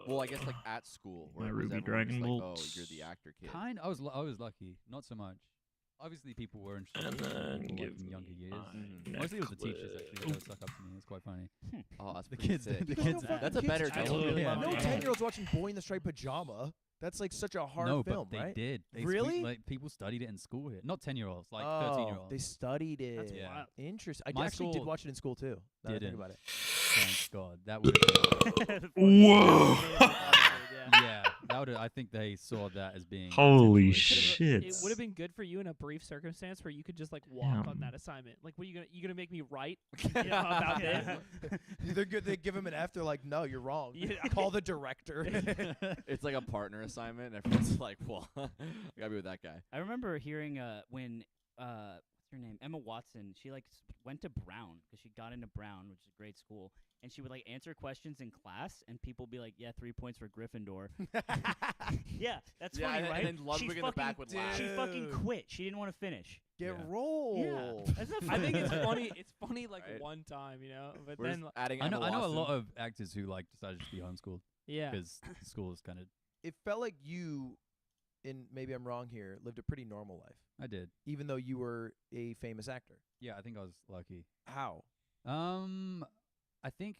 S4: Well, I guess like at school.
S1: My
S4: where
S1: Ruby
S4: everyone
S1: Dragon
S4: just like,
S1: bolts.
S4: oh, you're the actor kid.
S6: I was lucky, not so much. Obviously, people were interested
S1: And
S6: in
S1: then
S6: people, like,
S1: give
S6: in
S1: me
S6: younger years.
S4: Mhm.
S6: Mostly it was the teachers actually that would suck up to me. It's quite funny.
S4: Oh, that's
S6: The
S4: pretty
S6: kids-
S4: sick.
S6: the
S5: No,
S6: kids-
S5: fucking
S4: That's a
S5: kids
S4: better
S5: are
S4: joke.
S5: totally
S6: Yeah.
S5: allowed. No
S6: Yeah.
S5: 10-year-olds watching Boy in the Striped Pajama. That's like such a hard
S6: no,
S5: film,
S6: but they
S5: right?
S6: did. They
S5: Really?
S6: Like people studied it in school here. Not 10-year-olds, like
S5: Oh,
S6: 13-year-olds.
S5: they studied it.
S2: That's
S6: Yeah.
S2: wild.
S5: Interesting. I
S6: My
S5: actually did
S6: school
S5: watch it in school too. Now that I think
S6: didn't.
S5: about it.
S6: Thank God. That would.
S1: Whoa.
S6: Yeah, that would. I think they saw that as being.
S1: Holy
S6: potentially-
S1: shit.
S2: It would have been good for you in a brief circumstance where you could just like walk on
S1: Damn.
S2: that assignment. Like, what are you gonna make me write about this?
S5: They're good. They give him an F. They're like, no, you're wrong.
S2: Yeah.
S5: Call the director.
S4: It's like a partner assignment, and everyone's like, well, I gotta be with that guy.
S3: I remember hearing when her name? Emma Watson. She like went to Brown because she got into Brown, which is a great school, and she would like answer questions in class, and people would be like, "Yeah, 3 points for Gryffindor." Yeah, that's funny,
S4: and,
S3: right?
S4: and then Ludwig in the back would laugh.
S3: She fucking quit. She didn't want to finish.
S5: Get
S6: Yeah.
S5: rolled.
S3: Yeah, that's not
S2: I think it's
S3: funny.
S2: funny. It's funny like
S4: Right.
S2: one time, but
S4: We're
S2: then
S4: just adding
S6: I know
S4: Emma
S6: a lot
S4: Watson.
S6: of actors who like decided to be homeschooled
S2: yeah.
S6: because school is kind of.
S5: It felt like you, and maybe I'm wrong here, lived a pretty normal life,
S6: I did.
S5: even though you were a famous actor.
S6: Yeah, I think I was lucky.
S5: How?
S6: I think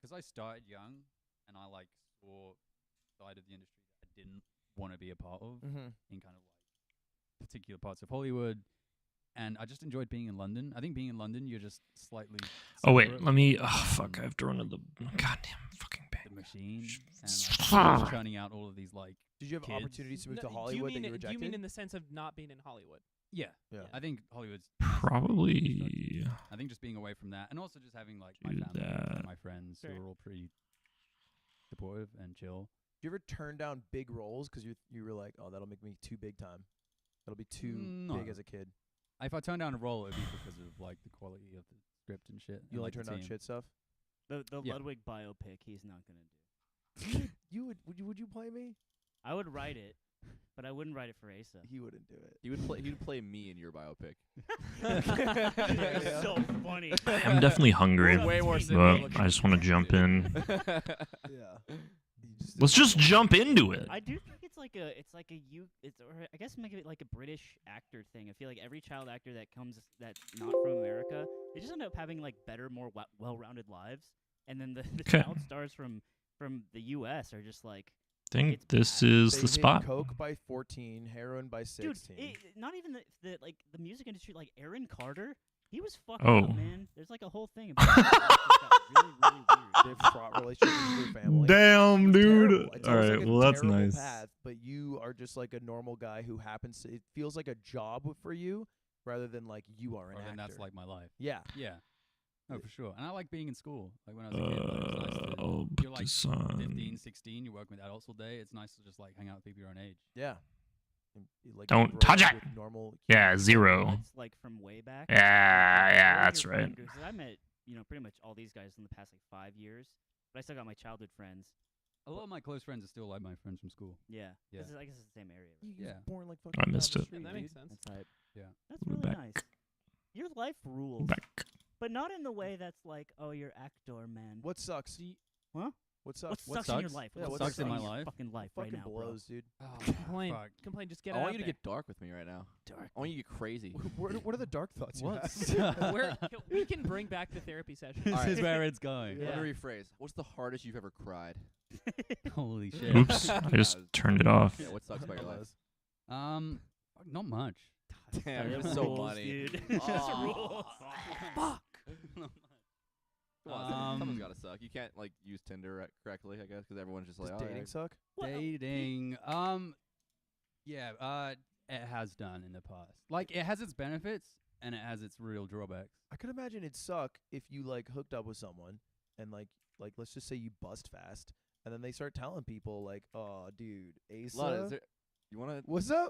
S6: because I started young and I like saw side of the industry that I didn't want to be a part of
S5: Mm-hmm.
S6: in kind of like particular parts of Hollywood, and I just enjoyed being in London. I think being in London, you're just slightly.
S1: Oh wait,
S6: separate
S1: let me. Oh
S6: from
S1: fuck! I have to run to the goddamn fucking
S6: the
S1: bank.
S6: machine and like just churning out all of these like.
S5: Did you have
S6: Kids.
S5: opportunities to move
S2: No,
S5: to
S2: do you
S5: Hollywood
S2: mean
S5: that you
S2: do you
S5: rejected?
S2: mean in the sense of not being in Hollywood?
S6: Yeah,
S5: Yeah.
S6: I think Hollywood's
S1: Probably.
S6: I think just being away from that, and also just having like my
S1: Do
S6: family
S1: that.
S6: and my friends
S2: Sure.
S6: who are all pretty supportive and chill.
S5: Do you ever turn down big roles because you were like, oh, that'll make me too big time. That'll be too
S6: No.
S5: big as a kid.
S6: If I turn down a role, it'd be because of like the quality of the script and shit.
S5: You
S6: and,
S5: only
S6: like, the
S5: turn down
S6: team.
S5: shit stuff.
S3: The
S6: Yeah.
S3: Ludwig biopic, he's not gonna do.
S5: You would you play me?
S3: I would write it, but I wouldn't write it for Asa.
S5: He wouldn't do it.
S4: He would play me in your biopic.
S3: That's so funny.
S1: I'm definitely hungry,
S3: Way more
S1: but I just want to jump in.
S5: Yeah.
S1: Let's just jump into it.
S3: I do think it's like a or I guess make it like a British actor thing. I feel like every child actor that comes that's not from America, they just end up having like better, more well-rounded lives, and then the
S1: 'Kay.
S3: child stars from the U.S. are just like,
S1: I think
S3: it's
S1: this
S3: bad.
S1: is
S5: They
S1: the
S5: hit
S1: spot.
S5: Coke by 14, heroin by 16.
S3: dude, not even the like the music industry. Like Aaron Carter, he was fucked
S1: Oh.
S3: up, man. There's like a whole thing about it. It just got really, really weird.
S5: They have fraught relationships with their family.
S1: Damn,
S5: It's
S1: dude.
S5: terrible. It's
S1: All
S5: almost
S1: right,
S5: like a
S1: well that's
S5: terrible
S1: nice.
S5: path, but you are just like a normal guy who happens to. It feels like a job for you rather than like you are an
S6: Or
S5: actor.
S6: then that's like my life.
S5: yeah.
S6: Yeah. Oh, for sure. And I like being in school. Like when I was a kid, like, it was nice to,
S1: I'll
S6: you're
S1: put
S6: like
S1: this on.
S6: 15, 16, you're working with adults all day. It's nice to just like hang out with people your own age.
S5: Yeah. And you, like,
S1: Don't
S5: grow
S1: touch
S5: up
S1: it.
S5: with Normal.
S1: Yeah,
S5: humans.
S1: zero.
S3: It's like from way back.
S1: Yeah, that's right.
S3: Because I met pretty much all these guys in the past like 5 years, but I still got my childhood friends.
S6: A lot of my close friends are still like my friends from school.
S3: Yeah.
S6: Yeah.
S3: This is, I guess it's the same area.
S5: You
S6: Yeah.
S5: was born like fucking
S1: I
S5: down
S1: missed
S5: the
S1: it.
S5: street,
S2: that
S5: dude.
S2: makes sense.
S3: That's hype.
S6: Yeah.
S3: That's
S1: We're
S3: really
S1: back.
S3: nice. Your life rules,
S1: Back.
S3: but not in the way that's like, oh, you're actor, man.
S5: What sucks?
S3: Huh?
S5: What sucks?
S3: What sucks in your
S6: sucks?
S3: life?
S5: Yeah,
S3: What
S5: what
S3: sucks
S5: sucks
S3: in
S6: in
S3: your
S6: my life?
S3: fucking life right
S5: Fucking
S3: now, bro?
S5: blows, dude.
S2: Complain,
S6: fuck.
S2: complain. Just get
S4: I
S2: it
S4: want
S2: out
S4: you to
S2: there.
S4: get dark with me right now.
S3: Dark.
S4: I want you to get crazy.
S5: What are the dark thoughts you
S6: What?
S5: have?
S2: We can bring back the therapy session.
S6: This
S4: Alright.
S6: is where it's going.
S5: Yeah.
S4: Let me rephrase. What's the hardest you've ever cried?
S6: Holy shit.
S1: Oops, I just turned it off.
S4: Yeah, what sucks about your life?
S6: Not much.
S4: Damn, you're
S3: That
S4: so
S3: rules,
S4: money.
S3: dude. Just
S4: Aw.
S3: rules.
S2: Fuck.
S4: Come on, someone's gotta suck. You can't like use Tinder correctly, I guess, because everyone's just
S5: Does
S4: like,
S5: dating suck?
S6: Dating. Yeah. It has done in the past. Like it has its benefits and it has its real drawbacks.
S5: I could imagine it'd suck if you like hooked up with someone and like let's just say you bust fast and then they start telling people like, oh, dude, Asa,
S4: Lana, is there, you wanna?
S5: what's up?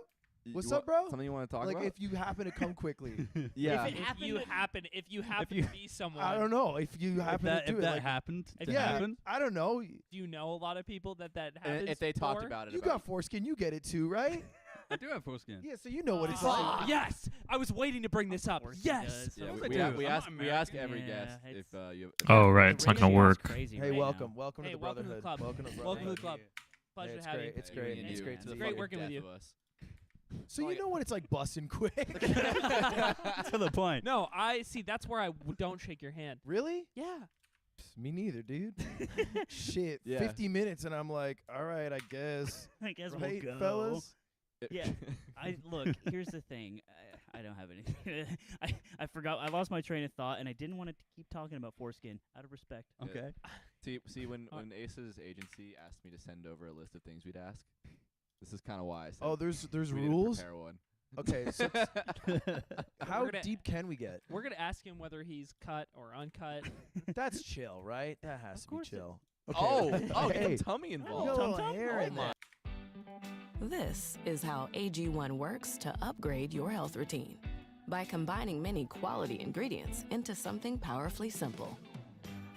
S5: What's up, bro?
S4: Something you wanna talk
S5: Like
S4: about?
S5: if you happen to come quickly.
S4: yeah.
S2: If you happen to be someone,
S5: I don't know if you happen to do
S6: if
S5: it.
S6: that
S5: like,
S6: happened to
S5: yeah,
S6: happen.
S5: I don't know.
S2: do you know a lot of people that
S4: And
S2: happens
S4: if they talked
S2: for?
S4: about it,
S5: You
S4: about
S5: got foreskin, you get it too, right?
S6: I do have foreskin.
S5: Yeah, so you know what it's
S2: Ah,
S5: like.
S2: yes, I was waiting to bring this up.
S3: course he
S2: Yes.
S3: does.
S4: Yeah,
S6: Of
S4: we,
S6: course
S4: we,
S6: I
S4: a-
S6: do.
S4: we
S6: I'm
S4: ask
S6: not
S4: we ask
S6: American.
S4: every
S3: Yeah,
S4: guest if
S3: it's-
S4: you.
S1: Oh, right.
S3: The
S1: It's not gonna
S3: ratio is
S1: work.
S3: Crazy
S5: Hey,
S3: right
S5: welcome,
S3: now.
S5: welcome
S2: Hey,
S5: to the
S2: welcome to the
S5: brotherhood.
S2: club.
S5: Welcome to the
S2: Welcome to the
S5: brotherhood.
S2: club. Pleasure
S5: it's
S2: to have
S5: great,
S2: you.
S5: it's great,
S2: and
S5: it's
S2: you.
S5: great to
S2: It's
S5: be
S2: great
S5: here.
S2: working with you.
S5: So you know what it's like busting quick?
S6: To the point.
S2: No, I see. That's where I don't shake your hand.
S5: Really?
S2: Yeah.
S5: Psst, me neither, dude. Shit,
S4: Yeah.
S5: 50 minutes and I'm like, all right, I guess.
S3: I guess
S5: Right,
S3: we'll go.
S5: fellas?
S3: Yeah. Look. Here's the thing. I don't have anything. I forgot. I lost my train of thought, and I didn't want to keep talking about foreskin out of respect.
S6: Okay.
S4: See, when Asa's agency asked me to send over a list of things we'd ask, this is kind of why I said.
S5: Oh, there's
S4: we didn't
S5: rules?
S4: prepare one.
S5: Okay, so how
S2: We're gonna-
S5: deep can we get?
S2: We're gonna ask him whether he's cut or uncut.
S5: That's chill, right? That has to be
S3: course it-
S5: chill.
S4: Oh,
S5: Okay.
S4: get the tummy
S5: You got
S4: involved.
S5: a little
S3: Tum-tum?
S5: hair in there.
S9: This is how AG1 works to upgrade your health routine.
S12: by combining many quality ingredients into something powerfully simple.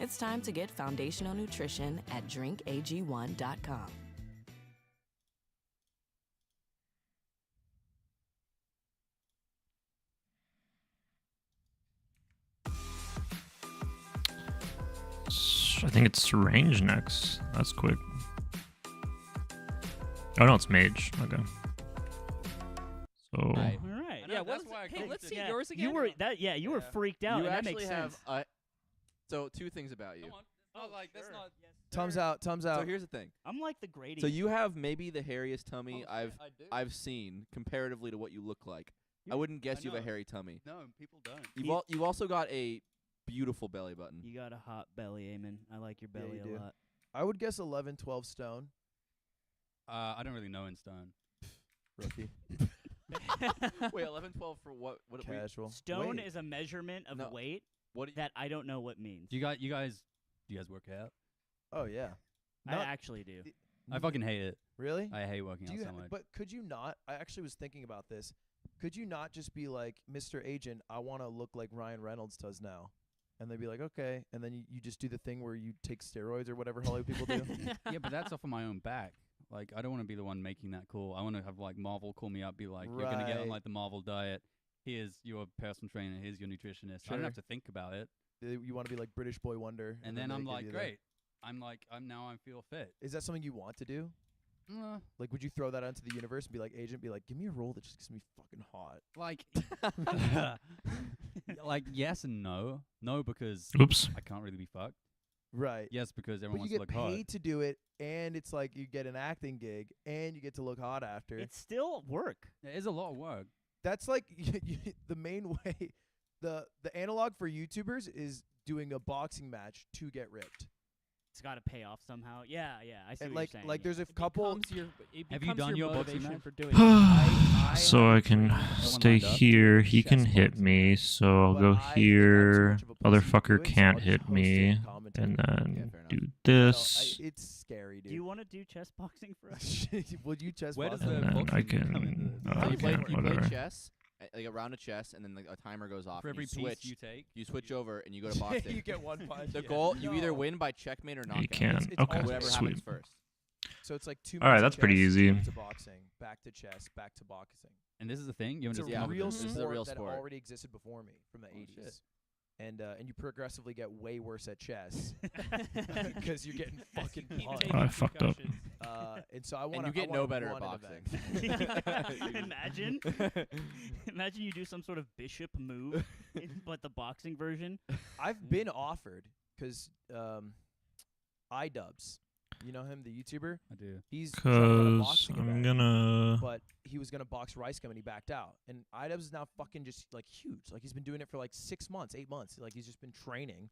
S12: It's time to get foundational nutrition at drinkag1.com.
S1: I think it's range next. That's quick. Oh no, it's mage. Okay. So
S4: Right.
S3: All right.
S2: Yeah,
S6: that's why I
S2: hey,
S6: called
S2: let's
S6: it.
S2: see
S3: Yeah,
S2: yours again.
S3: You were that. Yeah, you were freaked out.
S4: You
S3: and that
S4: actually
S3: makes
S4: have
S3: sense.
S4: so 2 things about you.
S6: Come on. It's not like that's not.
S5: Thumbs out. Thumbs out.
S4: So here's the thing.
S3: I'm like the Grady.
S4: So you have maybe the hairiest tummy
S6: Oh, shit, I do.
S4: I've seen comparatively to what you look like. I
S3: You-
S4: wouldn't guess
S6: I
S4: you have a
S6: know.
S4: hairy tummy.
S6: No, people don't.
S4: You've also got a beautiful belly button.
S3: You got a hot belly, Eamon. I like your
S5: Yeah,
S3: belly
S5: you
S3: a
S5: do.
S3: lot.
S5: I would guess 11, 12 stone.
S6: I don't really know in stone.
S5: Rookie.
S4: Wait, 11, 12 for what? What?
S5: Casual.
S3: Stone
S5: Wait.
S3: is a measurement of
S4: No.
S3: weight
S4: What? Do you,
S3: that I don't know what means.
S6: Do you guys work out?
S5: Oh yeah.
S3: I
S5: Not-
S3: actually do.
S6: I fucking hate it.
S5: Really?
S6: I hate working
S5: Do
S6: out
S5: you
S6: so much.
S5: but could you not? I actually was thinking about this. Could you not just be like, Mr. Agent, I want to look like Ryan Reynolds does now? And they'd be like, okay. And then you just do the thing where you take steroids or whatever Hollywood people do.
S6: Yeah, but that's off of my own back. Like, I don't want to be the one making that call. I want to have like Marvel call me up, be like, "You're gonna get on
S5: Right.
S6: like the Marvel diet. Here's your personal trainer. Here's your nutritionist." I don't
S5: Sure.
S6: have to think about it.
S5: You want to be like British Boy Wonder.
S6: And then I'm
S5: they give
S6: like,
S5: you the-
S6: great. I feel fit.
S5: Is that something you want to do?
S6: Uh,
S5: Like, would you throw that onto the universe and be like, Agent, be like, give me a role that just gets me fucking hot?
S6: like, like yes and no. No, because
S1: oops.
S6: I can't really be fucked.
S5: Right.
S6: Yes, because
S5: But
S6: everyone
S5: you
S6: wants to
S5: get
S6: look
S5: paid
S6: hot.
S5: to do it, and it's like you get an acting gig, and you get to look hot after.
S3: It's still work.
S6: It is a lot of work.
S5: That's like the main way. The analog for YouTubers is doing a boxing match to get ripped.
S3: It's got to pay off somehow. Yeah, I see
S5: And
S3: what
S5: like
S3: you're saying.
S5: like
S3: yeah.
S5: there's a
S2: It
S5: couple.
S2: becomes
S6: Have you done your boxing
S2: motivation
S6: match?
S2: for doing it.
S1: So I can stay
S5: lined up.
S1: here. He
S5: Chess
S1: can hit
S5: boxing
S1: me,
S5: match.
S1: so I'll
S5: But
S1: go
S5: I think I'm too
S1: here.
S5: much of a
S1: Other
S5: pussy to do
S1: fucker
S5: it, so
S1: can't
S5: I'll
S1: hit
S5: just host it
S1: me,
S5: and commentate.
S1: and
S4: Yeah,
S1: then
S4: fair enough.
S1: do
S5: No,
S1: this,
S5: it's scary, dude.
S3: Do you want to do chess boxing for us?
S5: Would you chess
S6: Where does
S5: boxing?
S1: and
S6: the
S1: then I
S6: boxing come into
S1: can.
S6: this?
S4: So you play
S1: Okay,
S4: you play
S1: whatever.
S4: chess, like a round of chess, and then like a timer goes off.
S6: For
S4: and
S6: every
S4: you
S6: piece
S4: switch.
S6: you take,
S4: You switch over and you go to boxing.
S5: you get one punch.
S4: The
S5: yeah.
S4: goal, you either
S5: No.
S4: win by checkmate or knockout.
S1: You can.
S5: It's
S1: Okay,
S5: always
S4: Whatever
S1: sweet.
S4: happens first.
S5: So it's like 2
S1: All right,
S5: minutes of
S1: that's pretty
S5: chess, 2
S1: easy.
S5: minutes of boxing, back to chess, back to boxing.
S6: and this is the thing. You
S5: It's
S6: want
S5: a
S6: to
S4: Yeah.
S5: real
S4: This is a
S5: sport
S4: real
S5: that
S4: sport.
S5: already existed before me from the
S6: Oh,
S5: 80s.
S6: shit.
S5: And you progressively get way worse at chess because you're getting fucking
S2: Keep
S5: punched.
S2: taking
S1: I fucked up.
S2: concussions.
S5: And so I want
S4: And you get no better at boxing.
S3: Imagine, imagine you do some sort of bishop move, but the boxing version.
S5: I've been offered because iDubbbz, you know him, the YouTuber.
S6: I do.
S5: He's trying to run a
S1: Cause
S5: boxing
S1: I'm
S5: event,
S1: gonna.
S5: but he was gonna box Rice Gum and he backed out. And iDubbbz is now fucking just like huge. Like he's been doing it for like 6 months, 8 months. Like he's just been training.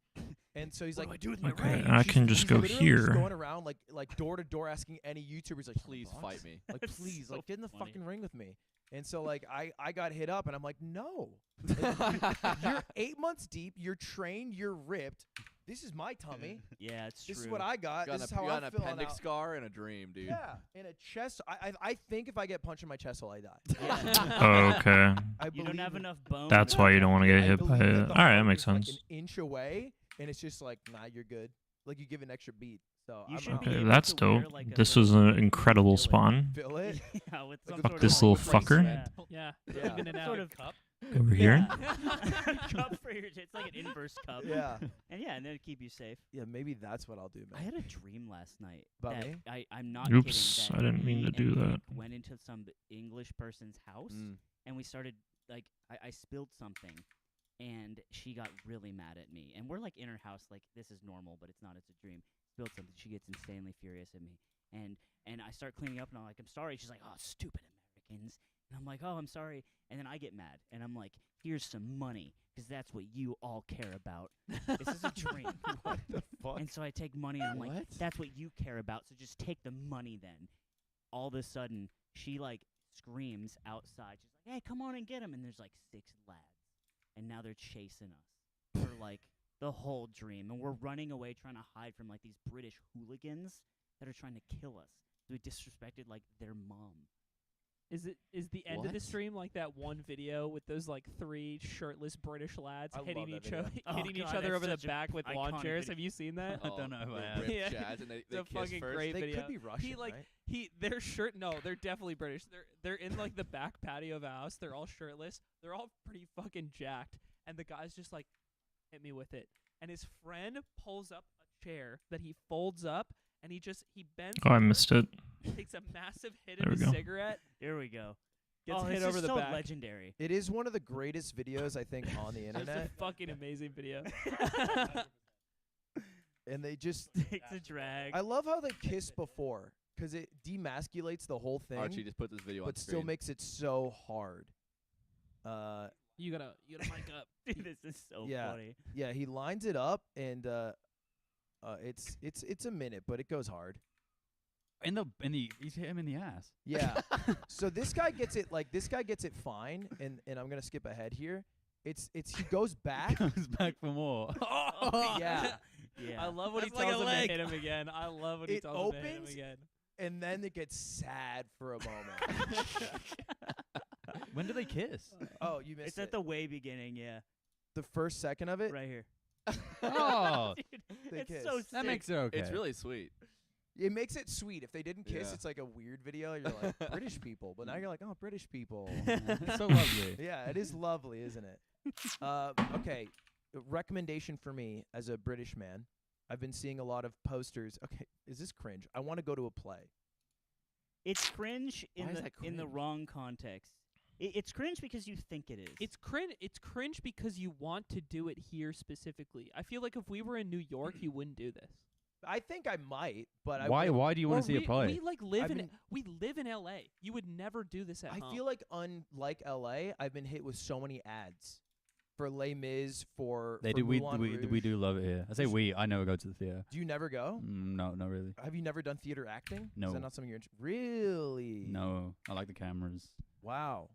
S5: And so he's
S3: What
S5: like,
S3: do I do with my
S1: Okay,
S3: range?
S1: I can just
S5: he's
S1: go
S5: literally
S1: here.
S5: Just going around like door to door asking any YouTubers like,
S4: Please
S5: "Box?"
S4: fight me.
S5: Like
S3: That's
S5: please,
S3: so
S5: like get in the
S3: funny.
S5: fucking ring with me. And so like I got hit up and I'm like, no. You're 8 months deep. You're trained. You're ripped. This is my tummy.
S3: Yeah, it's
S5: This
S3: true.
S5: is what I got.
S4: You
S5: This
S4: got
S5: is how
S4: you got
S5: I'm
S4: an
S5: feeling
S4: appendix
S5: out.
S4: scar and a dream, dude.
S5: Yeah, and a chest. I think if I get punched in my chest, will I die?
S1: Oh, okay.
S5: I
S3: You don't
S5: believe
S3: have
S5: it.
S3: enough bone.
S1: That's why you don't want to get
S5: I
S1: hit by
S5: believe
S1: it.
S5: that
S1: All
S5: the
S1: right, that
S5: heart
S1: makes
S5: is, like,
S1: sense.
S5: an inch away, and it's just like, nah, you're good. Like you give an extra beat. So
S3: You
S5: I'm
S3: should
S5: out.
S3: be
S1: Okay,
S3: able
S1: that's
S3: to wear,
S1: dope.
S3: like, a
S1: This
S3: little
S1: was an incredible
S3: bracelet.
S1: spawn.
S5: Feel it?
S3: Yeah, with
S5: Like
S3: some
S5: a
S3: sort
S1: this
S3: of
S1: little
S3: bracelet.
S1: fucker.
S2: Yeah.
S5: Yeah.
S2: In and out.
S3: Sort of
S2: cup.
S1: Over here.
S3: cup for your. It's like an inverse cup.
S5: Yeah.
S3: And yeah, and then keep you safe.
S5: Yeah, maybe that's what I'll do,
S3: I
S5: man.
S3: had a dream last night.
S5: About
S3: that
S5: me?
S3: I'm not
S1: Oops,
S3: kidding.
S1: I didn't mean to do
S3: and Nick
S1: that.
S3: Went into some English person's house, and we started like I spilled something, and she got really mad at me. And we're like in her house, like this is normal, but it's not. It's a dream. Spilled something. She gets insanely furious at me, and I start cleaning up, and I'm like, I'm sorry. She's like, oh, stupid Americans. And I'm like, oh, I'm sorry. And then I get mad, and I'm like, here's some money, 'cause that's what you all care about. This is a dream.
S5: What the fuck?
S3: And so I take money, and I'm like,
S4: What?
S3: that's what you care about, so just take the money then. All of a sudden, she, like, screams outside. She's like, hey, come on and get him. And there's, like, 6 lads. And now they're chasing us for, like, the whole dream. And we're running away trying to hide from, like, these British hooligans that are trying to kill us. So we disrespected, like, their mom.
S2: Is the end of the
S4: What?
S2: stream like that one video with those like 3 shirtless British lads
S5: I love
S2: hitting
S5: that
S2: each other,
S5: video.
S3: Oh,
S2: hitting each
S3: God,
S2: other
S3: that's
S2: over the
S3: such a
S2: back with lawn
S3: iconic
S2: chairs?
S3: video.
S2: Have you seen that?
S3: I don't know if I
S4: they
S3: have.
S4: rip
S2: Yeah.
S4: Jazz and they
S2: It's a
S4: kiss
S2: fucking
S4: first.
S2: great
S5: They
S2: video.
S5: could be Russian,
S2: He like
S5: right?
S2: their shirt. No, they're definitely British. They're in like the back patio of a house. They're all shirtless. They're all pretty fucking jacked. And the guy's just like, hit me with it. And his friend pulls up a chair that he folds up, and he bends.
S1: Oh, I
S2: over,
S1: missed it.
S2: Takes a massive hit
S1: There
S2: of
S1: we
S2: his
S1: go.
S2: cigarette.
S3: Here we go.
S2: Gets
S3: oh,
S2: hit
S3: this
S2: over
S3: is
S2: the
S3: so
S2: back.
S3: legendary.
S5: It is one of the greatest videos I think on the
S2: It's a
S5: internet,
S2: fucking amazing video.
S5: and they just.
S3: Takes a drag.
S5: I love how they kiss before, because it demasculates the whole thing,
S4: Archie just put this video on
S5: but still
S4: screen.
S5: makes it so hard.
S2: You gotta mic up.
S3: Dude, this is so
S5: Yeah.
S3: funny.
S5: Yeah, he lines it up, and it's a minute, but it goes hard.
S6: He's hit him in the ass.
S5: Yeah. So this guy gets it fine, and I'm gonna skip ahead here. It's he goes back.
S6: Comes back for more.
S5: Yeah.
S3: Yeah.
S2: I love when he
S3: That's like
S2: tells
S3: a
S2: him to
S3: leg.
S2: hit him again. I love when he
S5: It
S2: tells him to hit him
S5: opens,
S2: again.
S5: And then it gets sad for a moment.
S6: When do they kiss?
S5: Oh, you missed
S3: It's
S5: it.
S3: at the way beginning, yeah.
S5: The first second of it.
S3: Right here.
S6: Oh,
S3: Dude,
S5: They
S3: it's
S5: kiss.
S3: so sick.
S6: that makes it okay.
S4: It's really sweet.
S5: It makes it sweet. If they didn't kiss,
S4: Yeah.
S5: it's like a weird video. You're like British people, but now you're like, oh, British people.
S6: It's so lovely.
S5: Yeah, it is lovely, isn't it? Okay, recommendation for me as a British man. I've been seeing a lot of posters. Okay, is this cringe? I want to go to a play.
S3: It's cringe
S4: Why is that
S3: in the
S4: cringe?
S3: wrong context. It's cringe because you think it is.
S2: It's cringe because you want to do it here specifically. I feel like if we were in New York, you wouldn't do this.
S5: I think I might, but I
S6: Why?
S5: will.
S6: Why do you want
S2: Or
S6: to see a
S2: we,
S6: play?
S2: We like live
S5: I've
S2: in
S5: been-
S2: we live in LA. You would never do this at
S5: I
S2: home.
S5: feel like unlike LA, I've been hit with so many ads for Les Mis, for
S6: They
S5: for
S6: do. We
S5: Moulin
S6: we
S5: Rouge.
S6: do love it here. I say
S5: Just-
S6: we. I never go to the theater.
S5: Do you never go?
S6: No, not really.
S5: Have you never done theater acting?
S6: No.
S5: Is that not something you're really?
S6: No, I like the cameras.
S5: Wow.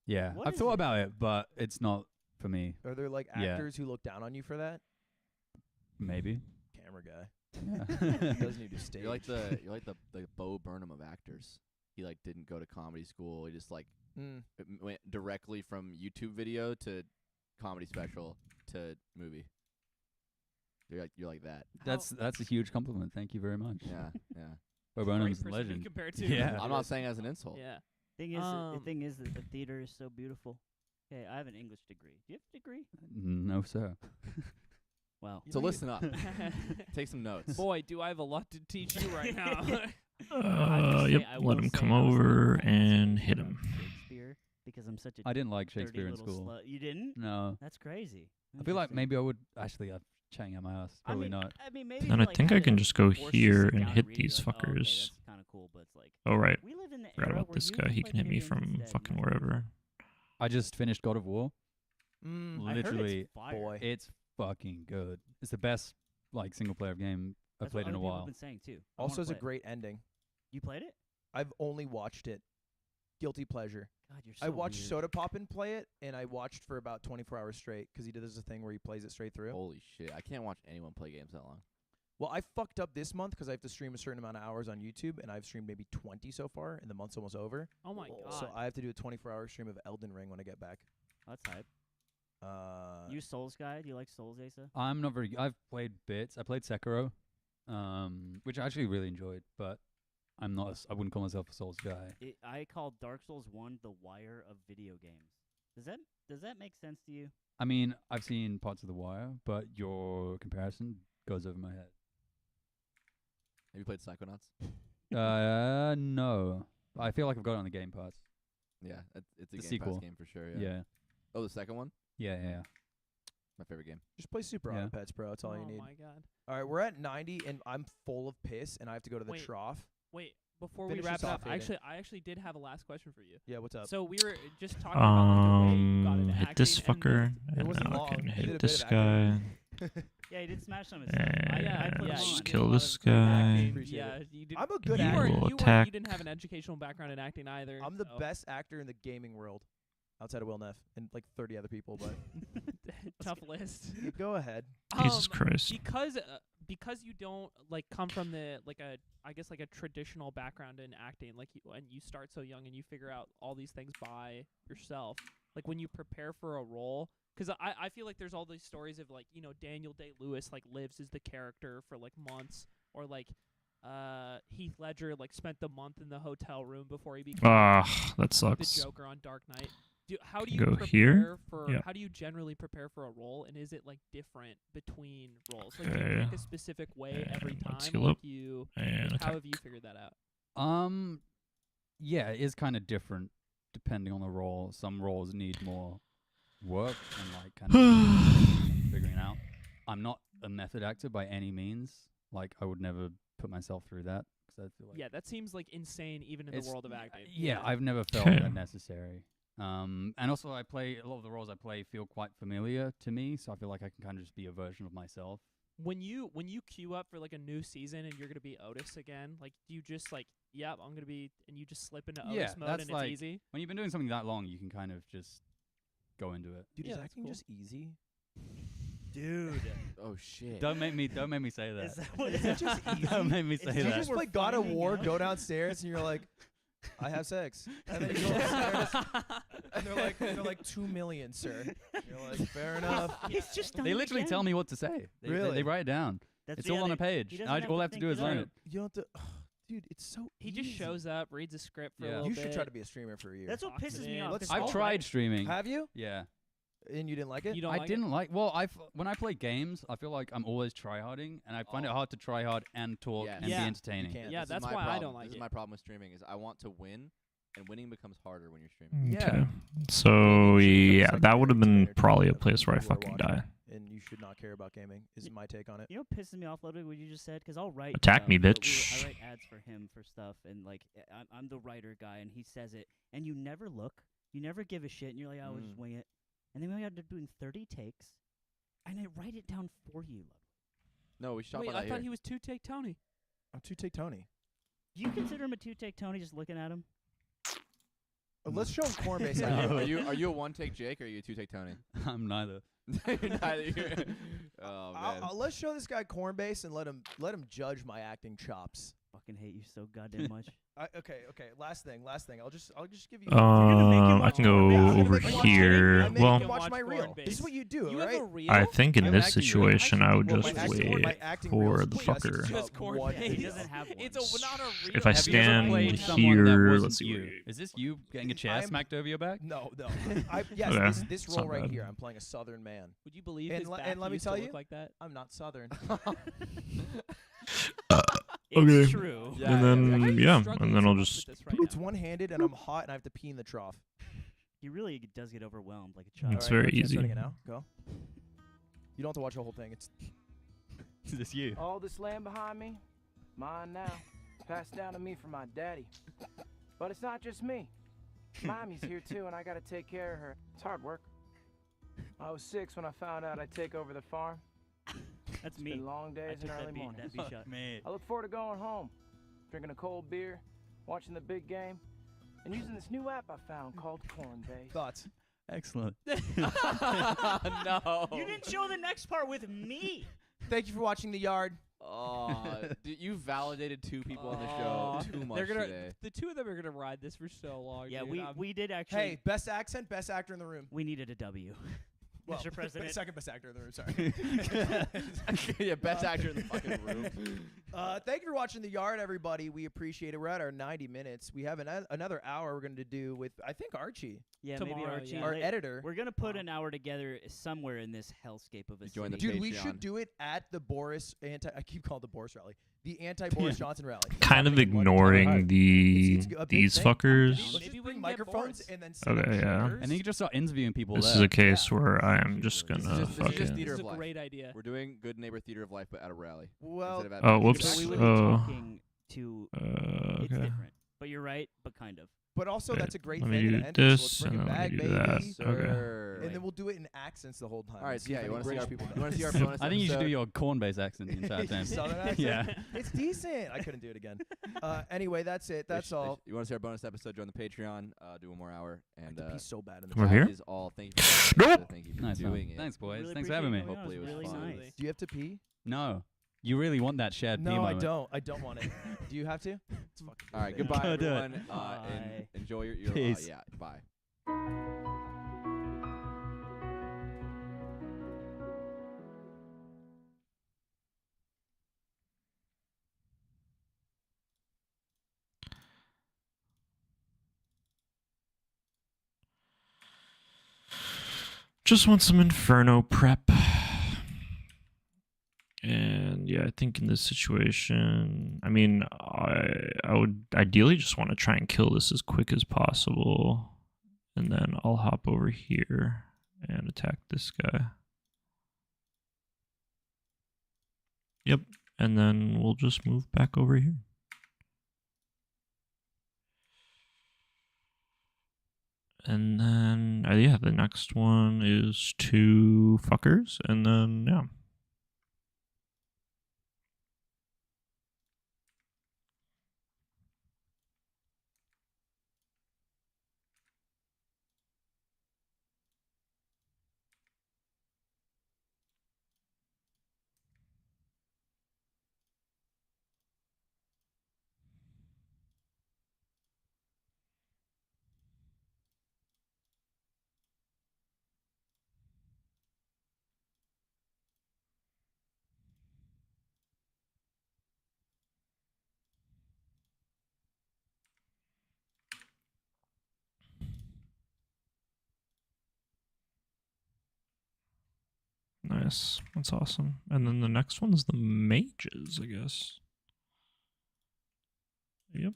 S6: Yeah,
S3: What
S6: I've
S3: is
S6: thought
S3: it?
S6: about it, but it's not for me.
S5: Are there like
S6: Yeah.
S5: actors who look down on you for that?
S6: Maybe.
S5: Camera guy.
S6: Yeah.
S5: Doesn't need to stage.
S4: You're like the Bo Burnham of actors. He like didn't go to comedy school. He just like went directly from YouTube video to comedy special to movie. You're like that.
S6: That's a huge compliment. Thank you very much.
S4: Yeah, yeah.
S6: Bo
S2: Great
S6: Burnham's a
S2: person to be
S6: legend.
S2: compared to.
S6: Yeah.
S4: I'm not saying as an insult.
S2: Yeah.
S3: The
S2: Um,
S3: thing is that the theater is so beautiful. Okay, I have an English degree. Do you have a degree?
S6: No, sir.
S3: Wow.
S4: So listen up. Take some notes.
S2: Boy, do I have a lot to teach you right now.
S1: Yep. Let him come over and hit him.
S3: Shakespeare, because I'm such a
S6: I didn't like
S3: dirty
S6: Shakespeare in
S3: little
S6: school.
S3: slut. You didn't?
S6: No.
S3: That's crazy.
S6: I feel like
S3: Interesting.
S6: maybe I would actually chatting out my ass. Probably not.
S3: I mean, maybe
S1: And
S3: if,
S1: I think I
S3: had
S1: can
S3: it
S1: just go
S3: forced you to
S1: here
S3: sit
S1: and
S3: down
S1: hit
S3: read,
S1: these
S3: you're like, oh, okay,
S1: fuckers.
S3: that's kind of cool, but it's like
S1: Oh right.
S3: we live in the
S1: Forgot
S3: era
S1: about
S3: where
S1: this
S3: you
S1: guy.
S3: can
S1: He
S3: play
S1: can hit me
S3: video games
S1: from
S3: instead,
S1: fucking
S3: you know?
S1: wherever.
S6: I just finished God of War.
S3: I heard
S6: Literally,
S3: it's fire.
S5: boy.
S6: it's fucking good. It's the best like single player game I've
S3: That's what
S6: played in a
S3: other people have
S6: while.
S3: been saying too. I
S5: Also,
S3: wanna
S5: has a
S3: play it.
S5: great ending.
S3: You played it?
S5: I've only watched it. Guilty pleasure.
S3: God, you're so
S5: I watched
S3: weird.
S5: Soda Poppin play it, and I watched for about 24 hours straight because he does a thing where he plays it straight through.
S4: Holy shit! I can't watch anyone play games that long.
S5: Well, I fucked up this month because I have to stream a certain amount of hours on YouTube, and I've streamed maybe 20 so far, and the month's almost over.
S2: Oh my god.
S5: So I have to do a 24-hour stream of Elden Ring when I get back.
S3: That's hype.
S5: Uh,
S3: You Souls guy? Do you like Souls, Asa?
S6: I'm not very. I've played bits. I played Sekiro, which I actually really enjoyed, but I'm not. I wouldn't call myself a Souls guy.
S3: I call Dark Souls 1 the Wire of video games. Does that make sense to you?
S6: I mean, I've seen parts of The Wire, but your comparison goes over my head.
S4: Have you played Psychonauts?
S6: No. I feel like I've got it on the Game Pass.
S4: Yeah, it's a
S6: The
S4: Game
S6: sequel.
S4: Pass game for sure.
S6: Yeah.
S4: Oh, the second one,
S6: Yeah.
S4: my favorite game.
S5: just play Super
S6: Yeah.
S5: Auto Pets, bro. That's all you
S2: Oh
S5: need.
S2: my god.
S5: All right, we're at 90, and I'm full of piss, and I have to go to the
S2: Wait.
S5: trough.
S2: Wait, before
S5: Finish
S2: we wrap
S5: this
S2: it
S5: off,
S2: up,
S5: Hayden.
S2: I actually did have a last question for you.
S5: Yeah, what's up?
S2: So we were just talking about like, the way you got into
S1: Hit this
S2: acting and
S1: fucker,
S5: It
S1: and
S5: wasn't
S1: now I
S5: long.
S1: can
S5: He did a
S1: hit
S5: bit
S1: this
S5: of
S1: guy.
S5: acting.
S3: Yeah, he did smash some of his stuff.
S1: And
S2: yeah,
S3: put him
S1: just
S3: on.
S1: kill
S3: Yeah,
S1: this
S3: a lot of
S1: guy.
S3: great
S5: Appreciate
S2: yeah,
S5: it.
S2: you did.
S5: I'm a good
S1: You
S5: actor.
S1: will
S2: You
S1: attack.
S2: didn't have an educational background in acting either.
S5: I'm the
S2: so.
S5: best actor in the gaming world, outside of Will Neff and like 30 other people. But
S2: Tough list.
S5: go ahead.
S1: Jesus
S2: Um,
S1: Christ.
S2: because you don't like come from the like a I guess like a traditional background in acting, like and you start so young and you figure out all these things by yourself. Like when you prepare for a role, because I feel like there's all these stories of like Daniel Day-Lewis like lives as the character for like months, or like Heath Ledger like spent the month in the hotel room before he became
S1: that
S2: the
S1: sucks.
S2: Joker on Dark Knight. How do
S1: Can
S2: you
S1: go
S2: prepare
S1: here?
S2: for?
S1: Yeah.
S2: How do you generally prepare for a role, and is it like different between roles? Like do
S1: Okay.
S2: you pick a specific way every
S1: And let's
S2: time?
S1: heal
S2: Like
S1: up.
S2: you,
S1: And
S2: like, how
S1: attack.
S2: have you figured that out?
S6: Yeah, it is kind of different depending on the role. Some roles need more work and like kind of figuring out. I'm not a method actor by any means. Like I would never put myself through that because I feel like
S2: Yeah, that seems like insane, even in the world of acting.
S6: yeah, I've never felt
S1: Okay.
S6: that necessary. And also I play a lot of the roles I play feel quite familiar to me, so I feel like I can kind of just be a version of myself.
S2: When you queue up for like a new season and you're gonna be Otis again, like do you just like, yep, I'm gonna be, and you just slip into
S6: Yeah,
S2: Otis mode
S6: that's
S2: and
S6: like
S2: it's easy?
S6: when you've been doing something that long, you can kind of just go into it.
S5: Dude,
S2: Yeah,
S5: is
S2: that's
S5: acting
S2: cool.
S5: just easy?
S3: Dude.
S4: Oh shit.
S6: Don't make me say that.
S3: Is that what
S5: Is it just easy?
S6: Don't make me
S3: Is
S6: say
S3: it
S5: You
S6: that.
S5: just
S3: We're
S5: play God of
S3: finding
S5: War,
S3: out.
S5: go downstairs, and you're like, I have sex. And then you go upstairs, and they're like 2 million, sir. You're like, fair enough.
S3: He's just done
S6: They
S3: it
S6: literally
S3: again.
S6: tell me what to say.
S5: Really?
S6: They write it down.
S3: That's
S6: It's
S3: yeah,
S6: all on a
S3: they-
S6: page.
S3: he doesn't
S6: All I have to
S3: think
S6: do is
S3: it
S6: learn
S3: out.
S6: it.
S5: You don't have to. Dude, it's so
S2: He
S5: easy.
S2: just shows up, reads a script for a
S6: Yeah.
S2: little
S5: You
S2: bit.
S5: should try to be a streamer for a year.
S3: That's what
S2: Box it
S3: pisses me
S2: in.
S3: off.
S5: Let's
S3: 'cause
S6: I've
S3: all
S6: tried
S3: right-
S6: streaming.
S5: Have you?
S6: Yeah.
S5: And you didn't like it?
S2: You don't
S6: I
S2: like
S6: didn't like. Well, when I play games, I feel like I'm always tryharding, and I find it hard to try hard and talk
S4: Yes.
S6: and
S2: Yeah.
S6: be
S2: You
S6: entertaining.
S5: can't.
S2: Yeah,
S4: This is
S2: that's
S4: my
S2: why I
S4: problem.
S2: don't like
S4: This
S2: it.
S4: is my problem with streaming is I want to win, and winning becomes harder when you're streaming.
S5: Yeah.
S1: Okay. So yeah, that would have been probably a place where I fucking die.
S5: And you should not care about gaming. Is my take on it.
S3: You know what pisses me off, Ludwig, what you just said? Because I'll write.
S1: Attack me,
S3: I
S1: bitch.
S3: write ads for him for stuff, and like I'm the writer guy, and he says it, and you never look, you never give a shit, and you're like, oh, we'll just wing it. And then we end up doing 30 takes, and I write it down for you, Ludwig.
S4: No, we should talk
S2: Wait,
S4: about that
S2: I thought
S4: here.
S2: he was two-take Tony.
S5: I'm two-take Tony.
S3: Do you consider him a two-take Tony just looking at him?
S5: Let's show him Cornbase.
S6: No.
S4: Are you a one take Jake or are you a two take Tony?
S6: I'm neither.
S4: You're neither. Oh man.
S5: Let's show this guy Cornbase and let him judge my acting chops.
S3: Fucking hate you so goddamn much.
S5: Okay. Last thing. I'll just give you.
S1: I can go over here.
S5: I make
S1: Well,
S5: you watch my reel. This is what you do,
S2: You
S5: right?
S2: have a reel?
S1: I think in
S5: I'm
S1: this
S5: acting reel.
S1: situation I would
S5: Well,
S1: just
S5: my acting-
S1: wait
S5: my acting reel
S1: for
S5: is
S1: the
S5: just
S1: fucker.
S2: Just
S5: one
S2: Cornbase.
S5: video.
S3: He doesn't have one.
S2: It's not a real.
S1: If I
S6: Have you ever
S1: stand
S6: played someone that
S1: here,
S6: wasn't
S1: let's see.
S6: you?
S1: where-
S6: Is this you getting a chair
S5: I'm-
S6: smacked over your back?
S5: No. Yes,
S1: Okay.
S5: this
S1: It's
S5: role
S1: not
S5: right
S1: bad.
S5: here. I'm playing a Southern man.
S2: Would you believe
S5: And
S2: his
S5: le-
S2: back
S5: and let me
S2: used
S5: tell
S2: to
S5: you-
S2: look like that?
S5: I'm not Southern.
S3: It's
S1: Okay.
S3: true.
S4: Yeah,
S1: And then
S2: Why are you
S1: yeah,
S2: struggling
S1: and then
S2: so
S1: I'll
S2: much
S1: just
S2: with this right
S5: It's
S2: now?
S5: one-handed and I'm hot and I have to pee in the trough.
S3: He really does get overwhelmed like a child.
S1: It's
S5: All right,
S1: very
S5: I'm
S1: easy.
S5: starting it now. Go. You don't have to watch the whole thing. It's
S6: Is this you?
S13: All this land behind me, mine now. Passed down to me from my daddy. But it's not just me. Mommy's here too, and I gotta take care of her. It's hard work. I was 6 when I found out I'd take over the farm.
S3: That's
S13: It's
S3: me.
S13: been long
S3: I
S13: days
S3: took
S13: and early
S3: that beat
S13: mornings.
S3: shot.
S13: I look forward to going home, drinking a cold beer, watching the big game, and using this new app I found called Cornbase.
S5: thoughts.
S6: Excellent.
S4: no.
S3: You didn't show the next part with me.
S5: Thank you for watching The Yard.
S4: Oh, dude, you validated 2 people on the show too much
S2: They're gonna,
S4: today.
S2: the two of them are gonna ride this for so long.
S3: Yeah,
S2: dude.
S3: we did actually.
S5: Hey, best accent, best actor in the room.
S3: We needed a W.
S5: Well,
S3: Mr. President.
S5: second best actor in the room. Sorry.
S4: Yeah, best actor in the fucking room.
S5: Thank you for watching The Yard, everybody. We appreciate it. We're at our 90 minutes. We have another hour we're going to do with, I think, Archie,
S3: Yeah, maybe
S2: Tomorrow,
S3: Archie.
S2: yeah.
S5: our
S3: Like,
S5: editor.
S3: We're gonna put an hour together somewhere in this hellscape of a
S4: Join the
S3: city.
S5: Dude, we
S4: Patreon.
S5: should do it at the Boris I keep calling it the Boris rally. The anti-Boris Johnson rally. It's
S1: kind of
S5: happening in London.
S1: ignoring
S5: It's
S1: the
S5: a big
S1: these
S5: thing.
S1: fuckers.
S5: Let's
S2: Maybe
S5: just
S2: we
S5: bring
S2: can get
S5: microphones
S2: Boris.
S5: and then set up
S1: Okay, yeah.
S5: chairs.
S6: And then you can just start interviewing people
S1: This
S6: there.
S1: is a case
S5: Yeah.
S1: where I am just
S4: This is
S1: gonna
S4: just- this is just
S1: fucking.
S4: theater
S2: This is
S4: of
S2: a
S4: life.
S2: great idea.
S4: We're doing Good Neighbor Theater of Life, but at a rally.
S5: Well,
S4: instead of at
S1: Oh,
S4: a
S1: whoops.
S3: So we would
S4: theater.
S3: be
S1: Oh.
S3: talking to. It's
S1: Okay.
S3: different, but you're right, but kind of.
S5: but also
S1: Okay,
S5: that's a great
S1: let
S5: thing.
S1: me
S5: in
S1: do
S5: an entrance,
S1: this,
S5: so let's bring
S1: and
S5: it
S1: then let
S5: back,
S1: me do
S5: baby.
S1: that. Okay.
S4: Sir.
S5: And then we'll do it in accents the whole time.
S4: All right,
S5: See if
S4: yeah. You
S5: any
S4: want to see
S5: British
S4: our
S5: people
S4: you want to see our bonus
S6: I think you should do
S4: episode?
S6: your corn-based accent the entire time.
S5: Southern accent?
S6: Yeah.
S5: It's decent. I couldn't do it again. Anyway, that's it. That's all.
S4: You want to see our bonus episode? Join the Patreon. Do 1 more hour.
S5: I
S4: And
S5: have to pee so bad in the
S1: Over
S5: back.
S1: here?
S4: that is all. Thank you. For
S1: Nope.
S4: Thank you for
S6: Nice, man.
S4: doing it.
S6: Thanks, boys.
S3: Really
S6: Thanks for having me.
S3: appreciate it.
S4: Hopefully it was
S3: really
S4: fun.
S3: nice.
S5: Do you have to pee?
S6: No. You really want that shared pee
S5: No, I
S6: moment.
S5: don't. I don't want it. Do you have to? It's fucking
S4: All right,
S5: great.
S4: goodbye,
S6: Do it.
S4: everyone.
S3: Bye.
S4: Enjoy your
S6: Peace.
S4: yeah, bye.
S1: Just want some Inferno prep. And yeah, I think in this situation, I mean, I would ideally just want to try and kill this as quick as possible. And then I'll hop over here and attack this guy. Yep. And then we'll just move back over here. And then, yeah, the next one is 2 fuckers. And then, yeah. Nice. That's awesome. And then the next one's the mages, I guess. Yep.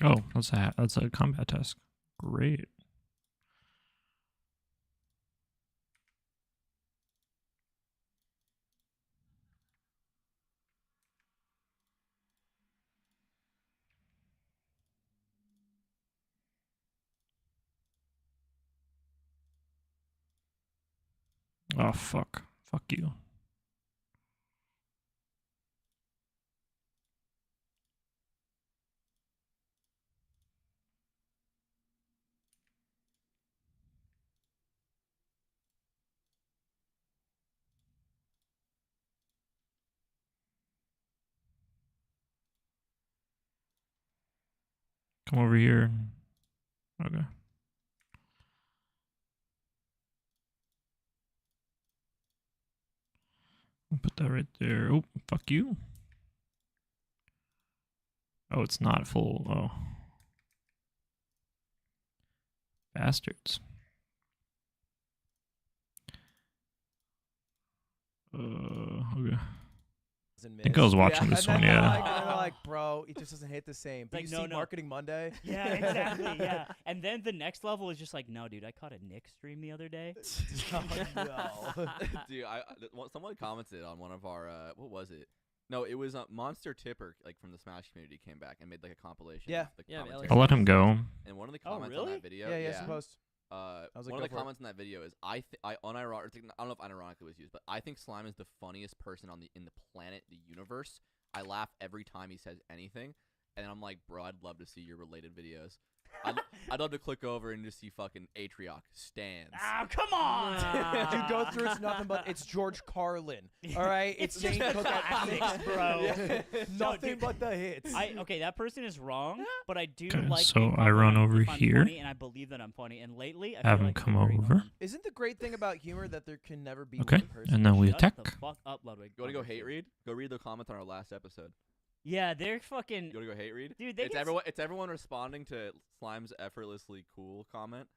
S1: Oh, that's a combat task. Great. Oh, fuck. Fuck you. Come over here. Okay. I'll put that right there. Oh, fuck you. Oh, it's not full. Oh. Bastards. Okay. I think I was watching this one, yeah.
S5: And they're like, bro, it just doesn't hit the same. But
S3: Like,
S5: you
S3: no,
S5: see
S3: no.
S5: Marketing Monday?
S3: Yeah, exactly. Yeah. And then the next level is just like, no, dude, I caught a Nick stream the other day.
S5: Oh, no.
S4: Dude, someone commented on one of our what was it? No, it was Monster Tipper, like from the Smash community, came back and made like a compilation.
S5: Yeah.
S4: Of the
S2: Yeah,
S4: commentary.
S1: I'll let him go.
S4: And one of the
S3: Oh,
S4: comments on
S3: really?
S4: that video,
S5: Yeah, yeah, supposed.
S4: one
S5: like,
S4: of
S5: go
S4: the
S5: for it.
S4: comments in that video is I unironically, I don't know if unironically was used, but I think Slime is the funniest person in the planet, the universe. I laugh every time he says anything, and I'm like, bro, I'd love to see your related videos. I'd love to click over and just see fucking Atrioc stands.
S3: Oh, come on!
S5: You go through, it's nothing but, it's George Carlin. All right?
S3: It's
S5: Dane
S3: just the
S5: Cook at
S3: classics,
S5: peak.
S3: bro.
S5: Yeah.
S3: No,
S5: Nothing
S3: dude.
S5: but the hits.
S3: Okay, that person is wrong, but I do
S1: Okay,
S3: like.
S1: so
S3: being
S1: I run
S3: complimented
S1: over
S3: if I'm
S1: here.
S3: funny, and I believe that I'm funny. And lately, I
S1: Have
S3: feel
S1: him
S3: like
S1: come
S3: I'm very
S1: over.
S3: dumb.
S5: Isn't the great thing about humor that there can never be
S1: Okay,
S5: one person?
S1: and then we
S3: Shut
S1: attack.
S3: the fuck up, Ludwig.
S4: You want to go hate read? Go read the comments on our last episode.
S3: Yeah, they're fucking.
S4: You want to go hate read?
S3: Dude, they
S4: it's
S3: get
S4: everyone. It's everyone responding to Slime's effortlessly cool comment,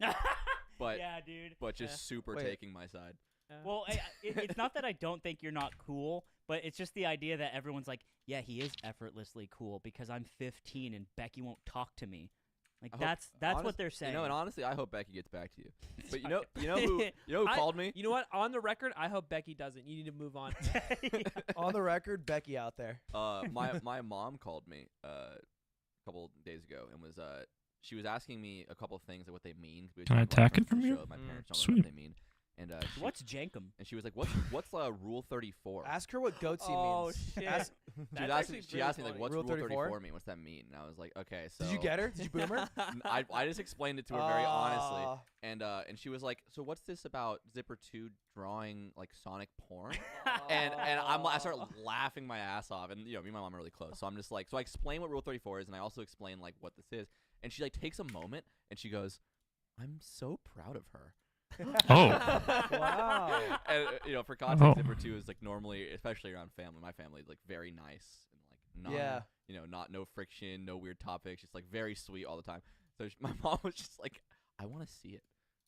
S4: but
S3: yeah, dude.
S4: but just super
S5: Wait.
S4: taking my side.
S3: Well, it's not that I don't think you're not cool, but it's just the idea that everyone's like, yeah, he is effortlessly cool because I'm 15 and Becky won't talk to me. Like that's what they're saying.
S4: You know, and honestly, I hope Becky gets back to you. But you know who
S2: I-
S4: called me?
S2: You know what? On the record, I hope Becky doesn't. You need to move on.
S5: On the record, Becky out there.
S4: My mom called me a couple days ago and was she was asking me a couple of things, like what they mean. We were
S1: Can I
S4: talking about
S1: attack it from
S4: the
S1: you?
S4: show, My parents don't know
S1: Sweet.
S4: what they mean. And
S3: What's jankum?
S4: and she was like, "What's Rule 34?"
S5: Ask her what goatsy
S2: Oh
S5: means.
S2: shit.
S5: Ask-
S4: She asked me like, "What's
S5: Rule
S4: Rule
S5: 34?
S4: 34 mean? What's that mean?" And I was like, "Okay, so."
S5: Did you get her? Did you boom her?
S4: I just explained it to her very honestly,
S5: Ah.
S4: and she was like, "So what's this about Zipper 2 drawing like Sonic porn?" and I started laughing my ass off, and me and my mom are really close, so I'm just like, so I explain what Rule 34 is, and I also explain like what this is, and she like takes a moment and she goes, "I'm so proud of her."
S1: Oh.
S5: Wow.
S4: And for context,
S1: Oh.
S4: Zipper 2 is like normally, especially around family, my family is like very nice and like not,
S5: Yeah.
S4: no friction, no weird topics, just like very sweet all the time. So my mom was just like, "I want to see it.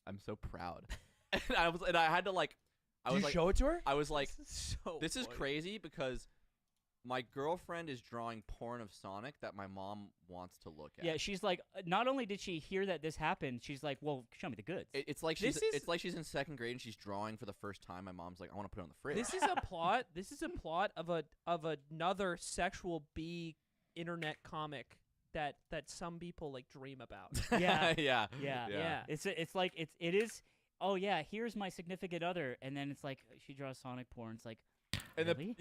S4: I'm so proud." And I had to like,
S5: Did you show it to her?
S4: I was like,
S2: So
S4: this is
S2: funny.
S4: crazy because my girlfriend is drawing porn of Sonic that my mom wants to look at.
S3: Yeah, she's like, not only did she hear that this happened, she's like, well, show me the goods.
S4: It's like
S2: This is-
S4: it's like she's in 2nd grade and she's drawing for the first time. My mom's like, "I want to put it on the fridge."
S2: This is a plot. This is a plot of another sexual B internet comic that some people like dream about.
S3: Yeah.
S4: yeah.
S2: Yeah.
S3: It's like it is. Oh yeah, here's my significant other, and then it's like she draws Sonic porn. It's like,
S4: And
S3: really?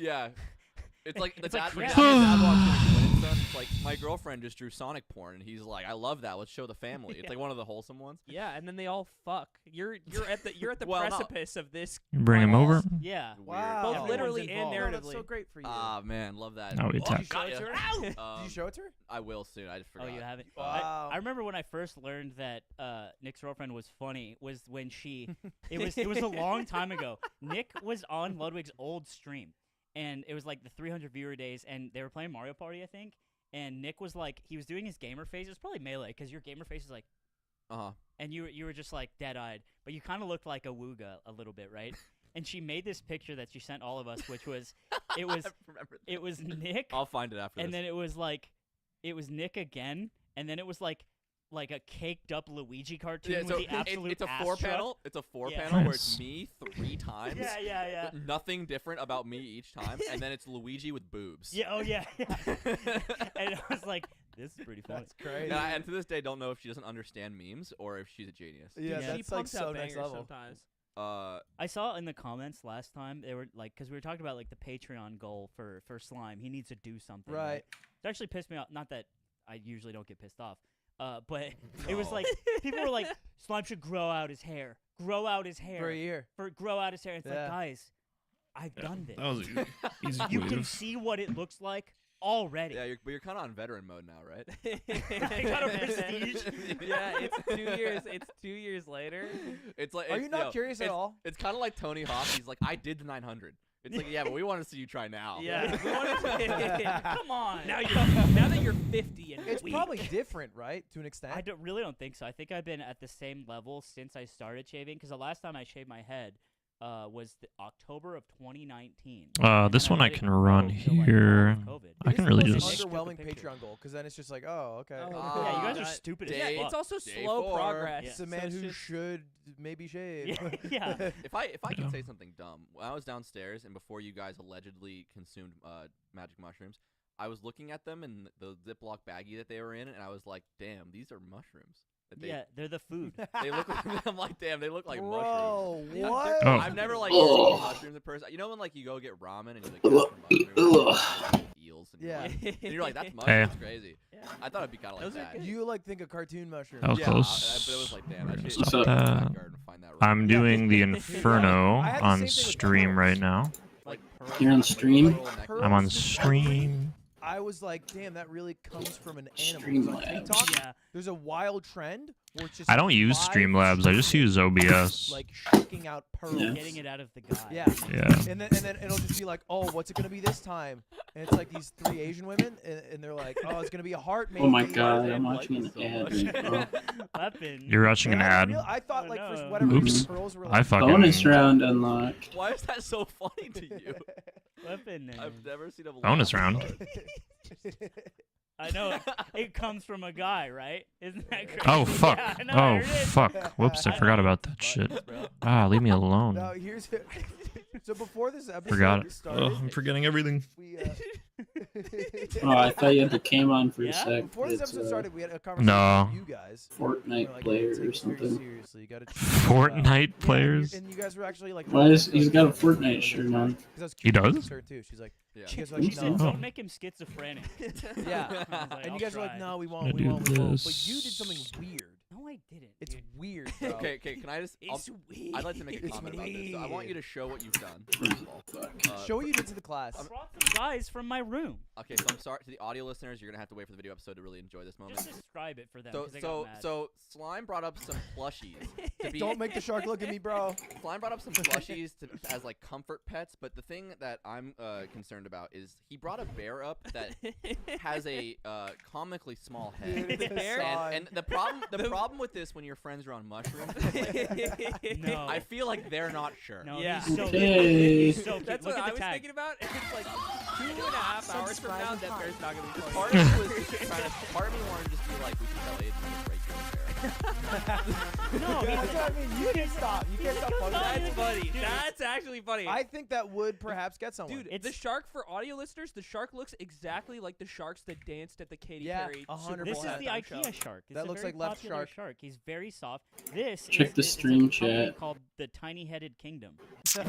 S4: it's like the
S3: It's like
S4: dad,
S3: crap.
S4: dad walks in and explains son. It's like, "My girlfriend just drew Sonic porn," and he's like, "I love that. Let's show the family." It's like one of the wholesome ones.
S2: Yeah, and then they all fuck. You're at the
S4: Well, no.
S2: precipice of this.
S1: You bring him over?
S3: Yeah.
S5: Wow.
S2: Both
S3: Everyone's
S2: literally and
S3: involved.
S5: No, that's
S2: narratively.
S5: so great for you.
S4: Ah man, love that.
S1: Now we
S5: Did
S1: attack.
S5: you show it to her? Did you show it to her?
S4: I will soon. I just
S3: Oh,
S4: forgot.
S3: you haven't?
S5: Wow.
S3: I remember when I first learned that Nick's girlfriend was funny was when she it was a long time ago. Nick was on Ludwig's old stream, and it was like the 300 viewer days, and they were playing Mario Party, I think. And Nick was like, he was doing his gamer face. It was probably Melee, because your gamer face is like, and you were just like dead-eyed, but you kind of looked like a Wooga a little bit, right? And she made this picture that she sent all of us, which was it was
S4: I remember that.
S3: it was Nick.
S4: I'll find it after
S3: And
S4: this.
S3: then it was Nick again, and then it was like a caked up Luigi cartoon with the absolute
S4: it's a
S3: ass
S4: 4-panel. It's a
S3: Yeah.
S4: 4-panel where
S1: Nice.
S4: it's me 3 times.
S3: Yeah.
S4: But nothing different about me each time, and then it's Luigi with boobs.
S3: Yeah, oh yeah. And I was like, this is pretty funny.
S5: That's crazy.
S4: And to this day, don't know if she doesn't understand memes or if she's a genius.
S5: Yeah,
S3: Yeah.
S5: that's
S2: She
S5: like
S2: pumps
S5: so
S2: out
S5: next
S2: bangers
S5: level.
S2: sometimes.
S3: I saw in the comments last time they were like, because we were talking about like the Patreon goal for Slime. He needs to do something.
S5: Right.
S3: It actually pissed me off. Not that I usually don't get pissed off. But it was like people were like, Slime should grow out his hair. Grow out his hair.
S5: For a year.
S3: Grow out his hair. It's
S5: Yeah.
S3: like, guys, I've done this.
S1: That was easy. Easy
S3: You can
S1: move.
S3: see what it looks like already.
S4: Yeah, but you're kind of on veteran mode now, right?
S3: I got a prestige.
S2: Yeah, it's 2 years. It's 2 years later.
S4: It's like,
S5: Are you not curious at
S4: it's-
S5: all?
S4: It's kind of like Tony Hawk. He's like, "I did the 900." It's like, yeah, but we want to see you try now.
S2: Yeah. we wanted to-
S3: Come on.
S2: now that you're 50 and
S5: It's
S2: weak.
S5: probably different, right? To an extent.
S3: I really don't think so. I think I've been at the same level since I started shaving. Because the last time I shaved my head was October of 2019.
S1: This
S3: And
S1: one I
S3: let it
S1: can
S3: grow
S1: run
S3: till, like,
S1: here.
S3: all of COVID.
S1: I
S5: It
S1: can
S5: is
S1: really
S5: the most
S1: just.
S5: underwhelming
S3: Picture.
S5: Patreon goal, because then it's just like, oh, okay.
S2: Oh,
S3: Yeah, you guys are
S2: God.
S3: stupid as
S4: Day-
S3: fuck.
S2: It's also
S4: Day
S2: slow
S4: 4.
S2: progress.
S3: Yeah.
S5: It's a
S2: so
S5: man
S2: it's
S5: who
S2: just-
S5: should maybe shave.
S3: Yeah.
S4: If I can
S1: Yeah.
S4: say something dumb, when I was downstairs and before you guys allegedly consumed magic mushrooms, I was looking at them in the Ziploc baggie that they were in, and I was like, "Damn, these are mushrooms." That
S3: Yeah, they're the food.
S4: They look. I'm like, damn, they look like mushrooms.
S5: Bro,
S4: Yeah,
S5: what?
S1: Oh.
S4: I've never like seen mushrooms in person. You know when like you go get ramen and you like get mushrooms, eels, and
S5: Yeah.
S4: you're like, that's
S1: Hey.
S4: mushrooms, crazy.
S2: Yeah.
S4: I thought it'd be kind of like
S2: Those are
S4: that.
S2: good.
S5: You like think a cartoon mushroom.
S1: That was
S4: Yeah,
S1: close.
S4: but it was like, damn,
S1: We're
S4: I
S1: gonna
S4: should
S1: stop
S4: go to the
S1: that.
S4: backyard and find that
S1: I'm
S4: ramen.
S1: doing the
S5: I
S1: Inferno
S5: had the
S1: on
S5: same thing with
S1: stream
S5: pearls.
S1: right now.
S4: Like
S8: You're on stream?
S1: I'm on
S5: Pearls,
S1: stream.
S5: I was like, damn, that really comes from an animal. 'Cause on
S8: Streamlabs.
S5: TikTok,
S3: Yeah.
S5: there's a wild trend where it's just
S1: I don't use
S5: live
S1: Streamlabs. I just use OBS.
S5: like shaking out pearls.
S8: Yeah.
S3: Getting it out of the guy.
S5: Yeah.
S1: Yeah.
S5: And then it'll just be like, oh, what's it gonna be this time? And it's like these 3 Asian women, and they're like, oh, it's gonna be a heart. Maybe.
S8: Oh my
S4: Why
S8: god,
S4: does
S8: I'm
S4: it
S8: watching
S4: like
S8: an
S4: so
S8: ad
S4: much?
S8: right now.
S3: Weapon.
S1: You're watching an
S5: And I
S1: ad.
S5: didn't I thought
S3: Oh,
S5: like for
S3: no.
S5: whatever reason,
S1: Oops.
S5: pearls were
S1: I
S5: like
S1: fucking.
S8: Bonus round unlocked.
S4: Why is that so funny to you?
S3: Weapon.
S4: I've never seen a
S1: Bonus
S4: laugh
S1: round.
S4: card.
S3: I know. It comes from a guy, right? Isn't that crazy?
S1: Oh fuck.
S3: Yeah, I know, I
S1: Oh
S3: heard it.
S1: fuck. Whoops. I forgot about that shit. Ah, leave me alone.
S5: No, here's so before this episode
S1: Forgot it.
S5: started,
S1: Ugh, I'm forgetting everything.
S5: we
S8: Oh, I thought you had the cam on for a
S3: Yeah?
S8: sec.
S5: Before this
S8: It's,
S5: episode started, we had a
S1: No.
S5: conversation with you guys.
S8: Fortnite
S5: We're like,
S8: player
S5: "Hey,
S8: or
S5: take this very
S8: something.
S5: seriously. You gotta
S1: Fortnite players.
S5: And you guys were actually like,
S8: Why is he's got a Fortnite shirt on?
S1: He does?
S5: Too. She's like,
S4: Yeah.
S5: she goes
S3: She
S5: like,
S3: said,
S5: no.
S3: "Don't make him schizophrenic."
S5: Yeah.
S3: I was like,
S5: And
S3: "I'll
S5: you guys were
S3: try."
S5: like, no, we
S1: I
S5: won't, we
S1: do
S5: won't, we won't. But
S1: this.
S5: you did something weird.
S3: No, I didn't.
S5: It's
S3: dude.
S5: weird, bro.
S4: Okay, can I just?
S3: It's weird.
S4: I'd like to make a
S5: It's
S4: comment about this. So I want you to show what you've done. First of all.
S5: Show what you did to the class.
S3: I brought some guys from my room.
S4: Okay, so I'm sorry to the audio listeners. You're gonna have to wait for the video episode to really enjoy this moment.
S3: Just describe it for them.
S4: So
S3: 'cause they got mad.
S4: so Slime brought up some plushies. To be,
S5: Don't make the shark look at me, bro.
S4: Slime brought up some plushies as like comfort pets, but the thing that I'm concerned about is he brought a bear up that has a comically small head.
S5: Dude, the bear?
S4: And the problem with this when your friends are on mushrooms, is, like,
S3: No.
S4: I feel like they're not sure.
S3: No,
S2: Yeah.
S3: he's so
S8: Okay.
S3: he's so cute.
S2: That's
S3: Look
S2: what
S3: at
S2: I
S3: the
S2: was
S3: tag.
S2: thinking about. It's like 2.5 hours from now, that bear's not gonna be funny.
S4: Part of me was just trying to. Part of me wanted to just be like, we should tell Aiden to break your bear.
S3: No,
S5: That's what I mean. You can't stop. You can't stop. fucking
S2: That's
S5: with it.
S2: funny.
S3: Dude.
S2: That's actually funny.
S5: I think that would perhaps get someone.
S2: Dude, the
S3: It's-
S2: shark, for audio listeners, the shark looks exactly like the sharks that danced at the Katy
S5: Yeah,
S2: Perry
S5: 100%.
S2: Super
S3: This
S2: Bowl
S3: is the
S2: halftime
S3: IKEA
S2: show.
S3: shark. It's
S5: That
S3: a
S5: looks
S3: very
S5: like left
S3: popular
S5: shark.
S3: He's very soft. This
S8: Check
S3: is,
S8: the
S3: it's
S8: stream
S3: a company
S8: chat.
S3: called the Tiny-Headed Kingdom.
S1: Give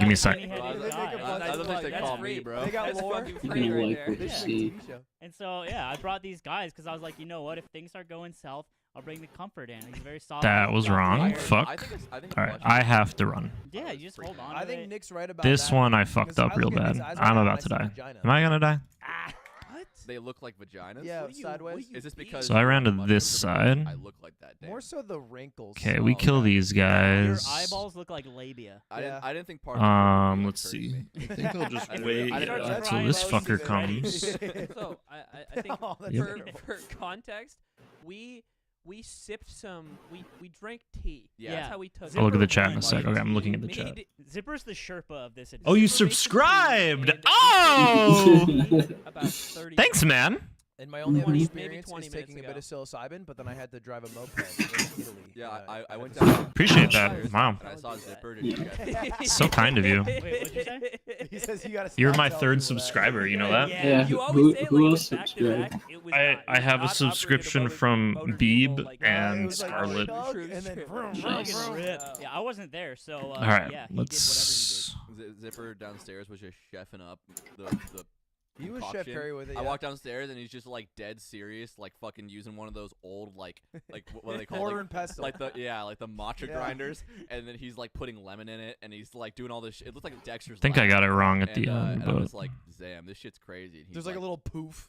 S1: me a sec.
S5: They make a
S4: I
S5: bunch
S4: don't
S5: of
S4: think they
S2: That's
S4: call
S2: free.
S4: me, bro.
S5: They got
S2: That's
S5: lore.
S2: fucking
S8: You're
S2: free
S8: gonna
S2: right
S8: like
S2: there.
S8: what you
S5: They should
S8: see.
S5: make a TV show.
S3: And so, yeah, I brought these guys because I was like, you know what? If things are going south, I'll bring the comfort in. He's very soft.
S1: That was wrong.
S4: I
S1: Fuck.
S4: think
S1: All right, I have to run.
S3: Yeah, you just hold on.
S5: I
S3: to
S5: think
S3: it.
S5: Nick's right about
S1: This
S5: that.
S1: one I fucked
S5: Because
S1: up
S5: I
S1: real
S5: look at
S1: bad.
S5: these eyes right
S1: I'm
S5: now
S1: about
S5: and
S1: to
S5: I see
S1: die.
S5: vagina.
S1: Am I gonna die?
S2: What?
S4: They look like vaginas.
S5: Yeah,
S2: What do you-
S5: sideways.
S2: what do you
S4: Is this
S2: mean?
S4: because
S1: So I ran to
S4: mushrooms
S1: this
S4: are big?
S1: side.
S4: I look like that.
S5: More so the wrinkles.
S1: Okay, we
S4: Oh,
S1: kill
S4: okay.
S1: these
S3: Your
S1: guys.
S3: eyeballs look like labia.
S5: Yeah.
S4: I didn't think part. Of it would
S1: Let's
S4: really
S1: see.
S4: hurt me.
S1: I think I'll just
S4: I didn't-
S1: wait
S4: I didn't know
S1: until
S3: trying
S1: this
S3: most
S1: fucker
S3: of it already.
S1: comes.
S2: So I think
S5: Oh, that's
S1: Yep.
S5: terrible.
S2: for context, we sipped some. We drank tea.
S4: Yeah.
S2: That's how we took.
S1: I'll look at the
S2: Zipper
S1: chat in a
S2: went
S1: sec. Okay, I'm looking at the
S2: made
S1: chat.
S3: Zipper's the Sherpa of this.
S1: Oh, you
S2: Zipper makes the tea
S1: subscribed!
S2: in
S1: Oh!
S2: about 30
S1: Thanks, man.
S5: And my only other
S2: 20, maybe
S5: experience
S2: 20
S5: is taking a bit
S2: minutes
S5: of psilocybin, but then I had to drive a moped in Italy.
S4: Yeah, I went
S5: to-
S4: down.
S1: Appreciate that.
S4: downstairs
S1: Wow.
S4: And I saw
S2: I'll do
S4: Zipper.
S2: that.
S4: Did you guys?
S1: So kind of you.
S3: Wait, what'd you say?
S5: He says you gotta.
S1: You're
S5: stop
S1: my
S5: telling
S1: third
S5: people that.
S1: subscriber, you know that?
S3: Yeah.
S2: You
S8: who-
S2: always say it
S8: who
S2: like
S8: else
S2: this back to
S8: subscribed?
S2: back. It was
S1: I
S2: not, it
S1: have a
S2: was not operated
S1: subscription
S2: above
S1: from
S2: motor
S1: Beeb
S2: vehicle, like,
S1: and
S5: it was like
S1: Scarlet.
S5: chug,
S2: Cruise
S5: and then
S2: ship.
S5: vroom, vroom,
S3: Fucking
S5: vroom.
S3: rip. Yeah, I wasn't there, so
S1: All right,
S3: yeah, he did whatever
S1: let's.
S4: Zipper downstairs was just chefing up the
S5: He was Chef
S4: concoction.
S5: Perry with it.
S4: I
S5: yeah.
S4: walked downstairs and he's just like dead serious, like fucking using one of those old like what do they call
S5: Mortar
S4: it?
S5: and pestle.
S4: Like the like the matcha
S5: Yeah.
S4: grinders, and then he's like putting lemon in it, and he's like doing all this. It looks like Dexter's.
S1: I think I
S4: Lab.
S1: got it wrong at
S4: And,
S1: the end,
S4: and I
S1: but
S4: was like, "Damn, this shit's crazy." And he's
S5: There's like a little poof.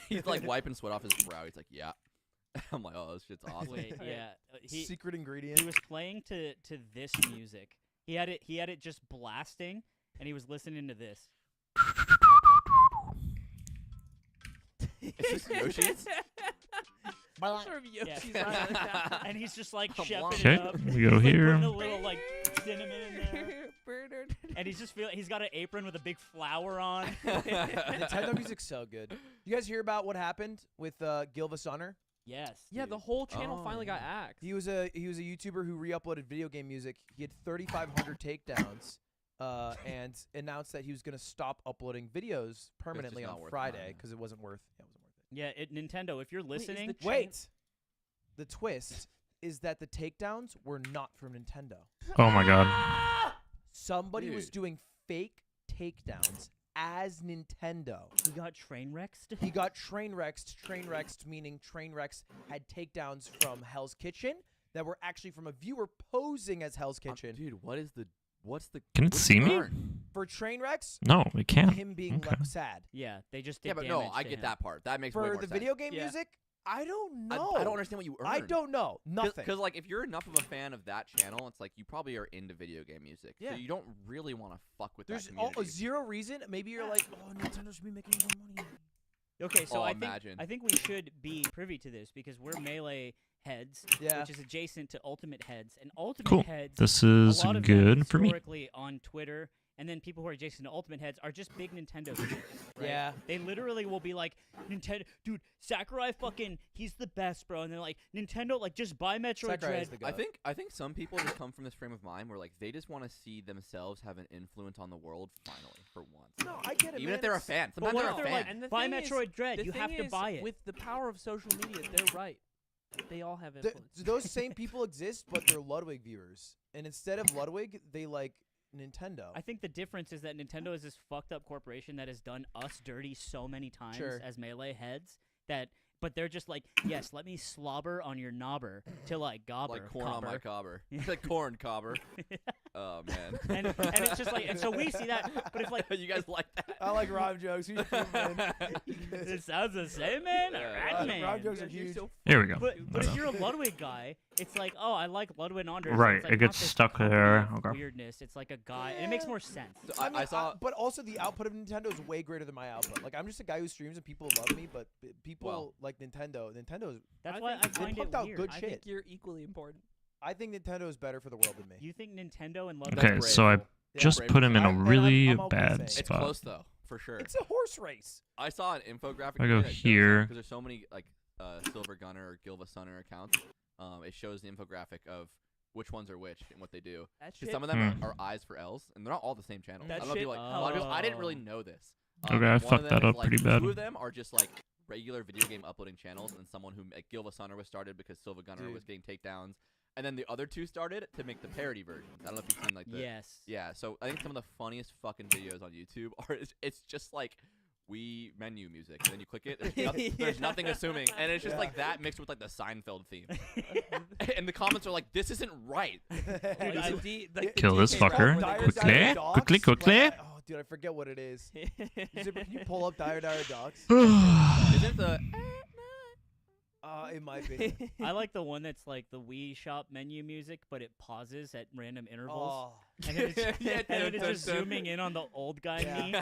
S4: he's like wiping sweat off his brow. He's like, "Yeah." I'm like, "Oh, this shit's awesome."
S3: Wait, yeah,
S5: Secret ingredient.
S3: he was playing to this music. He had it just blasting, and he was listening to this.
S4: Is this Yoshi's?
S2: Sort of Yoshi's Island.
S3: And he's just like
S4: Come
S3: chefing
S4: on.
S3: it
S1: okay,
S3: up.
S1: we
S3: He's,
S1: go
S3: like,
S1: here.
S3: putting a little like cinnamon in there, and he's just he's got an apron with a big flower on.
S5: Nintendo music's so good. You guys hear about what happened with Gilva Sunner?
S3: Yes.
S2: Yeah, the whole channel finally got axed.
S5: He was a YouTuber who re-uploaded video game music. He had 3,500 takedowns, and announced that he was going to stop uploading videos permanently
S4: not
S5: on
S4: worth
S5: Friday
S4: money.
S5: because it wasn't worth. Yeah, it wasn't worth it.
S3: Yeah, Nintendo, if you're
S2: Wait, is the
S3: listening,
S5: Wait, the twist is that the takedowns were not from Nintendo.
S1: Oh my god.
S5: Somebody was
S4: Dude.
S5: doing fake takedowns as Nintendo.
S3: he got train wrecked.
S5: He got train wrecked. Train wrecked meaning train wrecks had takedowns from Hell's Kitchen that were actually from a viewer posing as Hell's Kitchen.
S4: Dude, what's the
S1: Can it
S4: what's
S1: see
S4: the
S1: me?
S4: burn?
S5: For train wrecks,
S1: No, it can't.
S5: him being
S1: Okay.
S5: sad.
S3: Yeah, they just did
S4: Yeah, but no,
S3: damage
S4: I
S3: to
S4: get
S3: him.
S4: that part. That makes way
S5: For
S4: more
S5: the
S4: sense.
S5: video game
S2: Yeah.
S5: music, I don't know.
S4: I don't understand what you earn.
S5: I don't know. Nothing.
S4: Because like if you're enough of a fan of that channel, it's like you probably are into video game music.
S5: Yeah.
S4: So you don't really want to fuck with
S5: There's
S4: that community.
S5: zero reason. Maybe you're like, oh, Nintendo should be making more money.
S3: Okay, so
S4: Oh,
S3: I think we should be privy to this because we're melee heads,
S5: Yeah.
S3: which is adjacent to ultimate heads, and ultimate
S1: Cool.
S3: heads.
S1: This
S3: a
S1: is
S3: lot of them
S1: good for me.
S3: historically on Twitter and then people who are Jason Ultimate heads are just big Nintendo fans. Right?
S5: Yeah.
S3: They literally will be like, Nintendo, dude, Sakurai fucking, he's the best, bro. And they're like, Nintendo, like, just buy Metroid
S5: Sakurai
S3: Dread.
S5: is the goat.
S4: I think some people just come from this frame of mind where like they just want to see themselves have an influence on the world finally for once.
S5: No, I get it,
S4: Even
S5: man.
S4: if they're a
S5: It's-
S4: fan.
S3: But
S4: Sometimes
S3: what
S4: they're
S3: if
S4: a
S3: they're
S4: fan.
S3: like,
S2: And the
S3: buy
S2: thing is-
S3: Metroid Dread,
S2: the
S3: you have
S2: thing
S3: to
S2: is,
S3: buy it.
S2: With the power of social media, they're right. They all have
S5: The,
S2: influence.
S5: those same people exist, but they're Ludwig viewers. And instead of Ludwig, they like Nintendo.
S3: I think the difference is that Nintendo is this fucked up corporation that has done us dirty so many times
S5: Sure.
S3: as Melee heads but they're just like, yes, let me slobber on your knobber till I gobber.
S4: Like corn on my cobber.
S3: Yeah.
S4: Like corn cobber. Oh man.
S3: and it's just like, and so we see that, but if like
S4: you guys like that?
S5: I like rhyme jokes. You should, man.
S3: it sounds the same, man. Alright, man.
S5: Rhyme jokes are huge.
S1: Here we go.
S3: But if you're a Ludwig guy, it's like, oh, I like Ludwig Anders.
S1: Right,
S3: It's like
S1: it gets
S3: not this
S1: stuck
S3: puppy
S1: there. Okay.
S3: Weirdness. It's like a guy, and it makes more sense.
S4: So I saw.
S5: but also the output of Nintendo is way greater than my output. Like I'm just a guy who streams and people love me, but people
S4: Well.
S5: like Nintendo. Nintendo's.
S3: That's why I
S2: think
S3: find
S5: they
S3: it
S5: pumped out
S3: weird.
S5: good
S2: I
S5: shit.
S2: think you're equally important.
S5: I think Nintendo is better for the world than me.
S3: You think Nintendo and Ludwig?
S1: Okay,
S4: brave.
S1: so I
S5: Yeah,
S1: just
S4: brave
S1: put him in a
S5: and I'm
S1: really
S5: okay with
S1: bad
S5: saying it.
S4: It's
S1: spot.
S4: close though, for sure.
S5: It's a horse race.
S4: I saw an infographic.
S1: I go
S4: today that
S1: here.
S4: because there's so many like Silver Gunner or Gilva Sunner accounts. It shows the infographic of which ones are which and what they do.
S2: That
S4: 'Cause
S2: shit.
S4: some of them are eyes for L's, and they're not all the same channel.
S2: That
S4: I don't know if
S2: shit-
S4: you like. A lot of people, I didn't really
S3: Oh.
S4: know this.
S1: Okay, I
S4: one
S1: fucked
S4: of them
S1: that
S4: is,
S1: up
S4: like,
S1: pretty bad.
S4: Two of them are just like regular video game uploading channels, and someone who like Gilva Sunner was started because Silva Gunner
S5: Dude.
S4: was getting takedowns, and then the other two started to make the parody versions. I don't know if you've seen like the
S3: Yes.
S4: yeah. So I think some of the funniest fucking videos on YouTube are it's just like Wii menu music, and then you click it. There's nothing assuming, and it's just
S5: Yeah.
S4: like that mixed with like the Seinfeld theme. And the comments are like, "This isn't right."
S1: Kill this fucker. Quickly, quickly, quickly.
S5: Oh, dude, I forget what it is. Zipper, can you pull up Dire Docs?
S4: Isn't the
S5: It might be.
S3: I like the one that's like the Wii Shop menu music, but it pauses at random intervals.
S5: Oh.
S3: And then it's,
S4: Yeah,
S3: and then it's
S4: dun,
S3: just
S4: dun, dun.
S3: zooming in on the old guy
S5: Yeah.
S3: knee.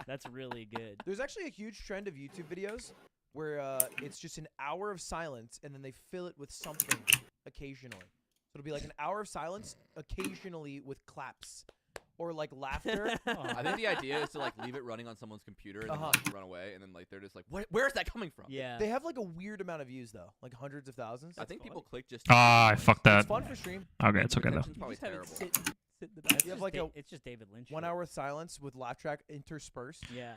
S3: That's really good.
S5: There's actually a huge trend of YouTube videos where it's just an hour of silence and then they fill it with something occasionally. So it'll be like an hour of silence occasionally with claps or like laughter.
S4: I think the idea is to like leave it running on someone's computer and then
S5: Uh-huh.
S4: like, run away, and then like they're just like, Where is that coming from?"
S3: Yeah.
S5: They have like a weird amount of views though, like hundreds of thousands.
S4: I think people click just.
S1: Ah, I fucked that.
S5: It's fun for stream.
S1: Okay, it's okay though.
S4: Retention's probably
S2: Just have it
S4: terrible.
S2: sit in the back.
S5: You have like a
S3: It's just David Lynch.
S5: 1 hour silence with laugh track interspersed.
S3: Yeah.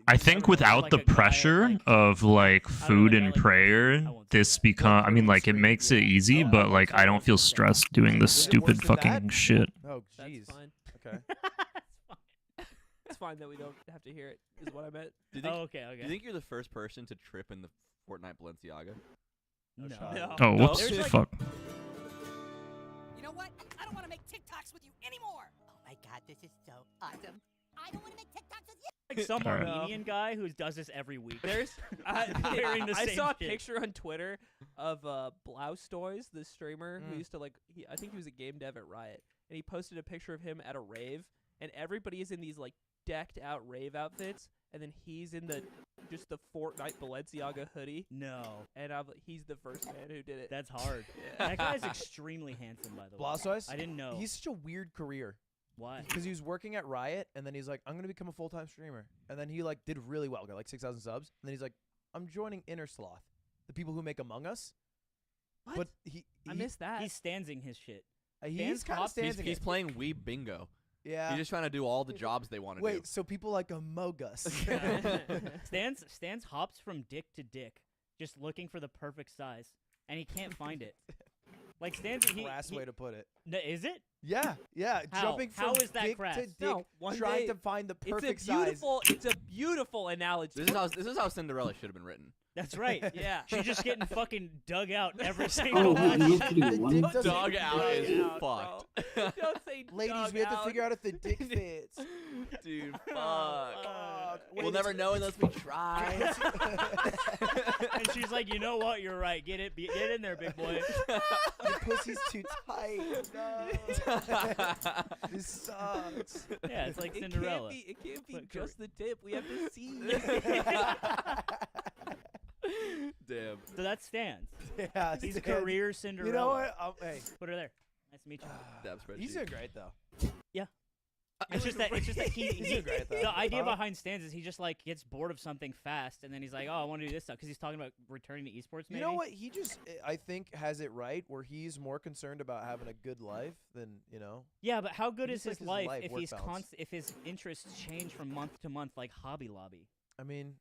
S1: I think without
S3: like
S1: the
S3: a guy,
S1: pressure
S3: like-
S1: of like
S3: I don't know,
S1: food
S3: like I
S1: and
S3: like-
S1: prayer,
S3: I won't say
S1: this
S3: that.
S1: become. I mean, like it makes it easy, but like I don't feel stressed doing this
S5: Was it worse
S1: stupid
S5: than
S1: fucking
S5: that?
S1: shit.
S5: Oh
S2: That's
S5: jeez.
S2: fine.
S5: Okay.
S2: It's fine that we don't have to hear it. Is what I meant.
S4: Do you think,
S3: Oh, okay, okay.
S4: do you think you're the first person to trip in the Fortnite Balenciaga?
S3: no.
S5: shot.
S2: No.
S1: Oh,
S4: No.
S1: whoops,
S3: There's, like-
S1: fuck.
S14: You know what? I don't want to make TikToks with you anymore. Oh my god, this is so awesome. I don't want to make TikToks with you.
S3: Like some
S1: Alright.
S3: Armenian guy who does this every week.
S2: There's
S3: Wearing the
S2: I
S3: same
S2: saw a
S3: shit.
S2: picture on Twitter of Blouse Toys, the streamer who
S5: Mm.
S2: used to like. I think he was a game dev at Riot, and he posted a picture of him at a rave, and everybody is in these like decked out rave outfits, and then he's in the just the Fortnite Balenciaga hoodie,
S3: No.
S2: and he's the first man who did it.
S3: That's hard.
S2: Yeah.
S3: That guy's extremely handsome, by the way.
S5: Blastoise?
S3: I didn't know.
S5: He's such a weird career.
S3: Why?
S5: Because he was working at Riot, and then he's like, I'm gonna become a full-time streamer, and then he like did really well, got like 6,000 subs, and then he's like, I'm joining Inner Sloth, the people who make Among Us.
S2: What?
S5: But he
S2: I missed that.
S3: He's standing his shit.
S5: he's
S3: Dan's
S5: kind of
S3: Hops-
S5: standing.
S4: He's
S5: it.
S4: playing Wii Bingo.
S5: Yeah.
S4: He's just trying to do all the jobs they want to do.
S5: Wait, so people like Among Us.
S3: Stans hops from dick to dick, just looking for the perfect size, and he can't find it. Like Stans,
S5: Crass way to put it.
S3: Is it?
S5: Yeah, yeah.
S3: How?
S5: Jumping from
S3: How is that
S5: dick
S3: crass?
S5: to dick,
S2: No, one
S5: trying
S2: day-
S5: to find the
S2: It's
S5: perfect
S2: a
S5: size.
S2: beautiful. It's a beautiful analogy.
S4: This is how Cinderella should have been written.
S3: That's right.
S2: Yeah.
S3: She's just getting fucking dug out every
S8: Oh,
S3: single
S8: wait,
S3: time.
S8: you kidding
S5: The
S8: one?
S5: dick doesn't
S4: Dog out
S5: fit.
S4: is
S2: out,
S4: fucked.
S2: Don't say
S5: Ladies,
S2: dug
S5: we have to
S2: out.
S5: figure out if the dick fits.
S4: Dude, fuck.
S5: Wait,
S4: We'll never know unless we try.
S3: And she's like, you know what? You're right. Get in there, big boy.
S5: Your pussy's too tight. No. This sucks.
S3: Yeah, it's like
S2: It
S3: Cinderella.
S2: can't be
S3: But
S2: just the tip. We have to see.
S4: Damn.
S3: So that stands.
S5: Yeah,
S3: He's a
S5: Stan.
S3: career Cinderella.
S5: You know what? Hey,
S3: Put her there. Nice to meet you.
S4: Dab spreadsheet.
S5: he's doing great though.
S3: Yeah. It's just that
S5: He's doing great, though.
S3: the idea behind Stans is he just like gets bored of something fast, and then he's like, oh, I want to do this stuff because he's talking about returning to esports. Maybe.
S5: You know what? He just, I think, has it right where he's more concerned about having a good life than, you know.
S3: Yeah, but how good
S5: He
S3: is
S5: just
S3: his
S5: likes
S3: life if
S5: work
S3: he's
S5: balance.
S3: if his interests change from month to month like Hobby Lobby?
S5: I mean,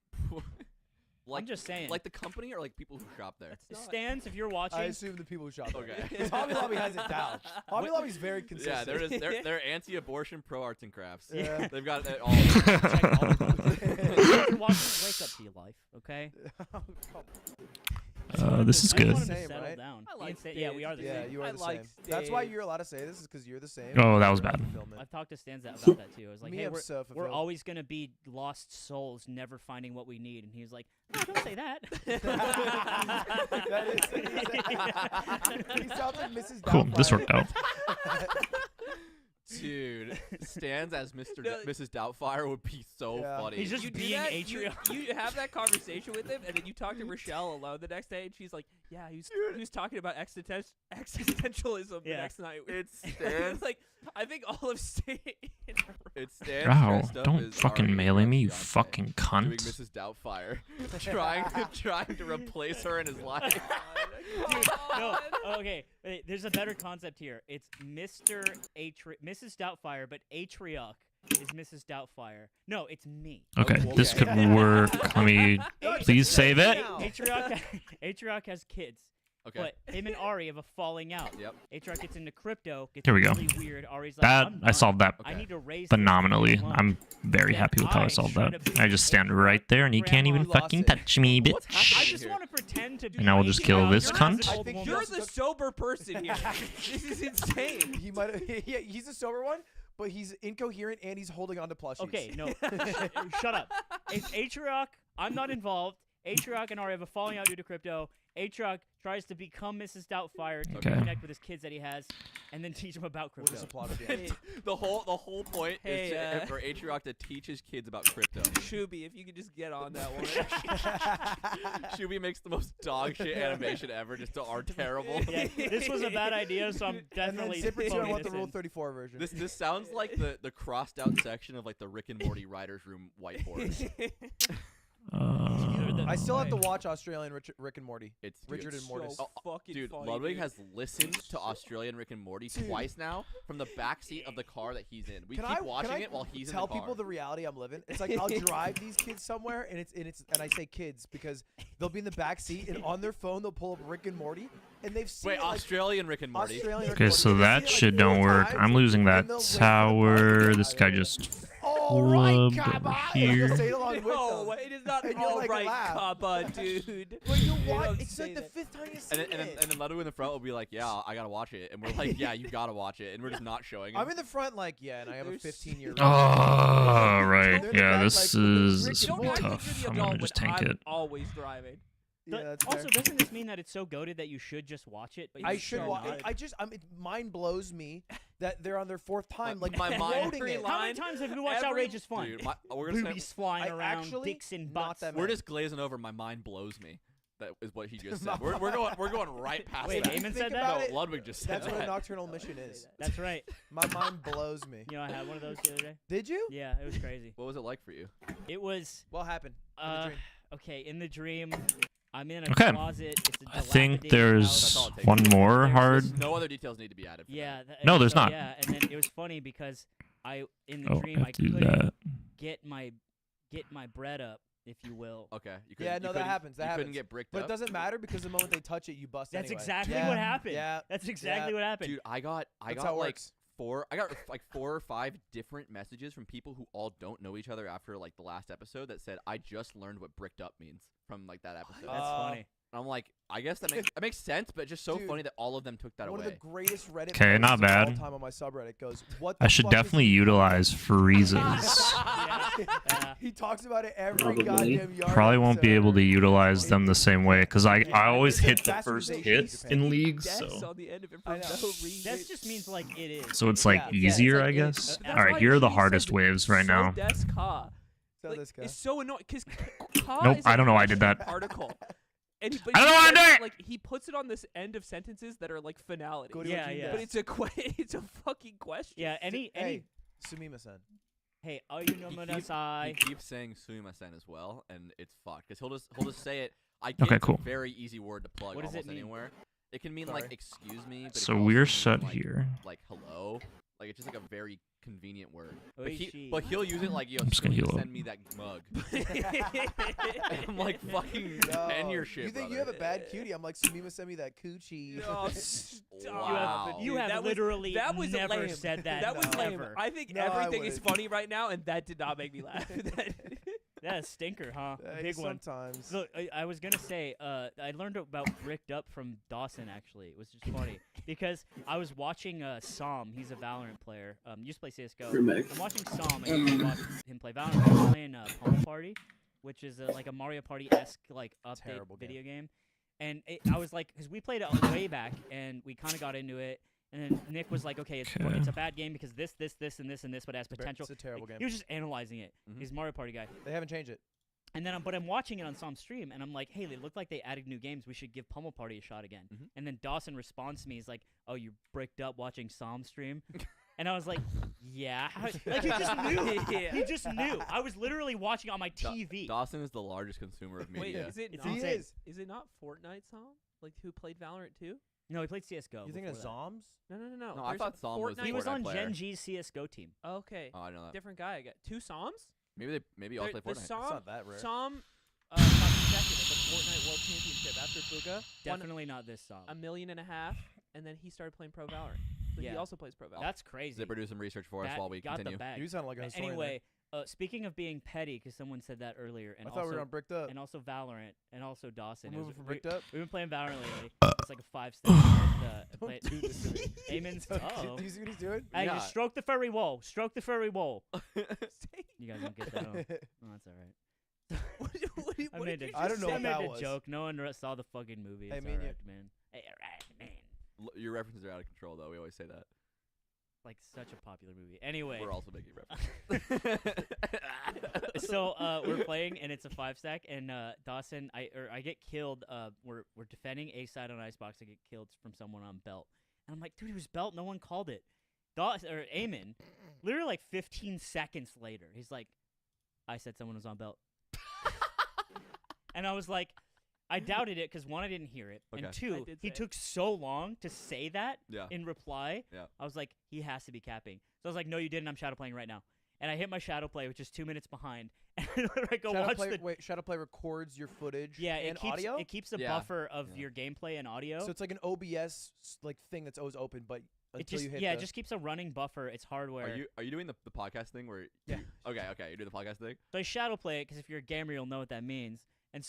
S4: Like,
S3: I'm just saying.
S4: Like the company or like people who shop there?
S3: Stans, if you're watching,
S5: I assume the people who shop there.
S4: Okay.
S5: Because Hobby Lobby has it down. Hobby Lobby's very consistent.
S4: Yeah, they're anti-abortion, pro arts and crafts.
S5: Yeah.
S4: They've got it all.
S3: if you're watching, wake up to your life, okay?
S1: This is
S3: I just
S1: good.
S3: want him to
S5: Same,
S3: settle
S5: right?
S3: down.
S2: I
S3: Me
S2: like
S3: and Stan- yeah, we are the
S5: Yeah,
S3: same.
S5: you are
S2: I
S5: the
S2: like
S5: same. That's why
S2: Steve.
S5: you're allowed to say this, is because you're the same.
S1: Oh, that was
S5: You're
S1: bad.
S5: on fulfillment.
S3: I've talked to Stans about that too. I was like,
S5: Me,
S3: hey,
S5: I'm so
S3: we're
S5: fulfilled.
S3: always gonna be lost souls, never finding what we need. And he was like, oh, don't say that.
S5: He sounds like Mrs.
S1: Cool. This
S5: Doubtfire.
S1: worked out.
S4: Dude, Stans as Mr.
S2: No.
S4: Mrs. Doubtfire would be so
S5: Yeah.
S4: funny.
S3: He's just
S2: You do
S3: being
S2: that,
S3: Atrion.
S2: you have that conversation with him, and then you talk to Rochelle alone the next day, and she's like, "Yeah, he was talking about existentialism the
S3: Yeah.
S2: next night."
S4: It's Stans.
S2: like, I think all of state.
S4: It's Stans
S1: Ow,
S4: dressed up
S1: don't
S4: as
S1: fucking
S4: Ari
S1: melee me, you
S4: Beyonce,
S1: fucking
S4: doing
S1: cunt.
S4: Mrs. Doubtfire, trying to replace her in his life.
S3: No, okay. Wait, there's a better concept here. It's Mr. Mrs. Doubtfire, but Atriok is Mrs. Doubtfire. No, it's me.
S1: Okay, this could work. Let me please save it.
S3: Atriok has kids.
S4: Okay.
S3: But him and Ari have a falling out.
S4: Yep.
S3: Atriok gets into crypto, gets
S1: Here we go.
S3: really weird. Ari's like,
S1: That
S3: I'm
S1: I
S3: done.
S1: solved that
S3: I need to raise this
S1: phenomenally.
S3: alone.
S1: I'm very
S3: Then
S1: happy with how I
S3: I
S1: solved
S3: try
S1: that.
S3: to be
S1: I just stand right there and he can't even
S5: Grandma.
S1: fucking
S5: Lost it.
S1: touch me,
S4: What's
S1: bitch.
S3: I
S4: happening
S3: just
S4: here?
S3: want to pretend to be.
S1: And I will just kill
S3: You're
S1: this
S3: an
S1: cunt.
S3: old
S5: think
S3: woman.
S2: You're
S5: also
S2: the sober person here. This is insane.
S5: He might have. Yeah, he's a sober one, but he's incoherent and he's holding on to plushies.
S3: Okay, no. Shut up. It's Atriok. I'm not involved. Atriok and Ari have a falling out due to crypto. Atriok tries to become Mrs. Doubtfire to
S1: Okay.
S3: connect with his kids that he has, and then teach him about
S5: We'll
S3: crypto.
S5: just applaud at the end.
S4: The whole point
S2: Hey,
S4: is for Atriok to teach his kids about crypto.
S2: Shuby, if you could just get on that one.
S4: Shuby makes the most dog shit animation ever, just to our terrible.
S3: Yeah, this was a bad idea, so I'm
S5: And then
S3: definitely
S5: Zipper 2, I
S3: phoning
S5: want the
S3: this
S5: Rule
S3: in.
S5: 34 version.
S4: This sounds like the crossed out section of like the Rick and Morty writers room whiteboard.
S5: I still have to
S3: Right.
S5: watch Australian Rick and Morty.
S4: It's
S5: Richard and
S2: so
S5: Mortis.
S2: fucking
S4: Dude,
S2: funny,
S4: Ludwig
S2: dude.
S4: has listened to Australian Rick and Morty twice now from the back seat of the car that he's in. We
S5: Can
S4: keep
S5: I-
S4: watching
S5: can I
S4: it while he's in
S5: tell
S4: the car.
S5: people the reality I'm living. It's like I'll drive these kids somewhere, and I say kids because they'll be in the back seat, and on their phone they'll pull up Rick and Morty, and they've seen
S4: Wait,
S5: it, like,
S4: Australian Rick and Morty.
S5: Australian Rick
S1: Okay,
S5: and
S1: so
S5: Morty.
S1: that
S5: They've seen it,
S1: shit
S5: like,
S1: don't
S5: 4
S1: work.
S5: times,
S1: I'm losing
S5: and
S1: that
S5: they'll wait for the part
S1: tower.
S5: to
S1: This
S5: get
S1: guy
S5: out.
S1: just
S5: All right,
S1: flubbed
S5: Kappa.
S1: over
S5: And you'll
S1: here.
S5: say it along with
S2: No,
S5: them.
S2: it is not
S5: And you're
S2: all
S5: like,
S2: right,
S5: laugh.
S2: Kappa, dude.
S5: But you
S2: You
S5: watch.
S2: don't
S5: It's
S2: say
S5: like the
S2: that.
S5: 5th time you've
S4: And
S5: seen
S4: then,
S5: it.
S4: and then Ludwig in the front will be like, "Yeah, I gotta watch it," and we're like, "Yeah, you gotta watch it," and we're just not showing him.
S5: I'm in the front, like, yeah, and I have a 15-year.
S1: Oh, right.
S5: They're in the
S1: Yeah,
S5: back,
S1: this
S5: like,
S1: is
S5: Rick
S1: this
S5: and
S1: will be
S2: Don't act like
S1: tough.
S2: you're the
S1: I'm
S2: adult
S1: gonna just
S2: when
S1: tank
S2: I'm
S1: it.
S2: always driving.
S5: Yeah, that's
S3: Also,
S5: fair.
S3: doesn't this mean that it's so goated that you should just watch it? But
S5: I
S3: you
S5: should
S3: should
S5: watch.
S3: not?
S5: I just, it mind blows me that they're on their 4th time, like
S4: my mind-
S5: quoting it.
S3: How many times have you watched
S2: Every-
S3: Outrageous Fun?
S4: Dude, we're gonna
S3: Boobies flying
S5: I
S3: around,
S5: actually
S3: dicks and
S5: not
S3: butts.
S5: that
S4: we're
S5: many.
S4: just glazing over. My mind blows me. That is what he just said. We're going right past
S3: Wait,
S4: that.
S3: Eamon
S5: Think
S3: said that?
S5: about
S4: No,
S5: it,
S4: Ludwig just said
S5: That's what a
S4: that.
S5: nocturnal mission is.
S3: That's right.
S5: My mind blows me.
S3: You know, I had one of those the other day.
S5: Did you?
S3: Yeah, it was crazy.
S4: What was it like for you?
S3: It was
S5: What happened? in the dream?
S3: okay. In the dream, I'm in a
S1: Okay.
S3: closet. It's a
S1: I think
S3: dilapidated
S1: there's
S3: house.
S4: That's all it takes.
S1: one more
S3: There's
S1: hard.
S4: No other details need to be added. For
S3: Yeah.
S1: No, there's
S3: so,
S1: not.
S3: Yeah, and then it was funny because in the
S1: Oh,
S3: dream
S1: I
S3: I
S1: have to do
S3: couldn't
S1: that.
S3: get my bread up, if you will.
S4: Okay. You
S5: Yeah,
S4: couldn't-
S5: no,
S4: you
S5: that
S4: couldn't-
S5: happens. That
S4: you
S5: happens.
S4: couldn't get bricked
S5: But
S4: up.
S5: it doesn't matter because the moment they touch it, you bust
S3: That's
S5: anyway.
S3: exactly
S5: Yeah,
S3: what happened.
S5: Yeah.
S3: That's exactly
S5: yeah.
S3: what happened.
S4: Dude, I got
S5: That's
S4: like
S5: how it works.
S4: I got like 4 or 5 different messages from people who all don't know each other after like the last episode that said, "I just learned what bricked up means from like that episode."
S3: That's funny.
S4: And I'm like, I guess that makes sense, but just so
S5: Dude,
S4: funny that all of them took that
S5: One
S4: away.
S5: of the greatest Reddit
S1: Okay,
S5: posts
S1: not
S5: of
S1: bad.
S5: all time on my subreddit goes, "What
S1: I
S5: the
S1: should
S5: fuck is
S1: definitely utilize freezes.
S3: Yeah.
S5: He talks about it every
S8: Probably.
S5: goddamn yard.
S1: Probably won't be able to utilize them the same way because I always
S5: It's a
S1: hit the first
S5: bastardization
S1: hit
S5: of
S1: in leagues.
S2: Deaths
S1: So
S2: on the end of it
S5: I
S2: for
S5: know.
S2: no reason.
S3: That just means like it is.
S1: so it's like
S5: Yeah, yeah, it's
S1: easier,
S5: like
S1: I
S5: it-
S1: guess.
S2: That's
S1: All right,
S2: why
S1: here are the
S2: she
S1: hardest
S2: said
S1: waves right
S2: so
S1: now.
S2: Des Ka.
S5: So
S2: Like,
S5: this guy.
S2: it's so annoying because
S1: Nope, I don't know why I did that.
S2: Article. And
S1: I don't know why I did it!
S2: Like he puts it on this end of sentences that are like finality.
S5: Go to
S3: Yeah,
S5: a dream
S3: yeah.
S5: desk.
S2: But it's a it's a fucking question.
S3: Yeah, any
S5: Hey, Sumima-san.
S3: Hey, are you know
S4: He keeps saying Sumimasen as well, and it's fucked because he'll just say it. I get
S1: Okay,
S4: it's
S1: cool.
S4: a very easy word to plug
S3: What does
S4: almost
S3: it mean?
S4: anywhere. It can mean
S5: Sorry.
S4: like excuse me, but it
S1: So
S4: can also
S1: we're
S4: mean,
S1: set
S4: like,
S1: here.
S4: like hello. Like it's just like a very convenient word.
S3: Oishi.
S4: But he'll use it like, yo,
S1: I'm just gonna heal up.
S4: send me that mug. And I'm like, fucking end your shit,
S5: You think
S4: brother.
S5: you have a bad cutie? I'm like, Sumima sent me that coochie.
S2: Oh, stop.
S4: Wow.
S3: You
S2: Dude,
S3: have
S2: that was-
S3: literally
S2: that was
S3: never
S2: lame.
S3: said that.
S2: That was lame.
S3: ever.
S2: I think
S5: No, I
S2: everything is
S5: wouldn't.
S2: funny right now, and that did not make me laugh.
S3: That's a stinker, huh? A big one.
S5: Sometimes.
S3: Look, I was gonna say, I learned about Bricked Up from Dawson. Actually, it was just funny because I was watching Som. He's a Valorant player. Used to play CS:GO.
S8: Remake.
S3: I'm watching Som and I watched him play Valorant. He's playing Pummel Party, which is like a Mario Party-esque like update
S5: Terrible game.
S3: video game. And I was like, because we played it way back, and we kind of got into it. And then Nick was like, okay, it's a bad game because this, and this, but it has potential.
S5: It's a terrible
S3: Like,
S5: game.
S3: He was just analyzing it. He's a Mario Party guy.
S5: They haven't changed it.
S3: And then, but I'm watching it on Som's stream, and I'm like, hey, they look like they added new games. We should give Pummel Party a shot again. And then Dawson responds to me. He's like, oh, you bricked up watching Som's stream? And I was like, yeah. Like, he just knew. He just knew. I was literally watching on my TV.
S4: Dawson is the largest consumer of
S2: Wait,
S4: media.
S2: is it
S3: It's
S2: not?
S3: insane.
S2: Is it not Fortnite song? Like who played Valorant too?
S3: No, he played CS:GO.
S5: You thinking of
S3: before that.
S5: Zoms?
S2: No.
S4: No, I
S2: There's
S4: thought Som was the
S3: He was
S4: Fortnite
S3: on
S4: player.
S3: Gen G's CS:GO team.
S2: Okay.
S4: Oh, I know that.
S2: Different guy. I got two Psalms.
S4: Maybe all play
S2: The
S4: Fortnite.
S5: It's
S2: Psalm,
S5: not that rare.
S2: Psalm got second at the Fortnite World Championship after Booga. Won
S3: Definitely not this song.
S2: $1.5 million, and then he started playing Pro Valorant. But he
S3: Yeah.
S2: also plays Pro Valorant.
S3: That's crazy.
S4: Zipper, do some research for us
S3: That
S4: while we
S3: got
S4: continue.
S3: the bag.
S5: You sound like a historian.
S3: Anyway, speaking of being petty, because someone said that earlier, and
S5: I thought
S3: also
S5: we were on Bricked Up.
S3: and also Valorant, and also Dawson.
S5: We're
S3: It was-
S5: moving from Bricked Up?
S3: We've been playing Valorant lately. It's like a 5-step.
S5: Don't do this to me.
S3: Eamon's.
S5: Do you see what he's doing?
S3: Hey,
S4: Yeah.
S3: just stroke the furry wall. Stroke the furry wall. You guys don't get that. Oh, that's all right.
S5: I don't know
S3: I
S5: what
S3: made
S5: that
S3: a
S5: was.
S3: joke. No one saw the fucking movie.
S5: Hey,
S3: It's
S5: me and
S3: alright, man. Hey, alright, man.
S4: Your references are out of control, though. We always say that.
S3: Like such a popular movie. Anyway,
S4: We're also making references.
S3: so we're playing and it's a 5-stack and Dawson I get killed. We're defending A side on Icebox. I get killed from someone on belt and I'm like, dude, it was belt. No one called it. Eamon, literally like 15 seconds later, he's like, I said someone was on belt. And I was like, I doubted it because one, I didn't hear it,
S4: Okay.
S3: and two,
S2: I did
S3: he
S2: say it.
S3: took so long to say that
S4: Yeah.
S3: in reply.
S4: Yeah.
S3: I was like, he has to be capping. So I was like, no, you didn't. I'm shadow playing right now. And I hit my shadow play, which is 2 minutes behind. And I go watch the.
S5: Wait, Shadowplay records your footage
S3: Yeah,
S5: and
S3: it keeps
S5: audio?
S3: it keeps a
S4: Yeah.
S3: buffer of your gameplay and audio.
S5: So it's like an OBS like thing that's always open, but
S3: it
S5: until
S3: just
S5: you hit
S3: it
S5: the...
S3: just keeps a running buffer. It's hardware.
S4: Are you doing the podcast thing where?
S5: Yeah.
S4: Okay. You're doing the podcast thing.
S3: So I shadow play it because if you're a gamer, you'll know what that means. And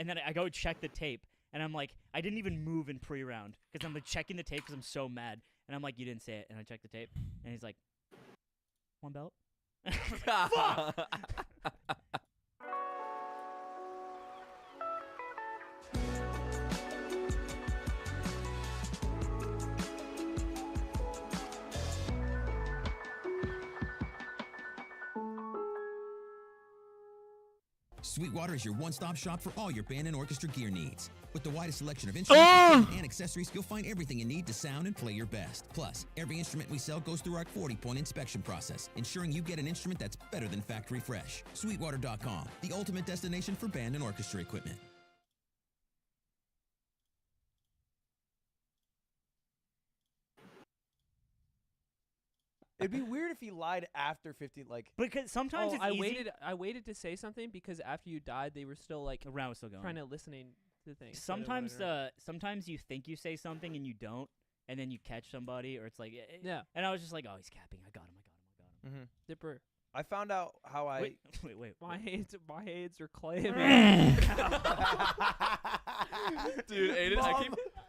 S3: then I go check the tape, and I'm like, I didn't even move in pre-round because I'm like checking the tape because I'm so mad. And I'm like, you didn't say it. And I check the tape, and he's like, one belt. Fuck!
S15: Sweetwater is your one-stop shop for all your band and orchestra gear needs. With the widest selection of instruments and accessories, you'll find everything you need to sound and play your best. Plus, every instrument we sell goes through our 40-point inspection process, ensuring you get an instrument that's better than factory fresh. Sweetwater.com, the ultimate destination for band and orchestra equipment.
S5: It'd be weird if he lied after 15, like...
S3: Because sometimes it's
S2: I
S3: easy.
S2: waited to say something because after you died, they were still like
S3: The round was still going.
S2: trying to listening to things. so I
S3: Sometimes,
S2: wanted to-
S3: sometimes you think you say something and you don't, and then you catch somebody, or it's like,
S2: Yeah.
S3: And I was just like, oh, he's capping. I got him.
S5: Mm-hmm.
S2: Dipper.
S5: I found out how I...
S3: Wait.
S2: My hands are clamming.
S4: Dude, Aiden,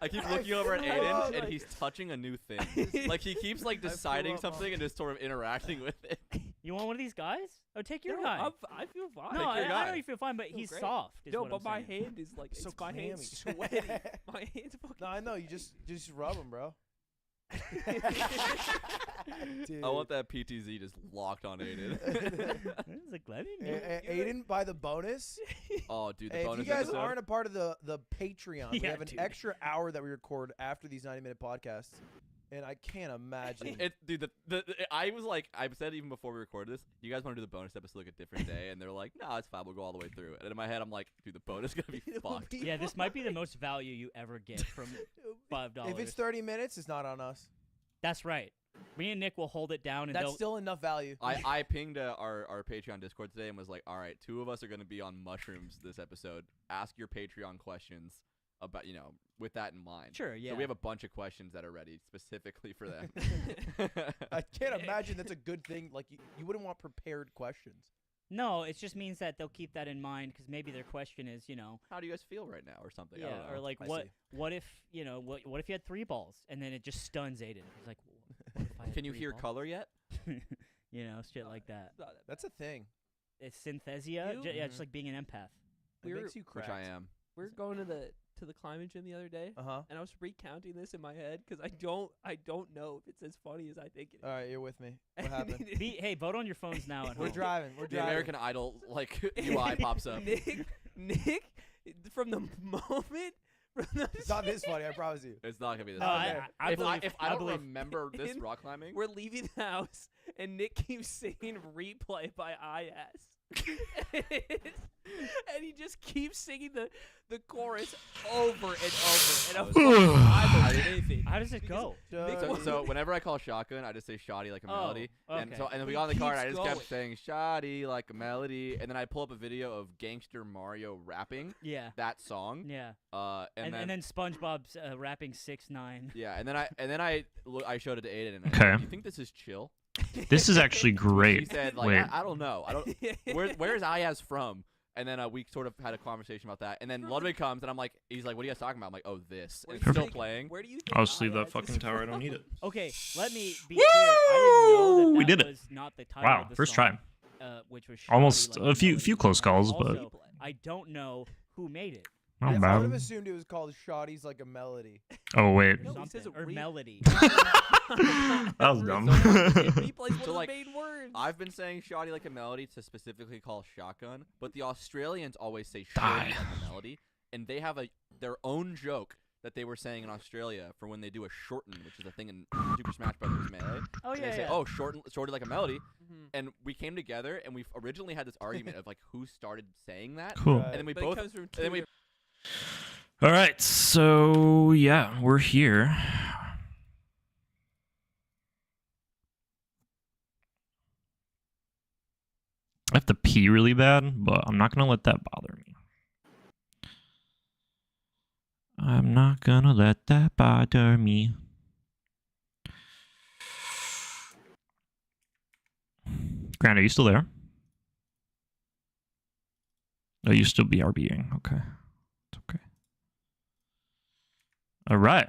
S4: I keep looking over at Aiden,
S5: Mom.
S4: and he's touching a new thing. Like he keeps like deciding
S5: up,
S4: something and just sort of interacting with it.
S3: You want one of these guys? Oh, take your
S2: No,
S3: guy.
S2: I feel fine.
S3: No,
S4: Take
S3: I
S4: your
S3: know
S4: guy.
S3: you feel fine, but
S2: Feel
S3: he's
S2: great.
S3: soft. Is
S2: No,
S3: what
S2: but
S3: I'm
S2: my
S3: saying.
S2: hand is like
S5: So
S2: my hand's
S5: clammy.
S2: sweaty. My hand's fucking.
S5: No, I know. You just rub him, bro. Dude.
S4: I want that PTZ just locked on Aiden.
S3: It's like, let me know.
S5: Aiden, by the bonus.
S4: Oh, dude, the
S5: Hey, if
S4: bonus
S5: you guys
S4: episode.
S5: aren't a part of the Patreon, we
S3: Yeah,
S5: have an
S3: dude.
S5: extra hour that we record after these 90-minute podcasts. and I can't imagine.
S4: Dude, I was like, I said even before we recorded this, you guys want to do the bonus episode like a different day, and they're like, no, it's fine, we'll go all the way through it. And in my head, I'm like, dude, the bonus is gonna be fucked.
S3: Yeah, this might be the most value you ever get from $5.
S5: If it's 30 minutes, it's not on us.
S3: That's right. Me and Nick will hold it down, and
S5: That's still enough value.
S4: I pinged our Patreon Discord today and was like, all right, 2 of us are gonna be on mushrooms this episode. Ask your Patreon questions about, with that in mind.
S3: Sure, yeah.
S4: So we have a bunch of questions that are ready specifically for them.
S5: I can't imagine that's a good thing. Like you wouldn't want prepared questions.
S3: No, it just means that they'll keep that in mind because maybe their question is,
S4: how do you guys feel right now or something?
S3: Yeah,
S4: I don't know.
S3: or like what if what if you had 3 balls and then it just stuns Aiden? He's like, what if I had
S4: Can you
S3: 3
S4: hear
S3: balls?
S4: color yet?
S3: Shit like that.
S5: That's a thing.
S3: It's synthesia. Yeah, just like being an empath.
S5: It makes you
S4: Which
S5: cracked.
S4: I am.
S2: We were going to the climbing gym the other day, and I was recounting this in my head because I don't know if it's as funny as I think it is.
S5: All right, you're with me. What happened?
S3: Hey, vote on your phones now. At
S5: We're
S3: home.
S5: driving.
S4: The American Idol UI pops up.
S2: Nick, from the moment.
S5: It's not this funny, I promise you.
S4: It's not gonna be this.
S3: No,
S4: funny.
S3: I
S4: if I don't
S3: believe-
S4: remember this rock climbing,
S2: We're leaving the house, and Nick keeps singing "Replay" by IS, and he just keeps singing the chorus over and over. And I'm livid.
S3: How does it go?
S4: So whenever I call shotgun, I just say "shoddy" like a melody, and
S3: okay.
S4: then we got in the car, and I just kept
S2: going.
S4: saying "shoddy" like a melody, and then I pull up a video of Gangster Mario rapping
S3: Yeah.
S4: that song.
S3: Yeah.
S4: And
S3: then SpongeBob's rapping 6ix9ine.
S4: Yeah, and then I showed it to Aiden, and I
S1: Okay.
S4: said, "Do you think this is chill?"
S1: This is actually
S4: He
S1: great.
S4: said, like,
S1: Wait.
S4: I don't know. I don't. Where's Ayaz from? And then we sort of had a conversation about that. And then Ludwig comes, and I'm like, he's like, what are you guys talking about? I'm like, oh, this. And it's still playing.
S2: Where do you?
S1: I'll just leave that fucking tower. I don't need it.
S3: Okay, let me be clear. I didn't know that
S1: We did it.
S3: was not the title
S1: Wow,
S3: of the
S1: first
S3: song,
S1: try.
S3: Which was
S1: Almost
S3: Shoddy Like
S1: a few
S3: Melody.
S1: close calls, but
S3: Also, I don't know who made it.
S1: not
S5: I would have
S1: bad.
S5: assumed it was called Shoddy's Like a Melody.
S1: Oh wait,
S2: No, he
S3: Something,
S2: says it
S3: or
S2: re-
S3: melody.
S1: that was dumb.
S2: Replays one
S4: So,
S2: of
S4: like,
S2: the main words.
S4: I've been saying shoddy like a melody to specifically call shotgun, but the Australians always say
S1: Die.
S4: shorty like a melody, and they have their own joke that they were saying in Australia for when they do a shorten, which is a thing in Super Smash Brothers Melee.
S3: Oh,
S4: And
S3: yeah,
S4: they say,
S3: yeah.
S4: oh, shorty like a melody,
S2: Mhm.
S4: and we came together and we originally had this argument of like who started saying that,
S1: Cool.
S5: Right.
S4: and then we
S2: But it
S4: both,
S2: comes from
S4: and then we
S2: two
S1: All right, so yeah, we're here. I have to pee really bad, but I'm not gonna let that bother me. I'm not gonna let that bother me. Grant, are you still there? Oh, you still BRBing. Okay. It's okay. All right.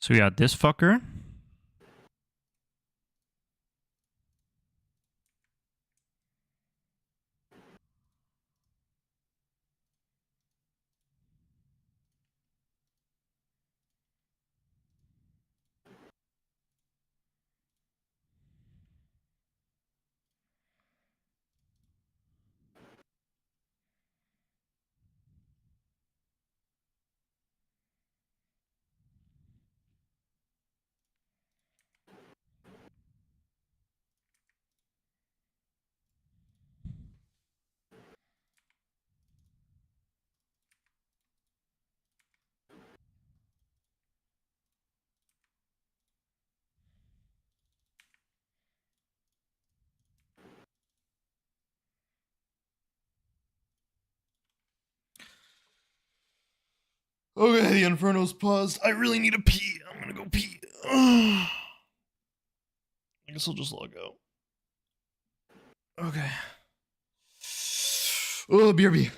S1: So we got this fucker. Okay, the Inferno's paused. I really need to pee. I'm gonna go pee. I guess I'll just log out. Okay. Oh, BRB.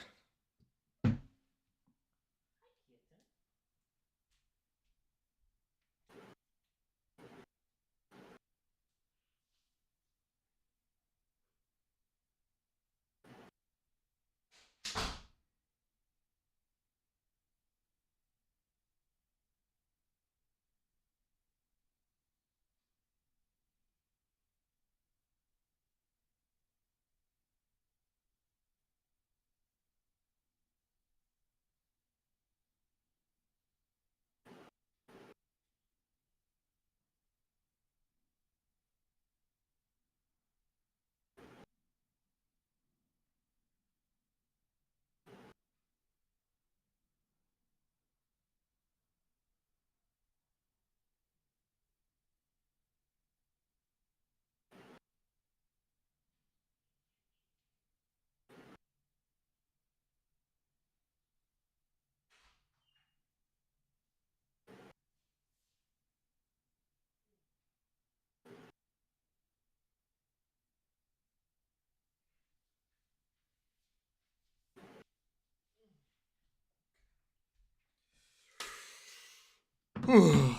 S1: All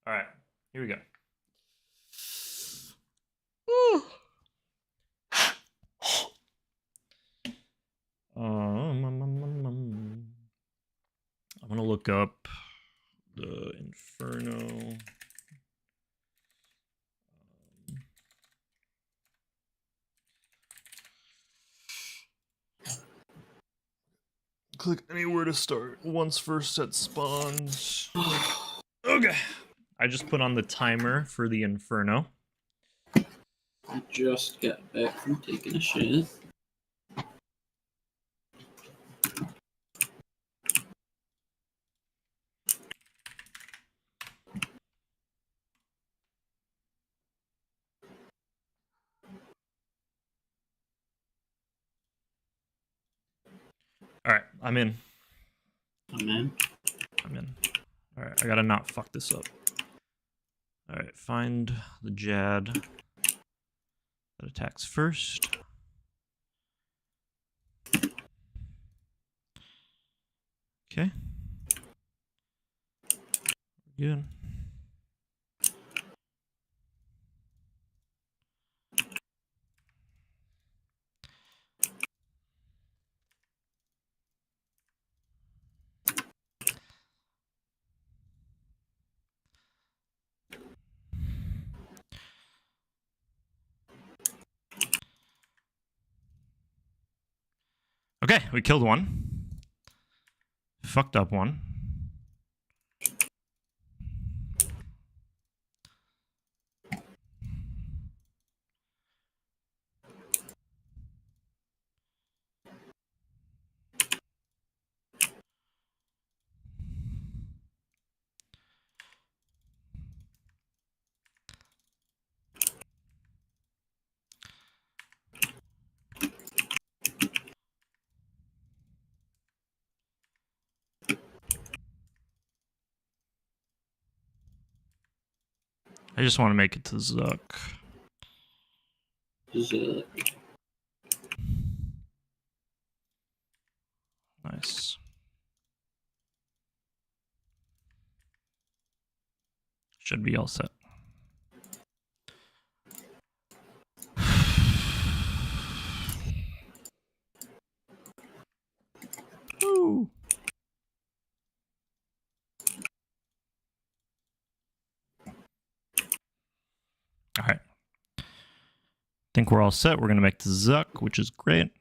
S1: right, here we go. I'm gonna look up the Inferno. Click anywhere to start once first set spawns. Okay. I just put on the timer for the Inferno.
S8: I just got back from taking a shit.
S1: All right, I'm in.
S8: I'm in.
S1: I'm in. All right, I gotta not fuck this up. All right, find the Jad that attacks first. Okay. Good. Okay, we killed one. Fucked up one. I just want to make it to Zuck.
S8: Zuck.
S1: Nice. Should be all set. Ooh. All right. Think we're all set. We're going to make the Zuck, which is great.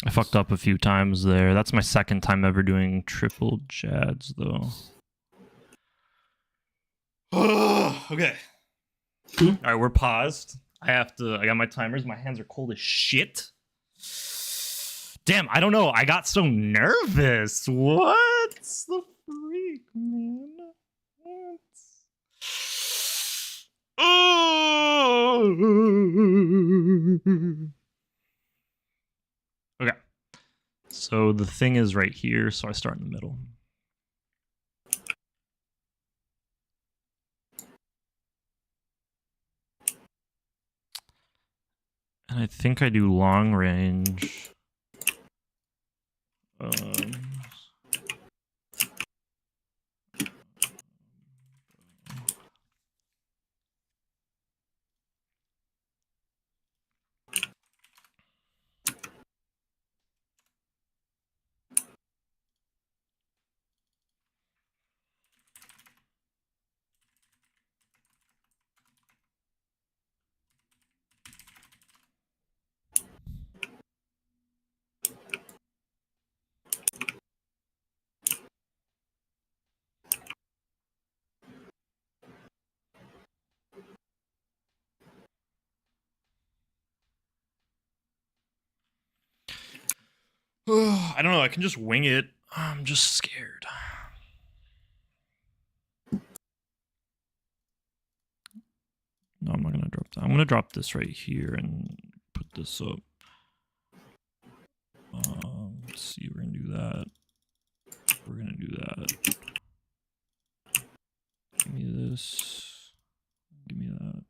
S1: I fucked up a few times there. That's my second time ever doing triple Jads, though. Okay. All right, we're paused. I got my timers. My hands are cold as shit. Damn, I don't know. I got so nervous. What the freak, man? What? Okay. So the thing is right here, so I start in the middle. And I think I do long range. I don't know. I can just wing it. I'm just scared. No, I'm not going to drop that. I'm going to drop this right here and put this up. Let's see. We're going to do that. We're going to do that. Give me this. Give me that.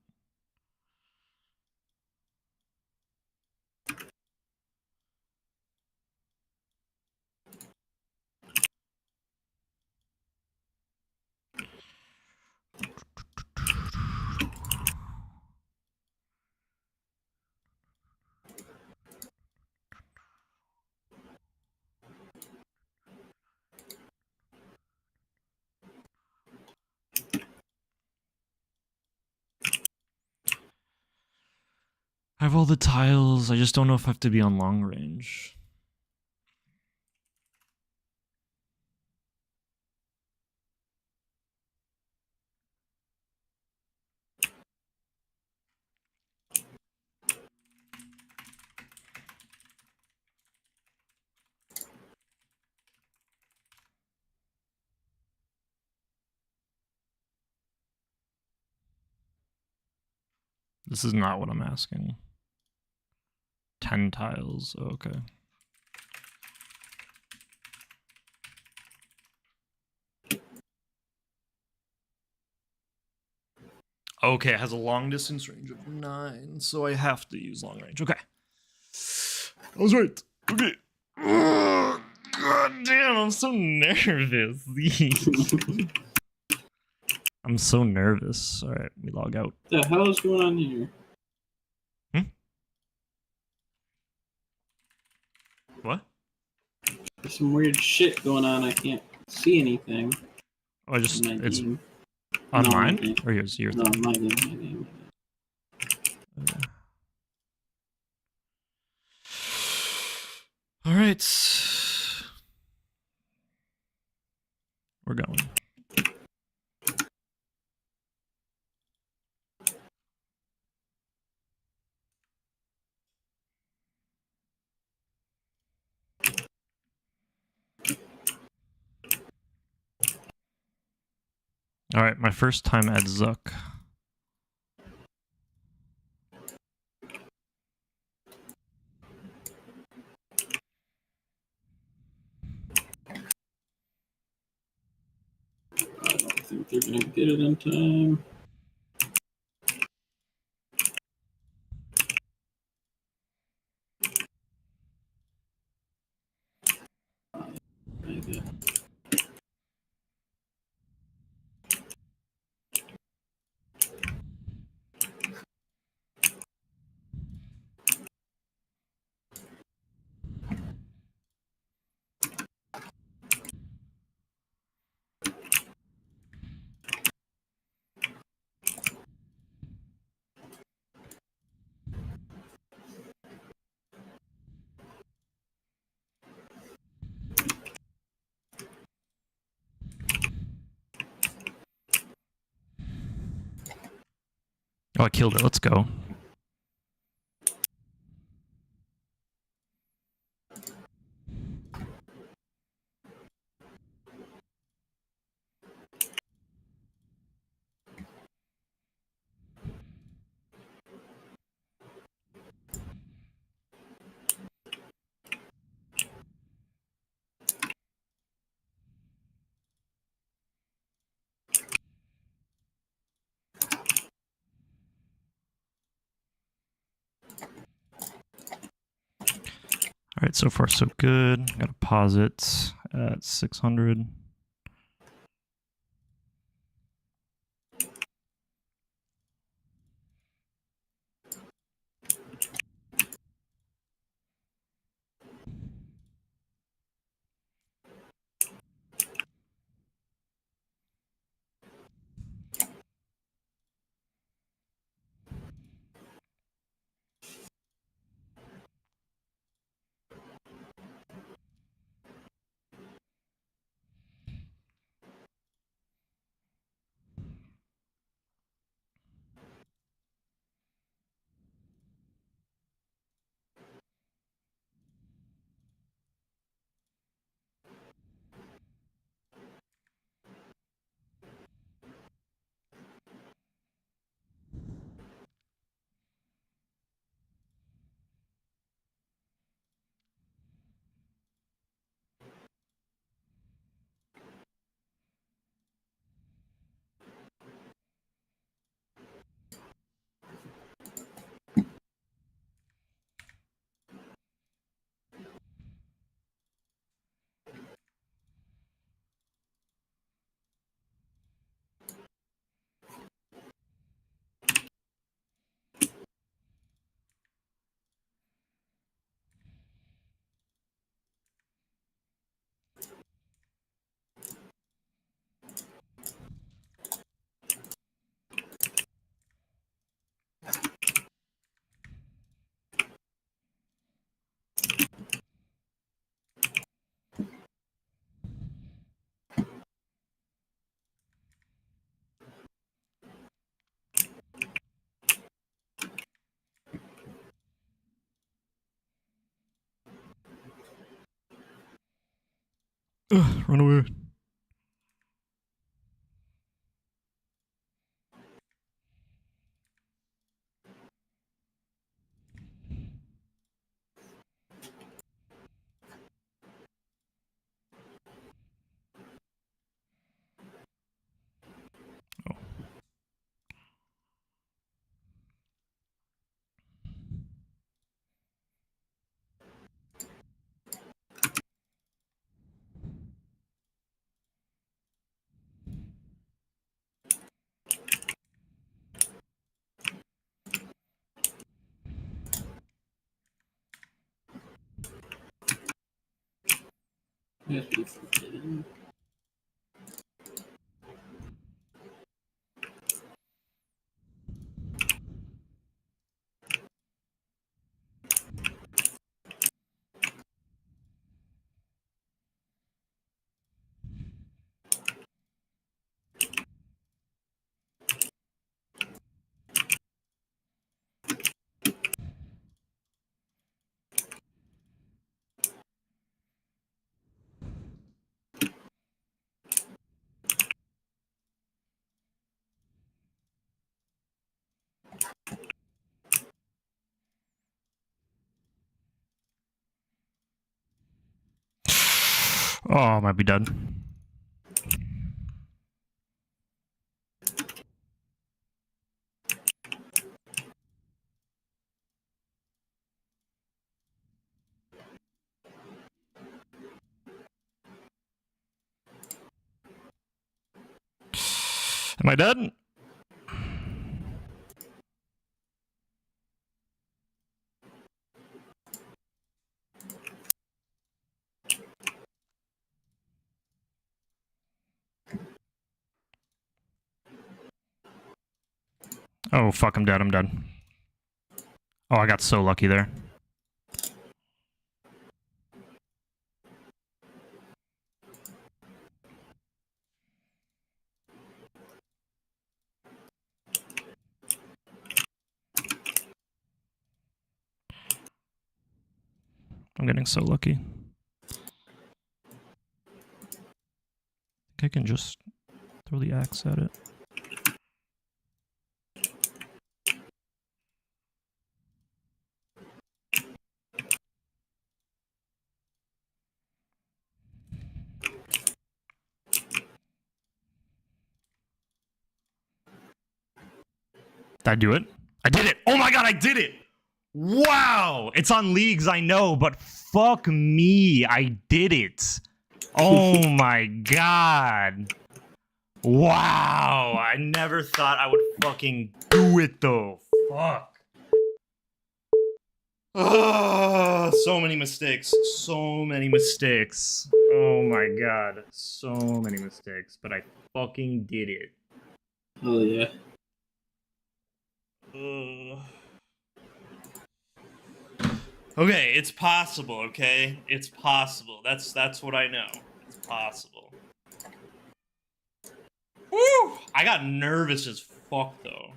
S1: I have all the tiles. I just don't know if I have to be on long range. This is not what I'm asking. 10 tiles. Oh, okay. Okay, it has a long distance range of 9, so I have to use long range. Okay. I was right. Okay. Oh, God damn, I'm so nervous. I'm so nervous. All right, we log out.
S8: The hell is going on here?
S1: What?
S8: There's some weird shit going on. I can't see anything.
S1: Oh, it's
S8: game.
S1: on
S8: No,
S1: mine?
S8: my game.
S1: Or yours? Your
S8: No,
S1: thing?
S8: my game.
S1: Okay. All right. We're going. All right, my first time at Zuck.
S8: I don't think they're gonna get it in time. Maybe.
S1: Oh, I killed it. Let's go. All right, so far so good. Gotta pause it at 600. Ugh, run away. Oh, I might be dead. Am I dead? Oh, fuck, I'm dead, I'm dead. Oh, I got so lucky there. I'm getting so lucky. I think I can just throw the axe at it. Did I do it? I did it! Oh my god, I did it! Wow! It's on leagues, I know, but fuck me, I did it! Oh my god! Wow! I never thought I would fucking do it though. Fuck. Oh, so many mistakes. So many mistakes. Oh my god. So many mistakes. But I fucking did it.
S8: Oh yeah.
S1: Okay, it's possible, okay? It's possible. That's what I know. It's possible. Woo! I got nervous as fuck though.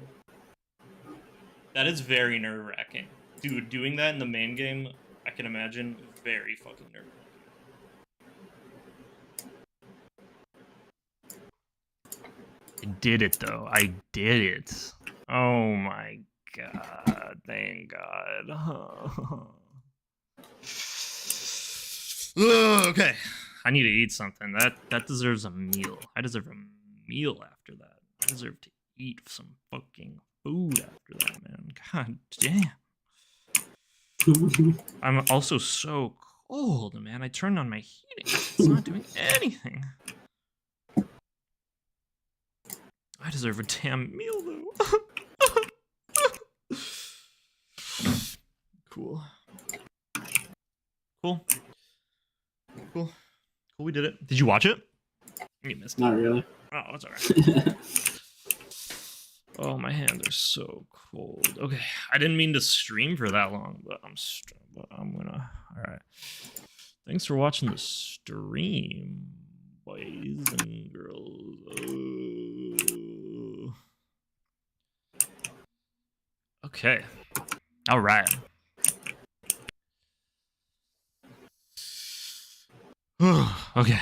S1: That is very nerve-wracking. Dude, doing that in the main game, I can imagine, very fucking nerve-wracking. I did it though. I did it. Oh my god. Thank god. Okay. I need to eat something. That deserves a meal. I deserve a meal after that. I deserve to eat some fucking food after that, man. God damn. I'm also so cold, man. I turned on my heating. It's not doing anything. I deserve a damn meal, though. Cool. Cool. Cool. Cool, we did it. Did you watch it? You missed it.
S8: Not really.
S1: Oh, that's alright. Oh, my hands are so cold. Okay, I didn't mean to stream for that long, but I'm gonna. All right. Thanks for watching the stream, boys and girls. Okay. All right. Okay.